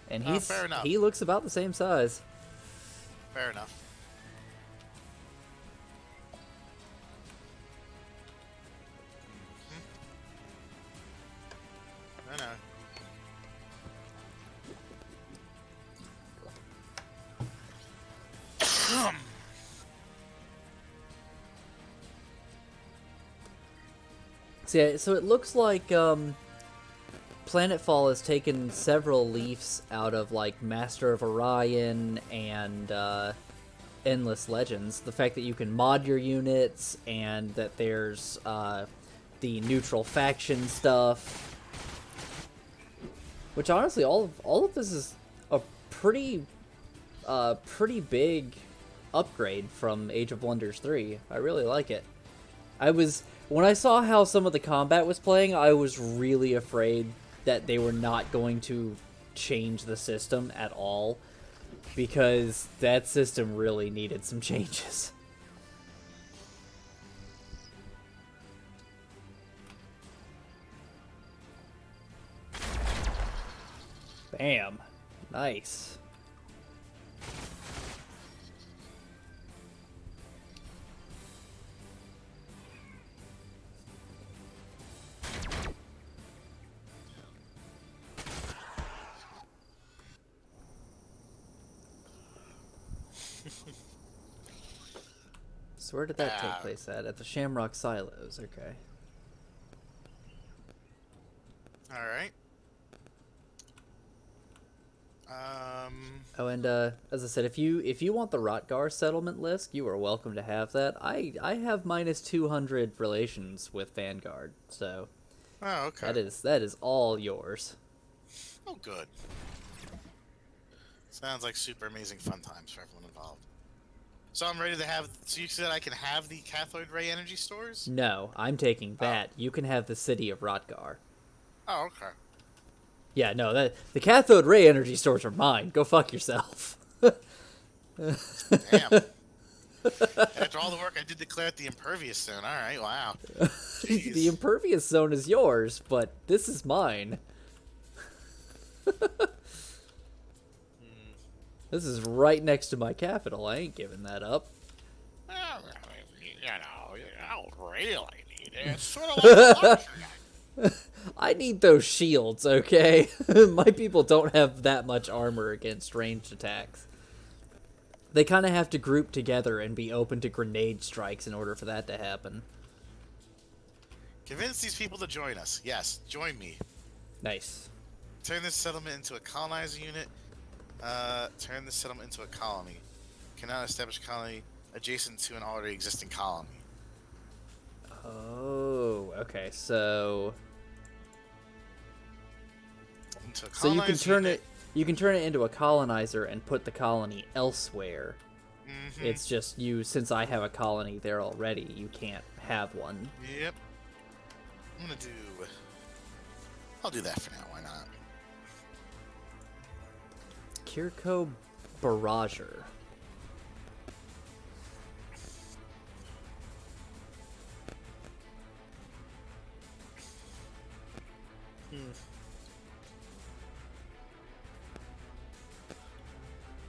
And fair enough. he looks about the same size. Fair enough. I know. So it looks like Planetfall has taken several leafs out of like Master of Orion and Endless Legends. The fact that you can mod your units, and that there's the neutral faction stuff, which honestly all of this is a pretty big upgrade from Age of Wonders 3. I really like it. When I saw how some of the combat was playing, I was really afraid that they were not going to change the system at all, because that system really needed some changes. Damn. Nice. So where did that take place at? At the Shamrock Silos, okay. Alright. Oh, and as I said, if you want the Rotgar settlement list, you are welcome to have that. I have minus 200 relations with Vanguard, so Oh, okay. that is all yours. Oh, good. Sounds like super amazing fun times for everyone involved. So I'm ready to have. So you said I can have the cathode ray energy stores? No, I'm taking that. You can have the city of Rotgar. Oh, okay. Yeah, no, that the cathode ray energy stores are mine. Go fuck yourself. Damn. After all the work I did to clear out the impervious zone. All right, wow. Jeez. The impervious zone is yours, but this is mine. This is right next to my capital. I ain't giving that up. Well, you don't really need it. It's sort of like a luxury. I need those shields, okay? My people don't have that much armor against ranged attacks. They kind of have to group together and be open to grenade strikes in order for that to happen. Convince these people to join us. Yes, join me. Nice. Turn this settlement into a colonizer unit. Turn this settlement into a colony. Cannot establish a colony adjacent to an already existing colony. Oh, okay. So Into a so you can colonizer turn unit. you can turn it into a colonizer and put the colony elsewhere. Mm-hmm. It's just since I have a colony there already, you can't have one. Yep. I'll do that for now. Why not? Kirko Barrager.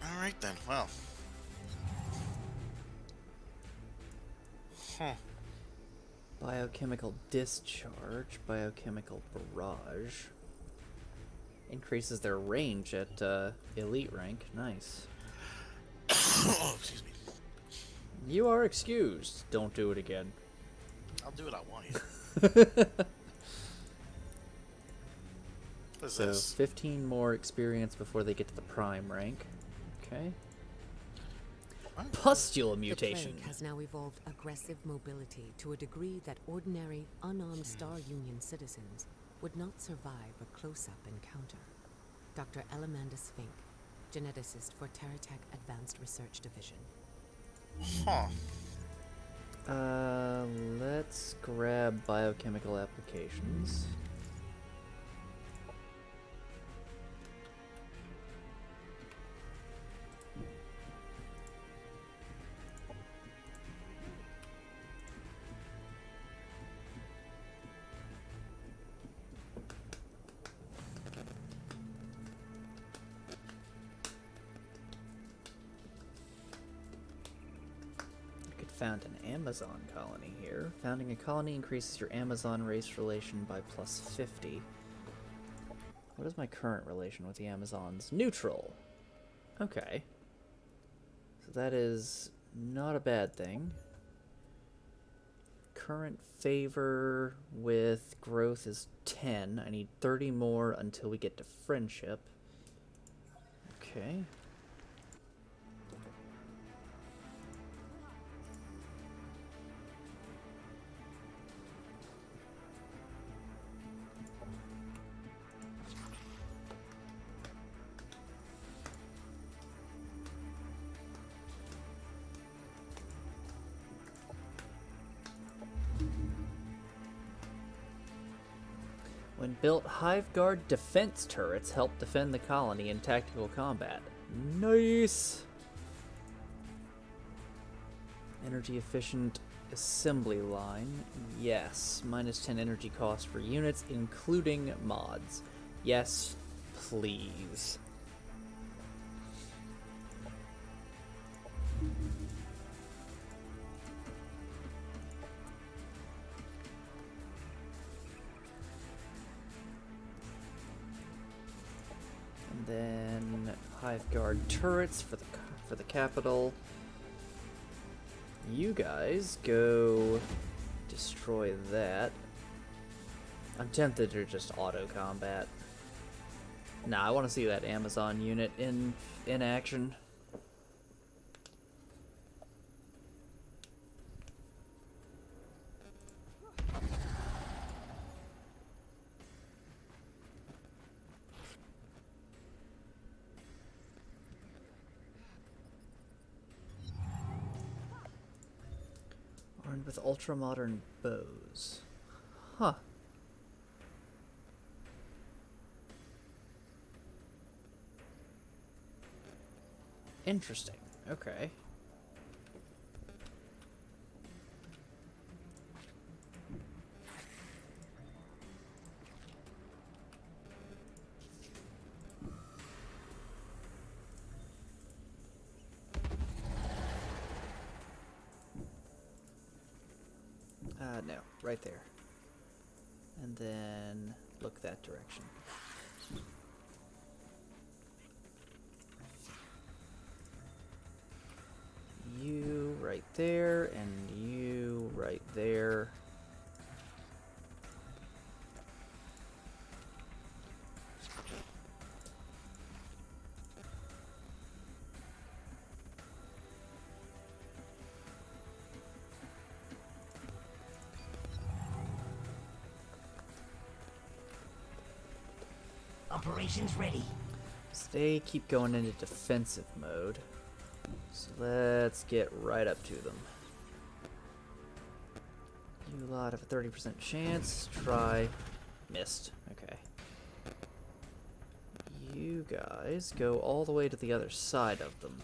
All right then. Well. Huh. Biochemical discharge, biochemical barrage. Increases their range at elite rank. Nice. Oh, excuse me. You are excused. Don't do it again. I'll do what I want here. What is So this? 15 more experience before they get to the prime rank. Okay. What? Pustule The mutation. plague has now evolved aggressive mobility to a degree that ordinary, unarmed Star Union citizens would not survive a close-up encounter. Dr. Elamandus Fink, geneticist for Terratech Advanced Research Division. Huh. Let's grab biochemical applications. Found an Amazon colony here. Founding a colony increases your Amazon race relation by plus 50. What is my current relation with the Amazons? Neutral. Okay. So that is not a bad thing. Current favor with growth is 10. I need 30 more until we get to friendship. Okay. When built, Hive Guard defense turrets help defend the colony in tactical combat. Nice! Energy efficient assembly line. Yes. Minus 10 energy cost for units, including mods. Yes. please. And then Hive Guard turrets for the capital. You guys go destroy that. I'm tempted to just auto combat. Nah, I want to see that Amazon unit in action. Armed with ultra-modern bows. Huh. Interesting. Okay. No, right there. And then look that direction. You right there, and you right there. Operations ready. So they keep going into defensive mode. So let's get right up to them. You lot have a 30% chance. Try. Missed. Okay. You guys go all the way to the other side of them.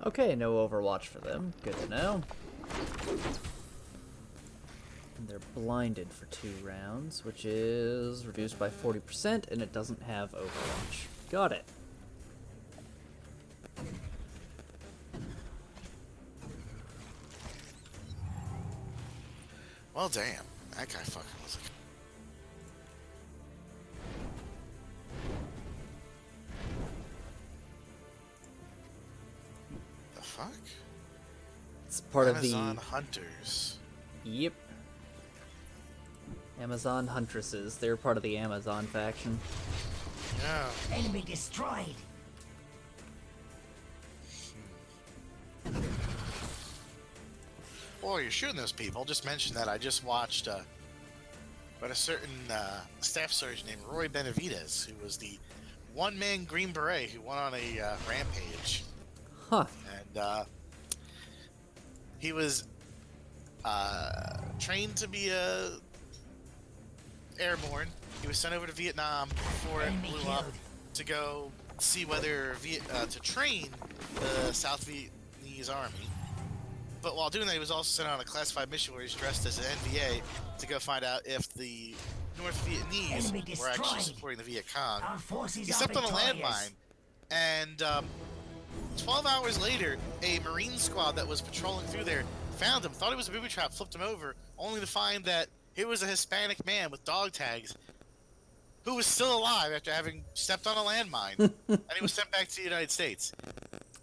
Okay, no Overwatch for them. Good to know. And they're blinded for 2 rounds, which is reduced by 40%, and it doesn't have Overwatch. Got it. Well, damn. That guy fucking was like... The fuck? It's part Amazon of the... Hunters. Yep. Amazon Huntresses. They're part of the Amazon faction. Yeah. Enemy destroyed. While you're shooting those people, just mention that I just watched about a certain staff sergeant named Roy Benavides, who was the one-man Green Beret who went on a rampage. Huh. And he was trained to be a airborne. He was sent over to Vietnam before it blew up to go see whether to train the South Vietnamese army. But while doing that, he was also sent on a classified mission where he's dressed as an NVA to go find out if the North Vietnamese were actually supporting the Viet Cong. He stepped on a landmine, and 12 hours later, a Marine squad that was patrolling through there found him, thought it was a booby trap, flipped him over, only to find that it was a Hispanic man with dog tags who was still alive after having stepped on a landmine, and he was sent back to the United States.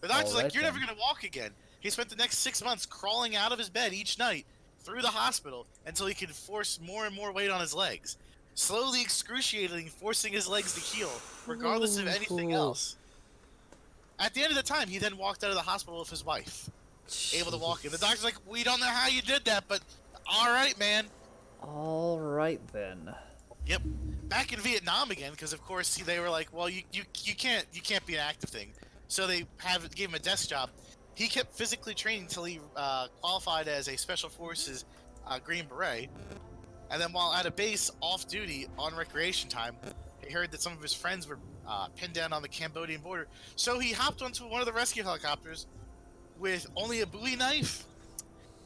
The doctor's like, "You're never going to walk again." He spent the next 6 months crawling out of his bed each night through the hospital until he could force more and more weight on his legs, slowly excruciatingly forcing his legs to heal, regardless of anything else. At the end of the time, he then walked out of the hospital with his wife, able to walk in. The doctor's like, "We don't know how you did that, but all right, man." All right then. Yep. Back in Vietnam again, because of course they were like, "Well, you can't be an active thing," so they gave him a desk job. He kept physically training until he qualified as a Special Forces Green Beret, And then while at a base off duty on recreation time, he heard that some of his friends were pinned down on the Cambodian border. So he hopped onto one of the rescue helicopters with only a Bowie knife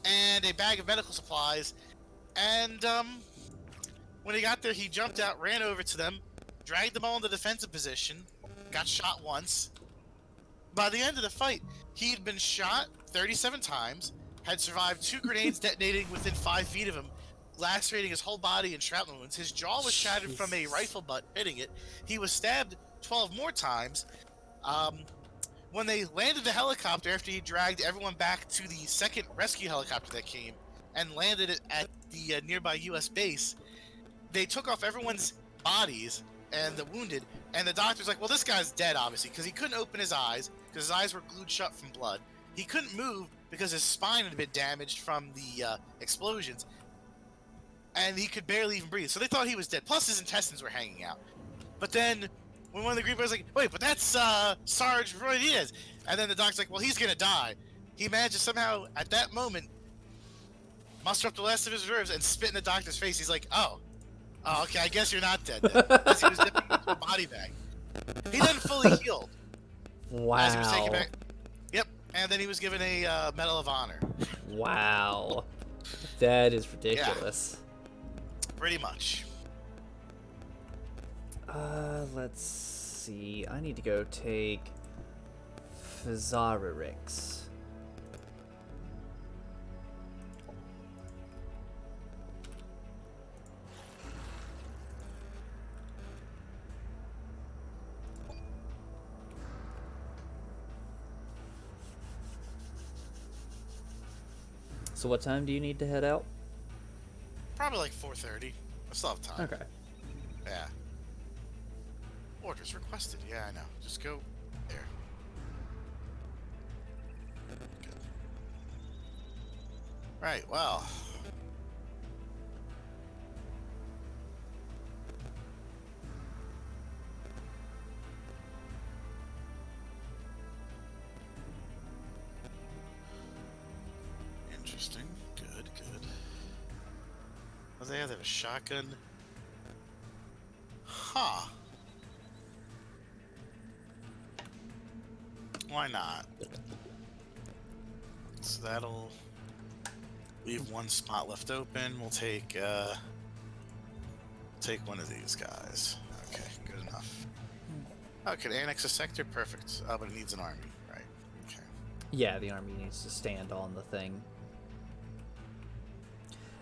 and a bag of medical supplies. And when he got there, he jumped out, ran over to them, dragged them all into defensive position, got shot once. By the end of the fight, he had been shot 37 times, had survived 2 grenades detonating within 5 feet of him, lacerating his whole body in shrapnel wounds. His jaw was shattered from a rifle butt hitting it. He was stabbed 12 more times. When they landed the helicopter, after he dragged everyone back to the second rescue helicopter that came and landed it at the nearby U.S. base, they took off everyone's bodies and the wounded, and the doctor's like, well, this guy's dead, obviously, because he couldn't open his eyes, because his eyes were glued shut from blood. He couldn't move because his spine had been damaged from the explosions, and he could barely even breathe. So they thought he was dead. Plus, his intestines were hanging out. But then, when one of the Green Berets was like, wait, but that's Sarge Roy Diaz. And then the doc's like, well, he's going to die. He managed to somehow, at that moment, muster up the last of his reserves and spit in the doctor's face. He's like, oh, okay, I guess you're not dead then. As he was dipping into a body bag. He then fully healed. Wow. As he was taken back. Yep, and then he was given a Medal of Honor. Wow. That is ridiculous. Yeah, pretty much. Let's see. I need to go take Fazararix. So what time do you need to head out? Probably like 4:30. I still have time. Okay. Yeah. Orders requested. Yeah, I know. Just go there. Good. Right, well. Interesting. Good, good. Oh, they have a shotgun. Huh. Why not? So that'll leave one spot left open. We'll take one of these guys. Okay, good enough. Oh, it could annex a sector? Perfect. But it needs an army, right? Okay. Yeah, the army needs to stand on the thing.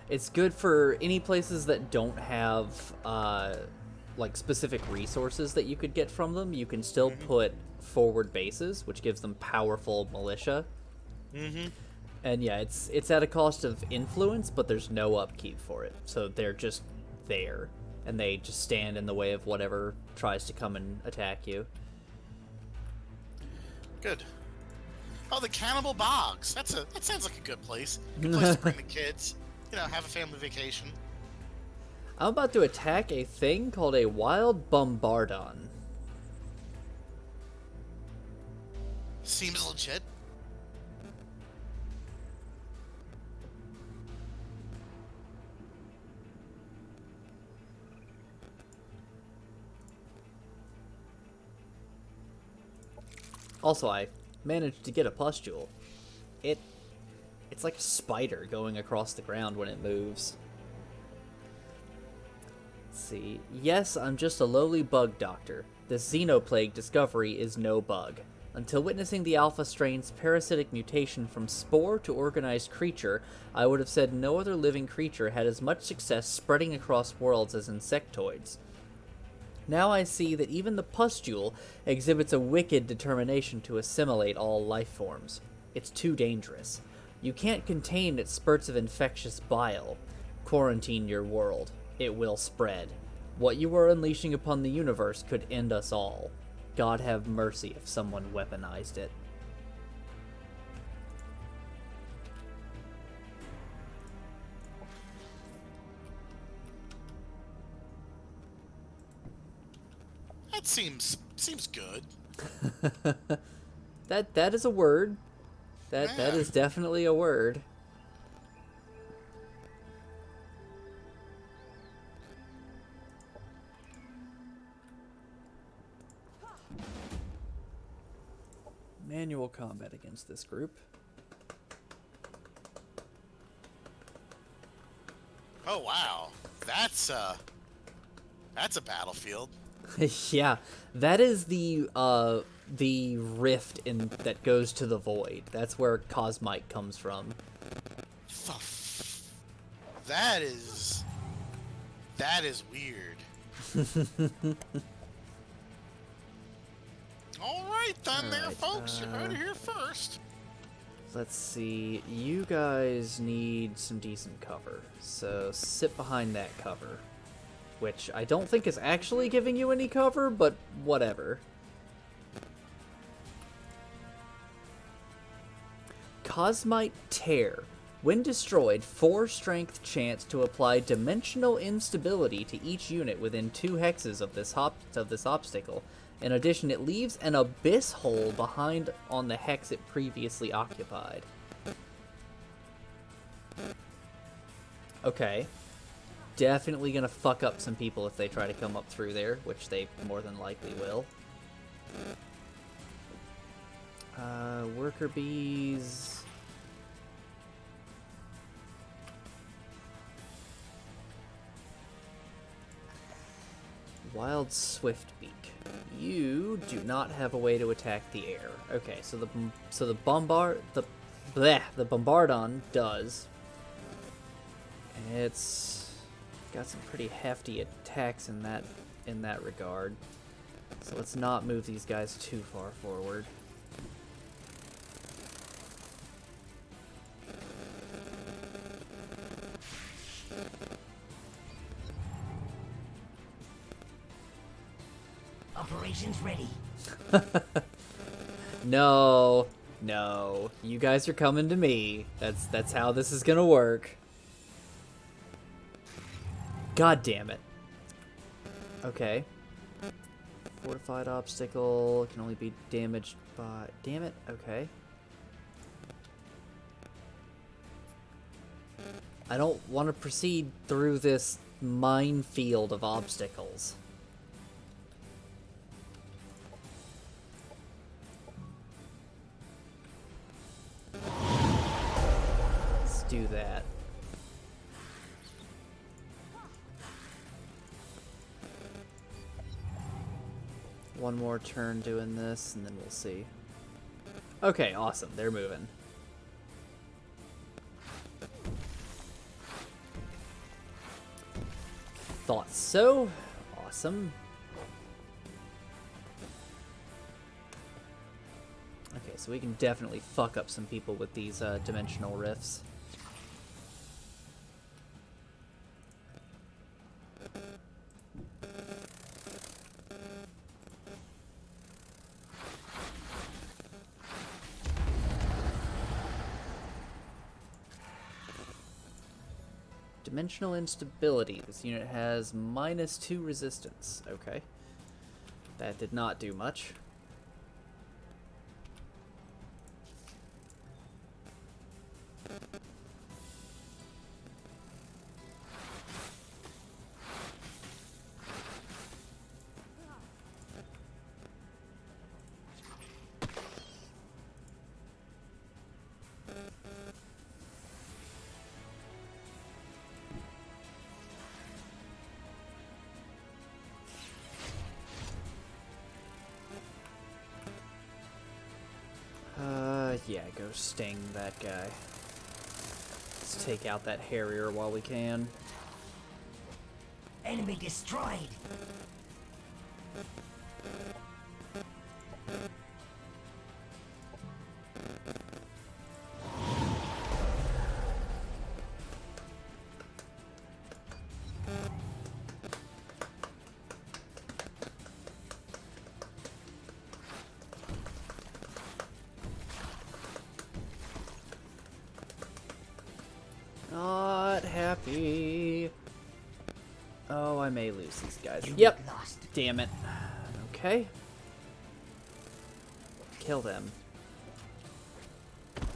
It's good for any places that don't have like specific resources that you could get from them. You can still put forward bases, which gives them powerful militia. And yeah, it's at a cost of influence, but there's no upkeep for it. So they're just there, and they just stand in the way of whatever tries to come and attack you. Good. Oh, the Cannibal Bogs. That sounds like a good place. Good place to bring the kids. You know, have a family vacation. I'm about to attack a thing called a wild bombardon. Seems legit. Also, I managed to get a pustule. It's like a spider going across the ground when it moves. Let's see. Yes, I'm just a lowly bug doctor. This xenoplague discovery is no bug. Until witnessing the alpha strain's parasitic mutation from spore to organized creature, I would have said no other living creature had as much success spreading across worlds as insectoids. Now I see that even the pustule exhibits a wicked determination to assimilate all life forms. It's too dangerous. You can't contain its spurts of infectious bile. Quarantine your world. It will spread. What you are unleashing upon the universe could end us all. God have mercy if someone weaponized it. That seems good. That is a word. That Yeah. is definitely a word. Manual combat against this group. Oh wow, that's a battlefield. Yeah, that is the rift that goes to the void. That's where Cosmite comes from. That is weird. All right then, there, folks. You heard it here first. Let's see. You guys need some decent cover, so sit behind that cover. Which I don't think is actually giving you any cover, but whatever. Cosmite Tear. When destroyed, 4 strength chance to apply dimensional instability to each unit within 2 hexes of this obstacle. In addition, it leaves an abyss hole behind on the hex it previously occupied. Okay. Definitely gonna fuck up some people if they try to come up through there, which they more than likely will. Worker bees. Wild Swiftbeak. You do not have a way to attack the air. Okay, so the Bombardon does. It's got some pretty hefty attacks in that regard. So let's not move these guys too far forward. Operations ready. No, you guys are coming to me. That's how this is gonna work. God damn it. Okay. Fortified obstacle can only be damaged by... Damn it, okay. I don't want to proceed through this minefield of obstacles. Let's do that. One more turn doing this, and then we'll see. Okay, awesome. They're moving. Thought so. Awesome. Okay, so we can definitely fuck up some people with these dimensional rifts. Dimensional instability. This unit has -2 resistance. Okay. That did not do much. Yeah, go sting that guy. Let's take out that Harrier while we can. Enemy destroyed. Not happy. Oh, I may lose these guys. You Yep. lost. Damn it. Okay. Kill them.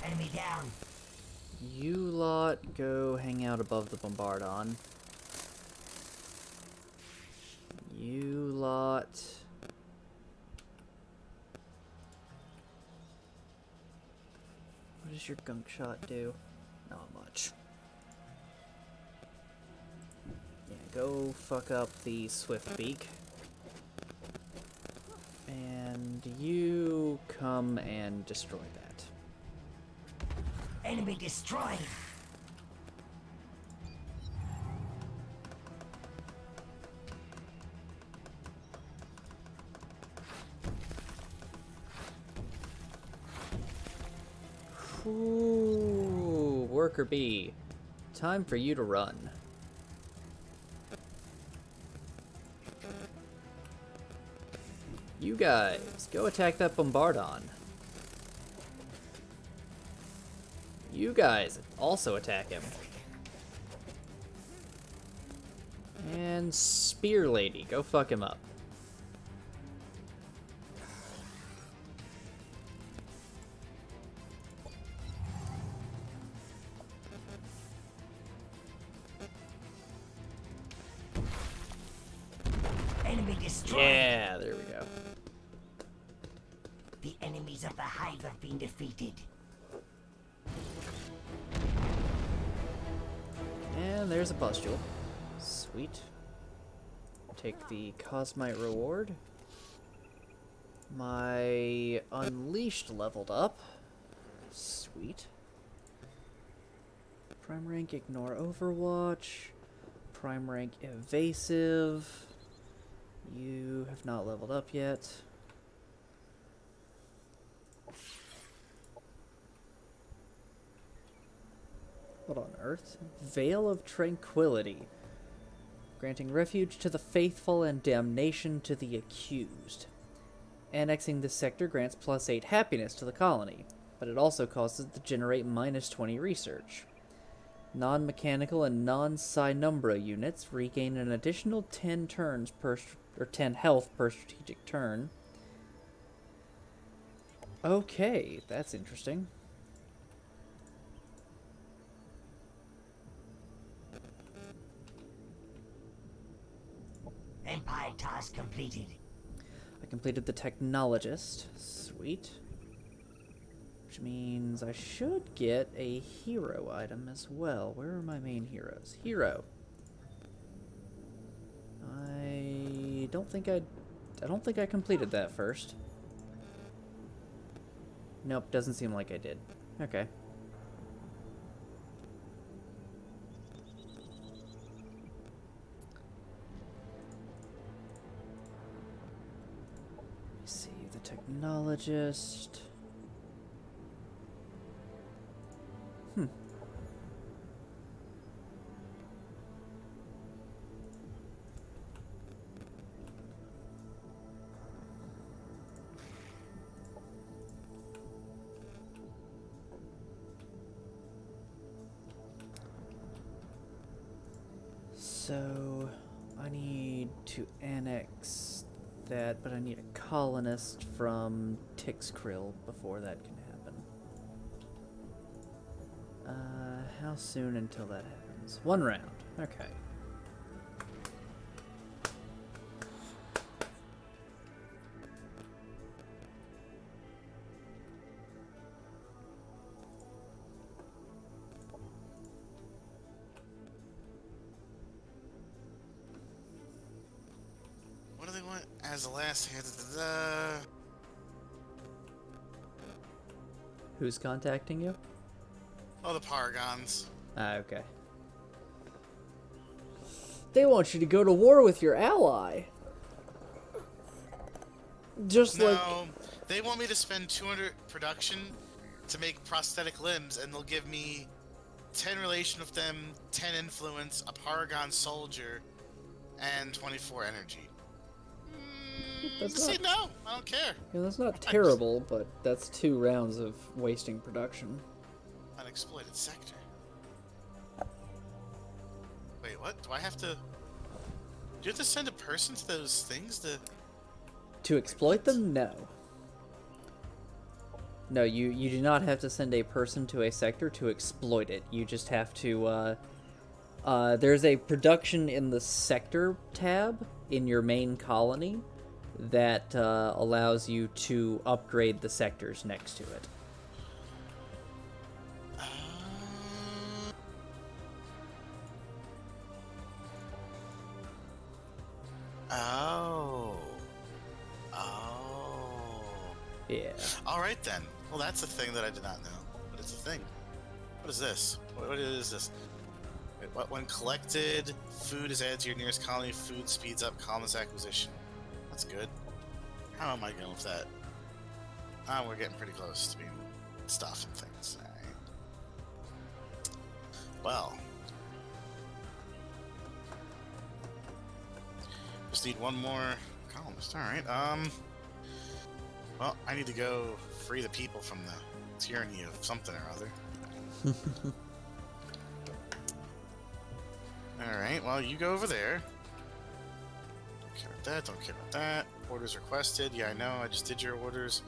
Enemy down. You lot go hang out above the Bombardon. You lot... What does your gunk shot do? Not much. Yeah, go fuck up the swift beak. And you come and destroy that. Enemy destroyed. Ooh, worker bee. Time for you to run. You guys, go attack that bombardon. You guys, also attack him. And Spear Lady, go fuck him up. Enemy destroyed. Yeah, there we go. The enemies of the hive have been defeated. And there's a pustule. Sweet. Take the Cosmite reward. My Unleashed leveled up. Sweet. Prime rank, ignore Overwatch. Prime rank, evasive. You have not leveled up yet. What on earth? Veil of Tranquility. Granting refuge to the faithful and damnation to the accused. Annexing this sector grants +8 happiness to the colony, but it also causes it to generate -20 research. Non-mechanical and non-Psi-Numbra units regain an additional 10 turns per or 10 health per strategic turn. Okay, that's interesting. Empire task completed. I completed the Technologist. Sweet. Which means I should get a hero item as well. Where are my main heroes? Hero. I don't think I completed that first. Nope, doesn't seem like I did. Okay. Let me see, the Technologist. So, I need to annex that, but I need a colonist from Tixkrill before that can happen. How soon until that happens? 1 round. Okay. What do they want as the last hand? Who's contacting you? Oh, the Paragons. Ah, okay. They want you to go to war with your ally. Just like... No, they want me to spend 200 production to make prosthetic limbs, and they'll give me 10 relation with them, 10 influence, a Paragon soldier, and 24 energy. That's See, not, no, I don't care. yeah, that's not terrible, but that's 2 rounds of wasting production. Unexploited sector. Wait, what? Do I have to... Do you have to send a person to those things to... To exploit them? No. No, you do not have to send a person to a sector to exploit it. You just have to, there's a production in the sector tab in your main colony that allows you to upgrade the sectors next to it. Yeah. All right then. Well, that's a thing that I did not know, but it's a thing. What is this? What is this? Wait, when collected, food is added to your nearest colony. Food speeds up colonist acquisition. That's good. How am I going with that? Ah, we're getting pretty close to being stuff and things. All right. Well, just need one more colonist. All right. Well, I need to go free the people from the tyranny of something or other. Alright, well, you go over there. Don't care about that, don't care about that. Orders requested. Yeah, I know, I just did your orders.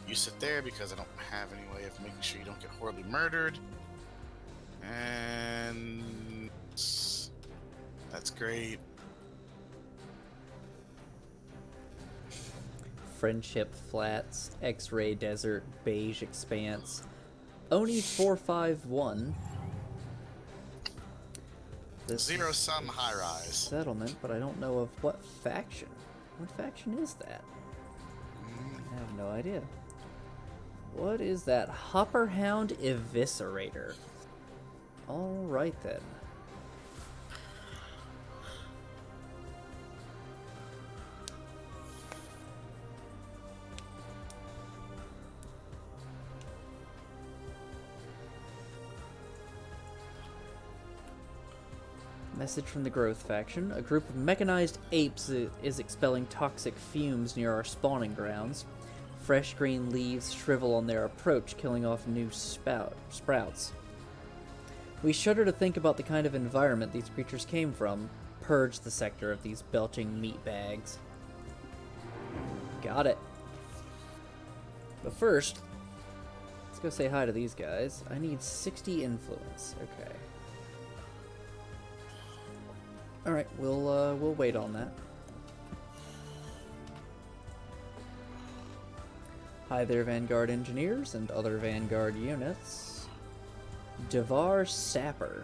You sit there because I don't have any way of making sure you don't get horribly murdered. And that's great. Friendship Flats, X-Ray Desert, Beige Expanse, Oni 451. This Zero sum high rise. settlement, but I don't know of what faction. What faction is that? I have no idea. What is that? Hopperhound Eviscerator. Alright then. Message from the Growth faction. A group of mechanized apes is expelling toxic fumes near our spawning grounds. Fresh green leaves shrivel on their approach, killing off new sprouts. We shudder to think about the kind of environment these creatures came from. Purge the sector of these belching meat bags. Got it. But first, let's go say hi to these guys. I need 60 influence. Okay. Alright, we'll wait on that. Hi there, Vanguard engineers and other Vanguard units. Devar Sapper.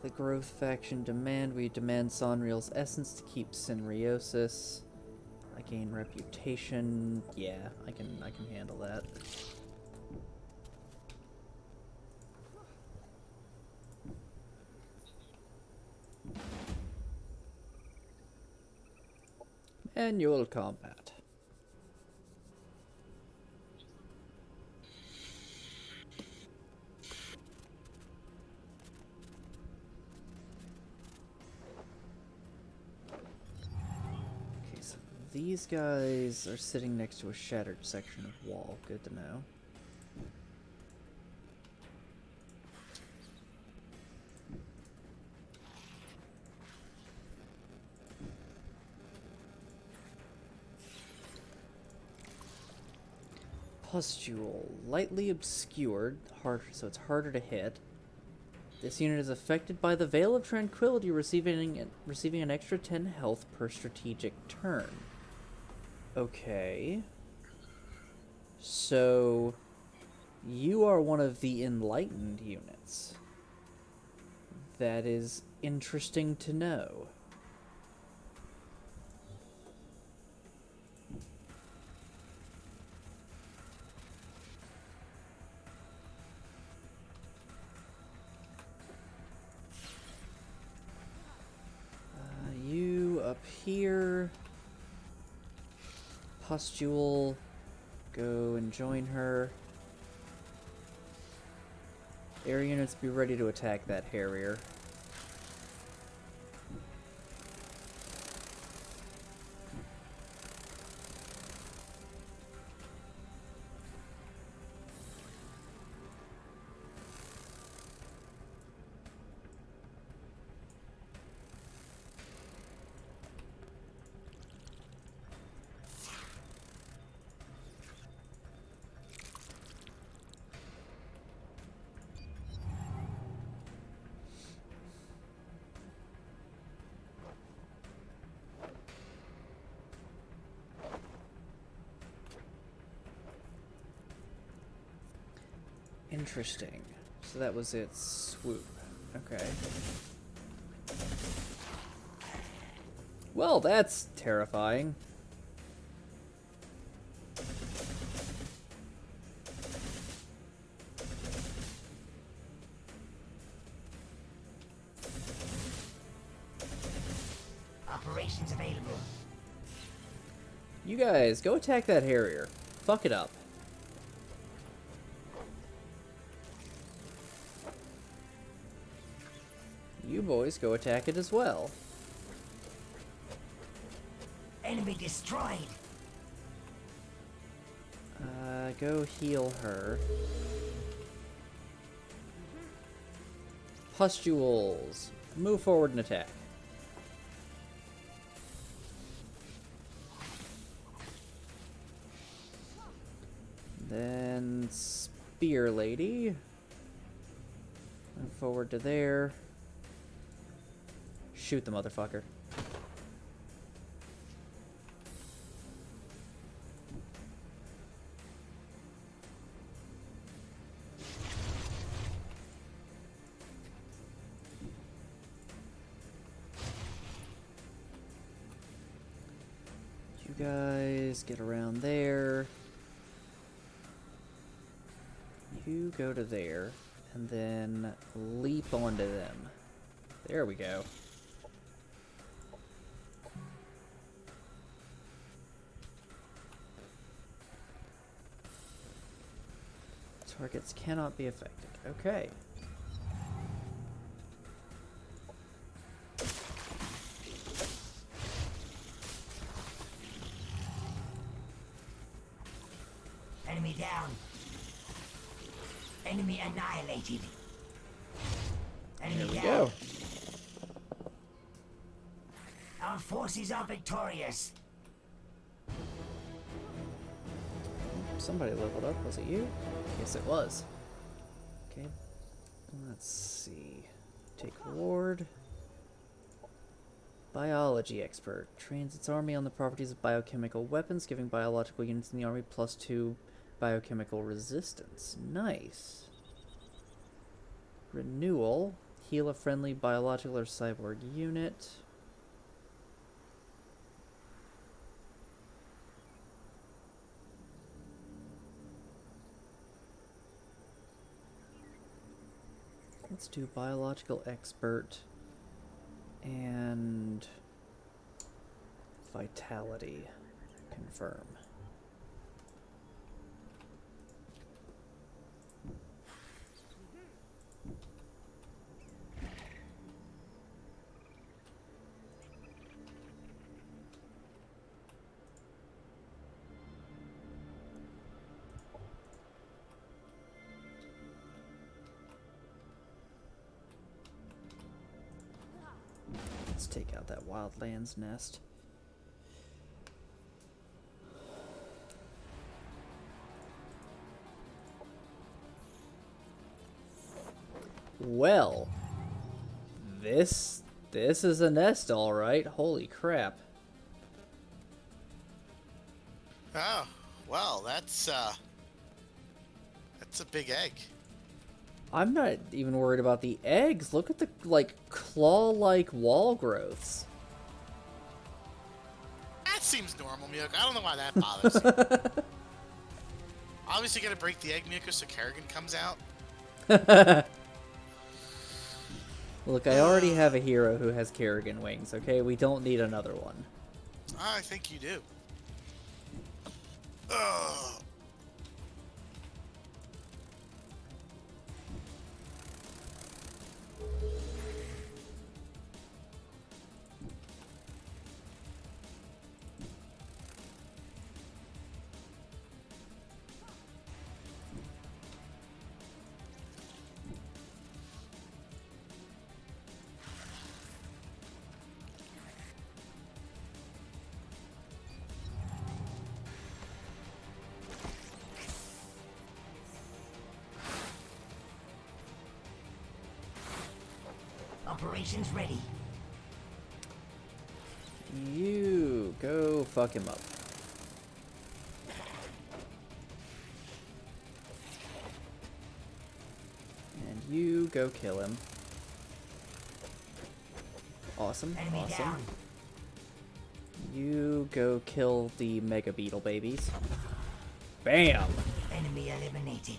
The Growth faction demand we demand Sonreal's essence to keep Synriosis. I gain reputation. Yeah, I can handle that. Manual combat. Okay, so these guys are sitting next to a shattered section of wall. Good to know. Pustule, lightly obscured, so it's harder to hit. This unit is affected by the Veil of Tranquility, receiving an extra 10 health per strategic turn. Okay. So, you are one of the enlightened units. That is interesting to know. You up here. Pustule, go and join her. Air units, be ready to attack that Harrier. Interesting. So that was its swoop. Okay. Well, that's terrifying. Operations available. You guys, go attack that Harrier. Fuck it up. You boys go attack it as well. Enemy destroyed. Go heal her. Pustules. Move forward and attack. Then Spear Lady. Move forward to there. Shoot the motherfucker. You guys get around there. You go to there, and then leap onto them. There we go. Targets cannot be affected. Okay. Enemy down. Enemy annihilated. Enemy There we down. go. Our forces are victorious. Somebody leveled up. Was it you? Yes, it was. Okay. Let's see. Take reward. Biology expert. Trains its army on the properties of biochemical weapons, giving biological units in the army +2 biochemical resistance. Nice. Renewal. Heal a friendly biological or cyborg unit. Let's do biological expert and vitality. Confirm. Let's take out that wildlands nest. Well, this is a nest, all right. Holy crap! Oh, well, that's a big egg. I'm not even worried about the eggs. Look at the like claw-like wall growths. That seems normal, Miyoko. I don't know why that bothers you. Obviously, gonna break the egg, Miyoko, so Kerrigan comes out. Look, I already have a hero who has Kerrigan wings. Okay, we don't need another one. I think you do. Ugh. Operations ready. You go fuck him up. You go kill him. Awesome, Enemy awesome. down. You go kill the Mega Beetle babies. Bam! Enemy eliminated.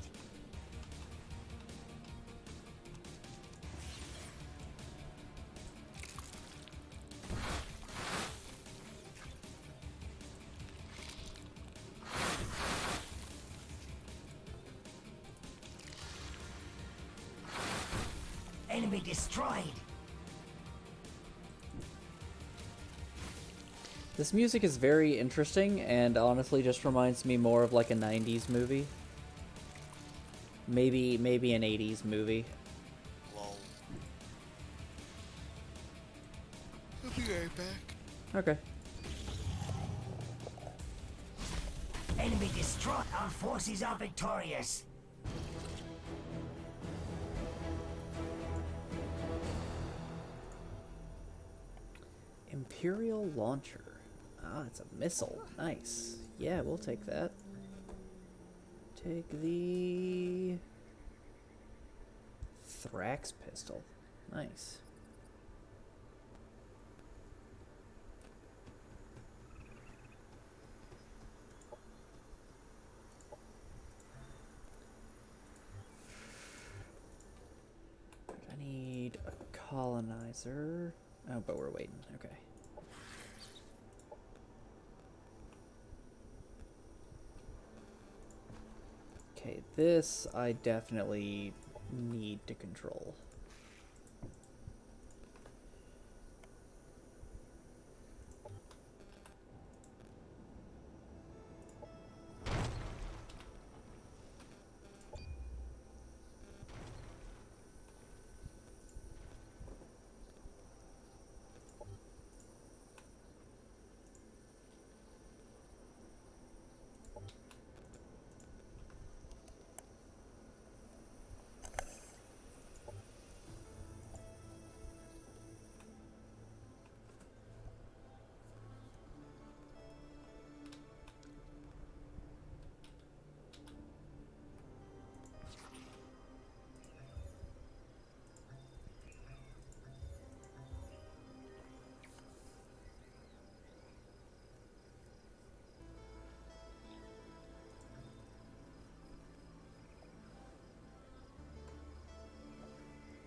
Enemy destroyed. This music is very interesting and honestly just reminds me more of like a 90s movie. Maybe an 80s movie. Lol. I'll be right back. Okay. Enemy destroyed. Our forces are victorious. Imperial launcher. Ah, it's a missile. Nice. Yeah, we'll take that. Take the Thrax pistol. Nice. I need a colonizer. Oh, but we're waiting. Okay. Okay, this I definitely need to control.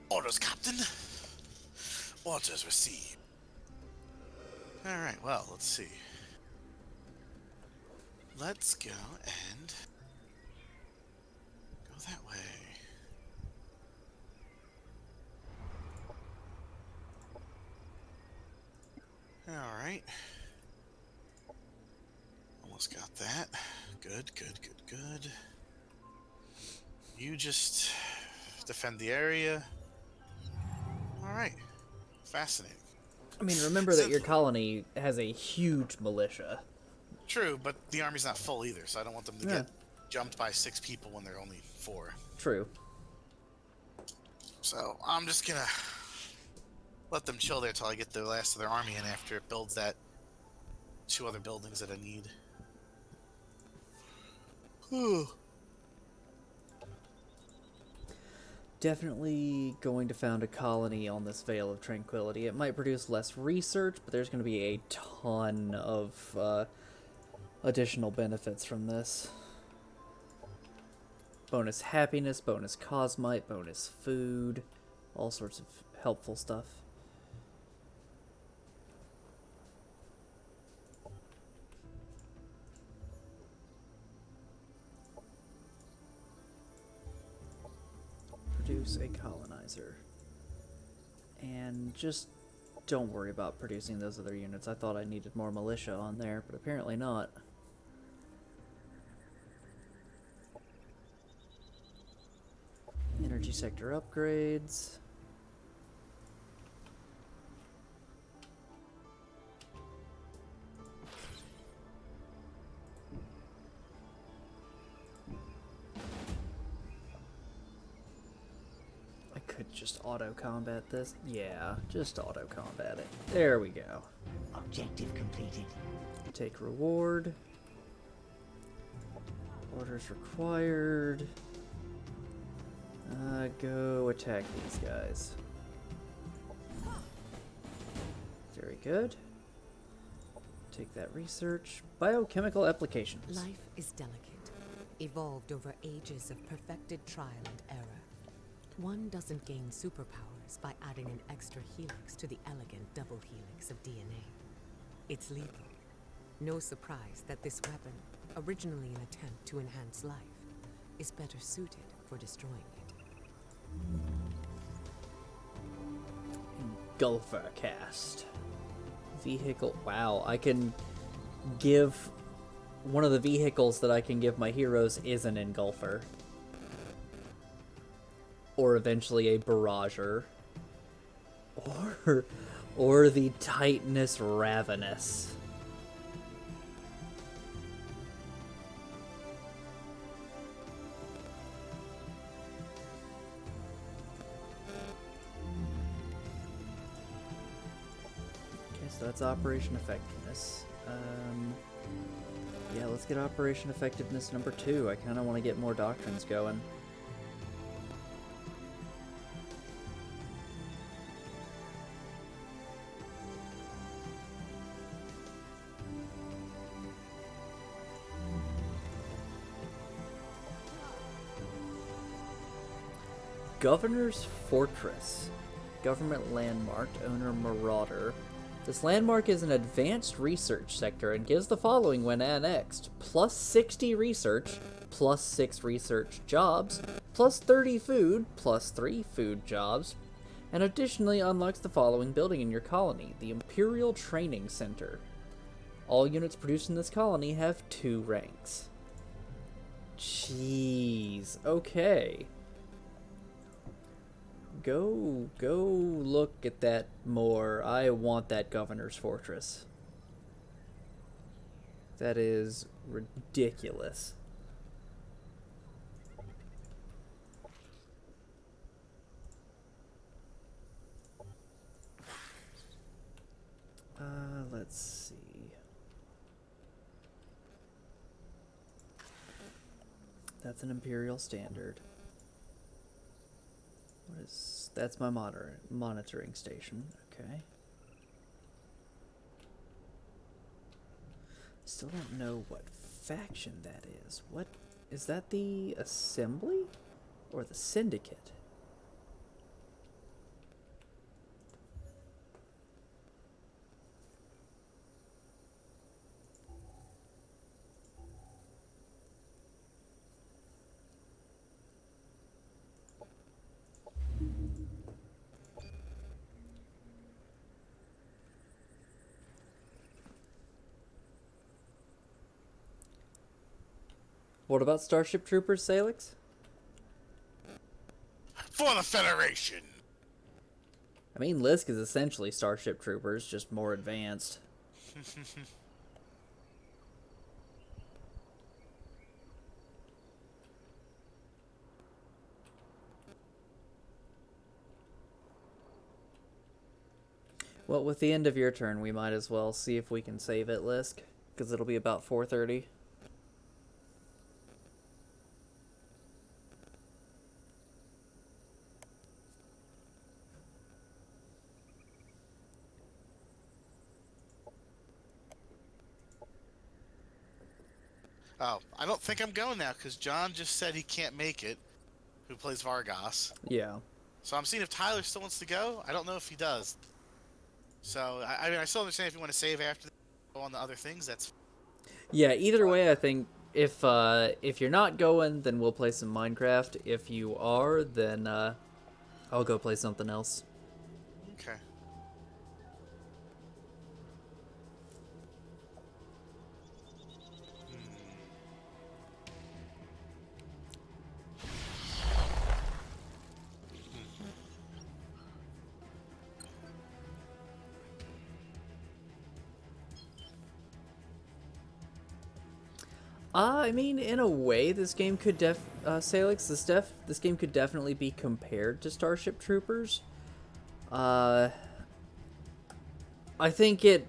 Orders, Captain. Orders received. Alright, well, let's see. Let's go and go that way. Alright. Almost got that. Good, good, good, good. You just defend the area. Alright. Fascinating. I mean, remember So that your colony has a huge militia. True, but the army's not full either, so I don't want them to Yeah. get jumped by 6 people when they're only 4. True. So I'm just gonna let them chill there till I get the last of their army in after it builds that 2 other buildings that I need. Whew. Definitely going to found a colony on this Veil of Tranquility. It might produce less research, but there's going to be a ton of additional benefits from this. Bonus happiness, bonus cosmite, bonus food, all sorts of helpful stuff. Produce a colonizer. And just don't worry about producing those other units. I thought I needed more militia on there, but apparently not. Energy sector upgrades. I could just auto-combat this. Yeah, just auto-combat it. There we go. Objective completed. Take reward. Orders required. go attack these guys. Very good. Take that research. Biochemical applications. Life is delicate, evolved over ages of perfected trial and error. One doesn't gain superpowers by adding an extra helix to the elegant double helix of DNA. It's lethal. No surprise that this weapon, originally an attempt to enhance life, is better suited for destroying it. Engulfer cast. Vehicle. Wow, I can give... One of the vehicles that I can give my heroes is an engulfer. Or eventually a barrager. Or the Titanus Ravenous. Okay, so that's Operation Effectiveness. Yeah, let's get Operation Effectiveness number 2. I kind of want to get more doctrines going. Governor's Fortress. Government landmark, owner Marauder. This landmark is an advanced research sector and gives the following when annexed. Plus 60 research, plus 6 research jobs, plus 30 food, plus 3 food jobs, and additionally unlocks the following building in your colony, the Imperial Training Center. All units produced in this colony have 2 ranks. Jeez, okay. Go look at that more. I want that Governor's Fortress. That is ridiculous. Let's see. That's an Imperial Standard. What is... That's my monitoring station. Okay. Still don't know what faction that is. What... Is that the Assembly? Or the Syndicate? What about Starship Troopers, Salix? For the Federation! I mean, Lisk is essentially Starship Troopers, just more advanced. Well, with the end of your turn, we might as well see if we can save it, Lisk, because it'll be about 4:30. Oh, I don't think I'm going now, because John just said he can't make it, who plays Vargas. Yeah. So I'm seeing if Tyler still wants to go. I don't know if he does. So, I mean, I still understand if you want to save after go on the other things, that's... Yeah, either way, I think if you're not going, then we'll play some Minecraft. If you are, then I'll go play something else. Okay. I mean, in a way, this game could Salix, this game could definitely be compared to Starship Troopers. I think it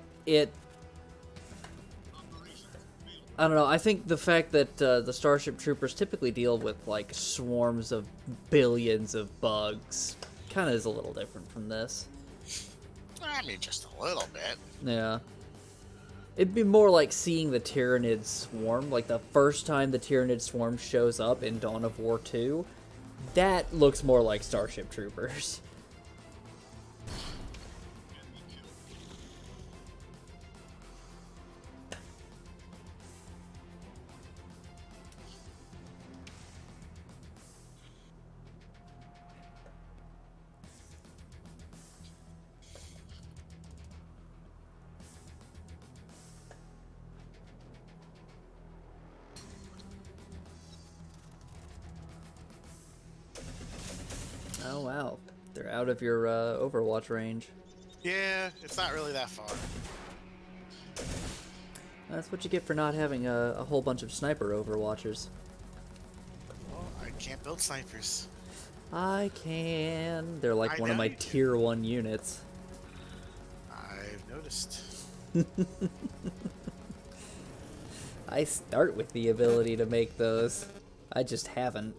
I don't know. I think the fact that the Starship Troopers typically deal with like swarms of billions of bugs kind of is a little different from this. I mean, just a little bit. Yeah. It'd be more like seeing the Tyranid swarm, like the first time the Tyranid swarm shows up in Dawn of War 2. That looks more like Starship Troopers. Oh wow, they're out of your Overwatch range. Yeah, it's not really that far. That's what you get for not having a whole bunch of sniper Overwatchers. Well, I can't build snipers. I can. They're like I one of know my you can. tier 1 units. I've noticed. I start with the ability to make those. I just haven't.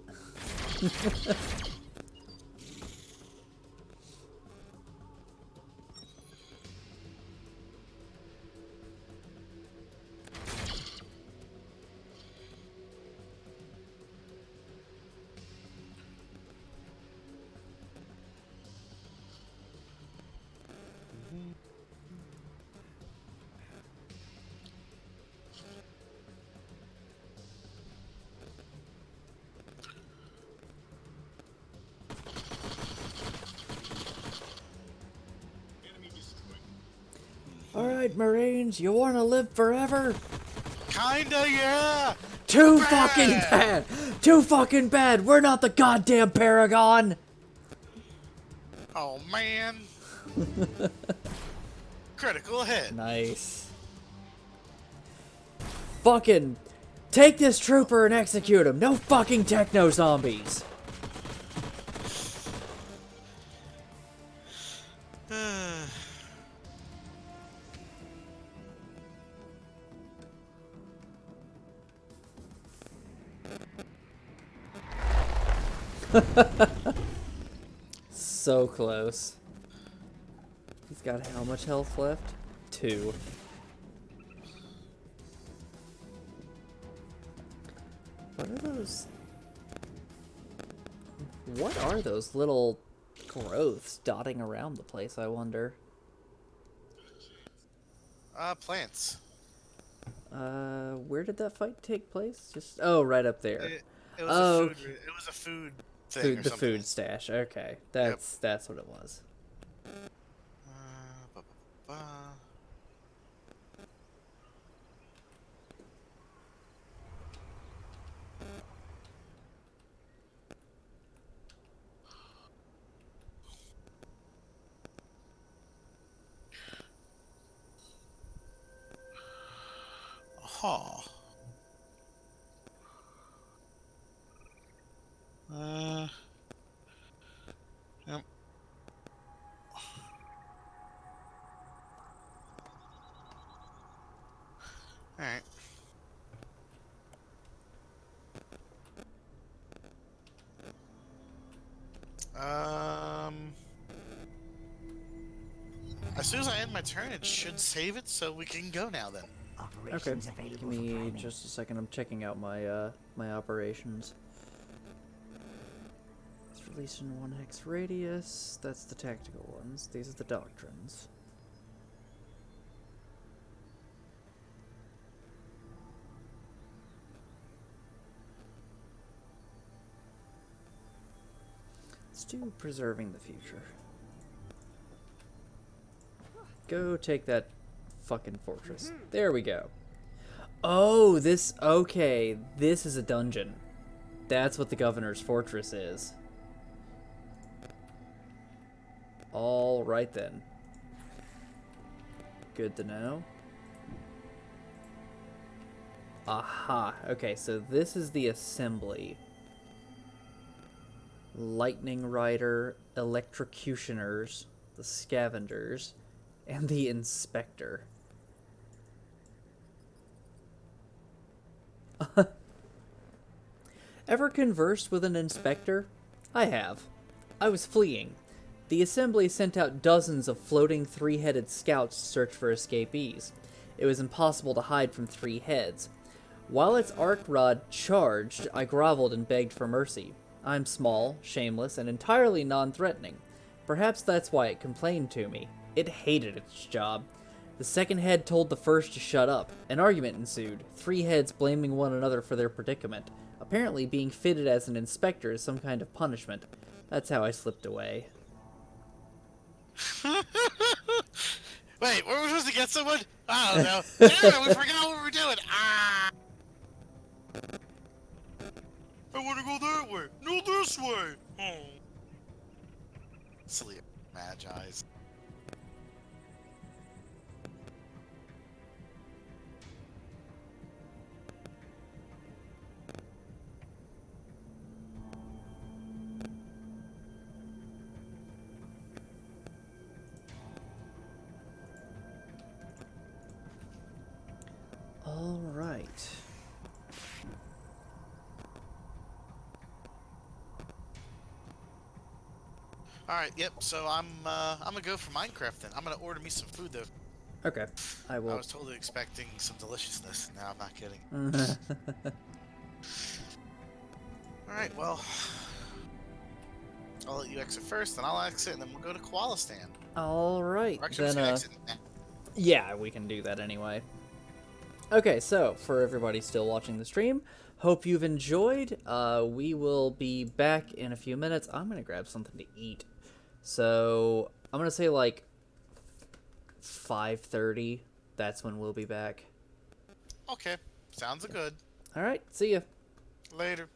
Alright, Marines, you wanna live forever? Kinda, yeah. Too Bad! fucking bad! Too fucking bad! We're not the goddamn Paragon! Oh man. Critical hit. Nice. Fucking take this trooper and execute him. No fucking techno zombies. So close. He's got how much health left? 2. What are those? What are those little growths dotting around the place, I wonder? Plants. Where did that fight take place? Just right up there. It was Oh, a food. It was a food thing or the something. food stash. Okay, that's what it was. Ba, ba, ba. Huh. Yep. Alright. As soon as I end my turn, it should save it, so we can go now then. Okay, Operations give available for me planning. just a second. I'm checking out my my operations. It's released in 1 hex radius. That's the tactical ones. These are the doctrines. Let's do preserving the future. Go take that fucking fortress. There we go. Oh, okay. This is a dungeon. That's what the governor's fortress is. All right then. Good to know. Aha. Okay, so this is the assembly. Lightning Rider, Electrocutioners, the Scavengers, and the Inspector. Ever conversed with an inspector? I have. I was fleeing. The Assembly sent out dozens of floating three-headed scouts to search for escapees. It was impossible to hide from three heads. While its arc rod charged, I groveled and begged for mercy. I'm small, shameless, and entirely non-threatening. Perhaps that's why it complained to me. It hated its job. The second head told the first to shut up. An argument ensued, three heads blaming one another for their predicament. Apparently being fitted as an inspector is some kind of punishment. That's how I slipped away. Wait, were we supposed to get someone? I don't know. Damn it, we forgot what we were doing. Ah! I want to go that way. No, this way. Oh. Silly Magi's. All right. All right, yep. So I'm gonna go for Minecraft then. I'm gonna order me some food though. Okay, I I will. was totally expecting some deliciousness. Now I'm not kidding. All right, well, I'll let you exit first, then I'll exit, and then we'll go to Koala Stand. All right, Or actually, I'm then. just gonna exit. Yeah, we can do that anyway. Okay, so for everybody still watching the stream, hope you've enjoyed. We will be back in a few minutes. I'm gonna grab something to eat. So I'm gonna say like 5:30. That's when we'll be back. Okay, sounds good. All right, see ya. Later.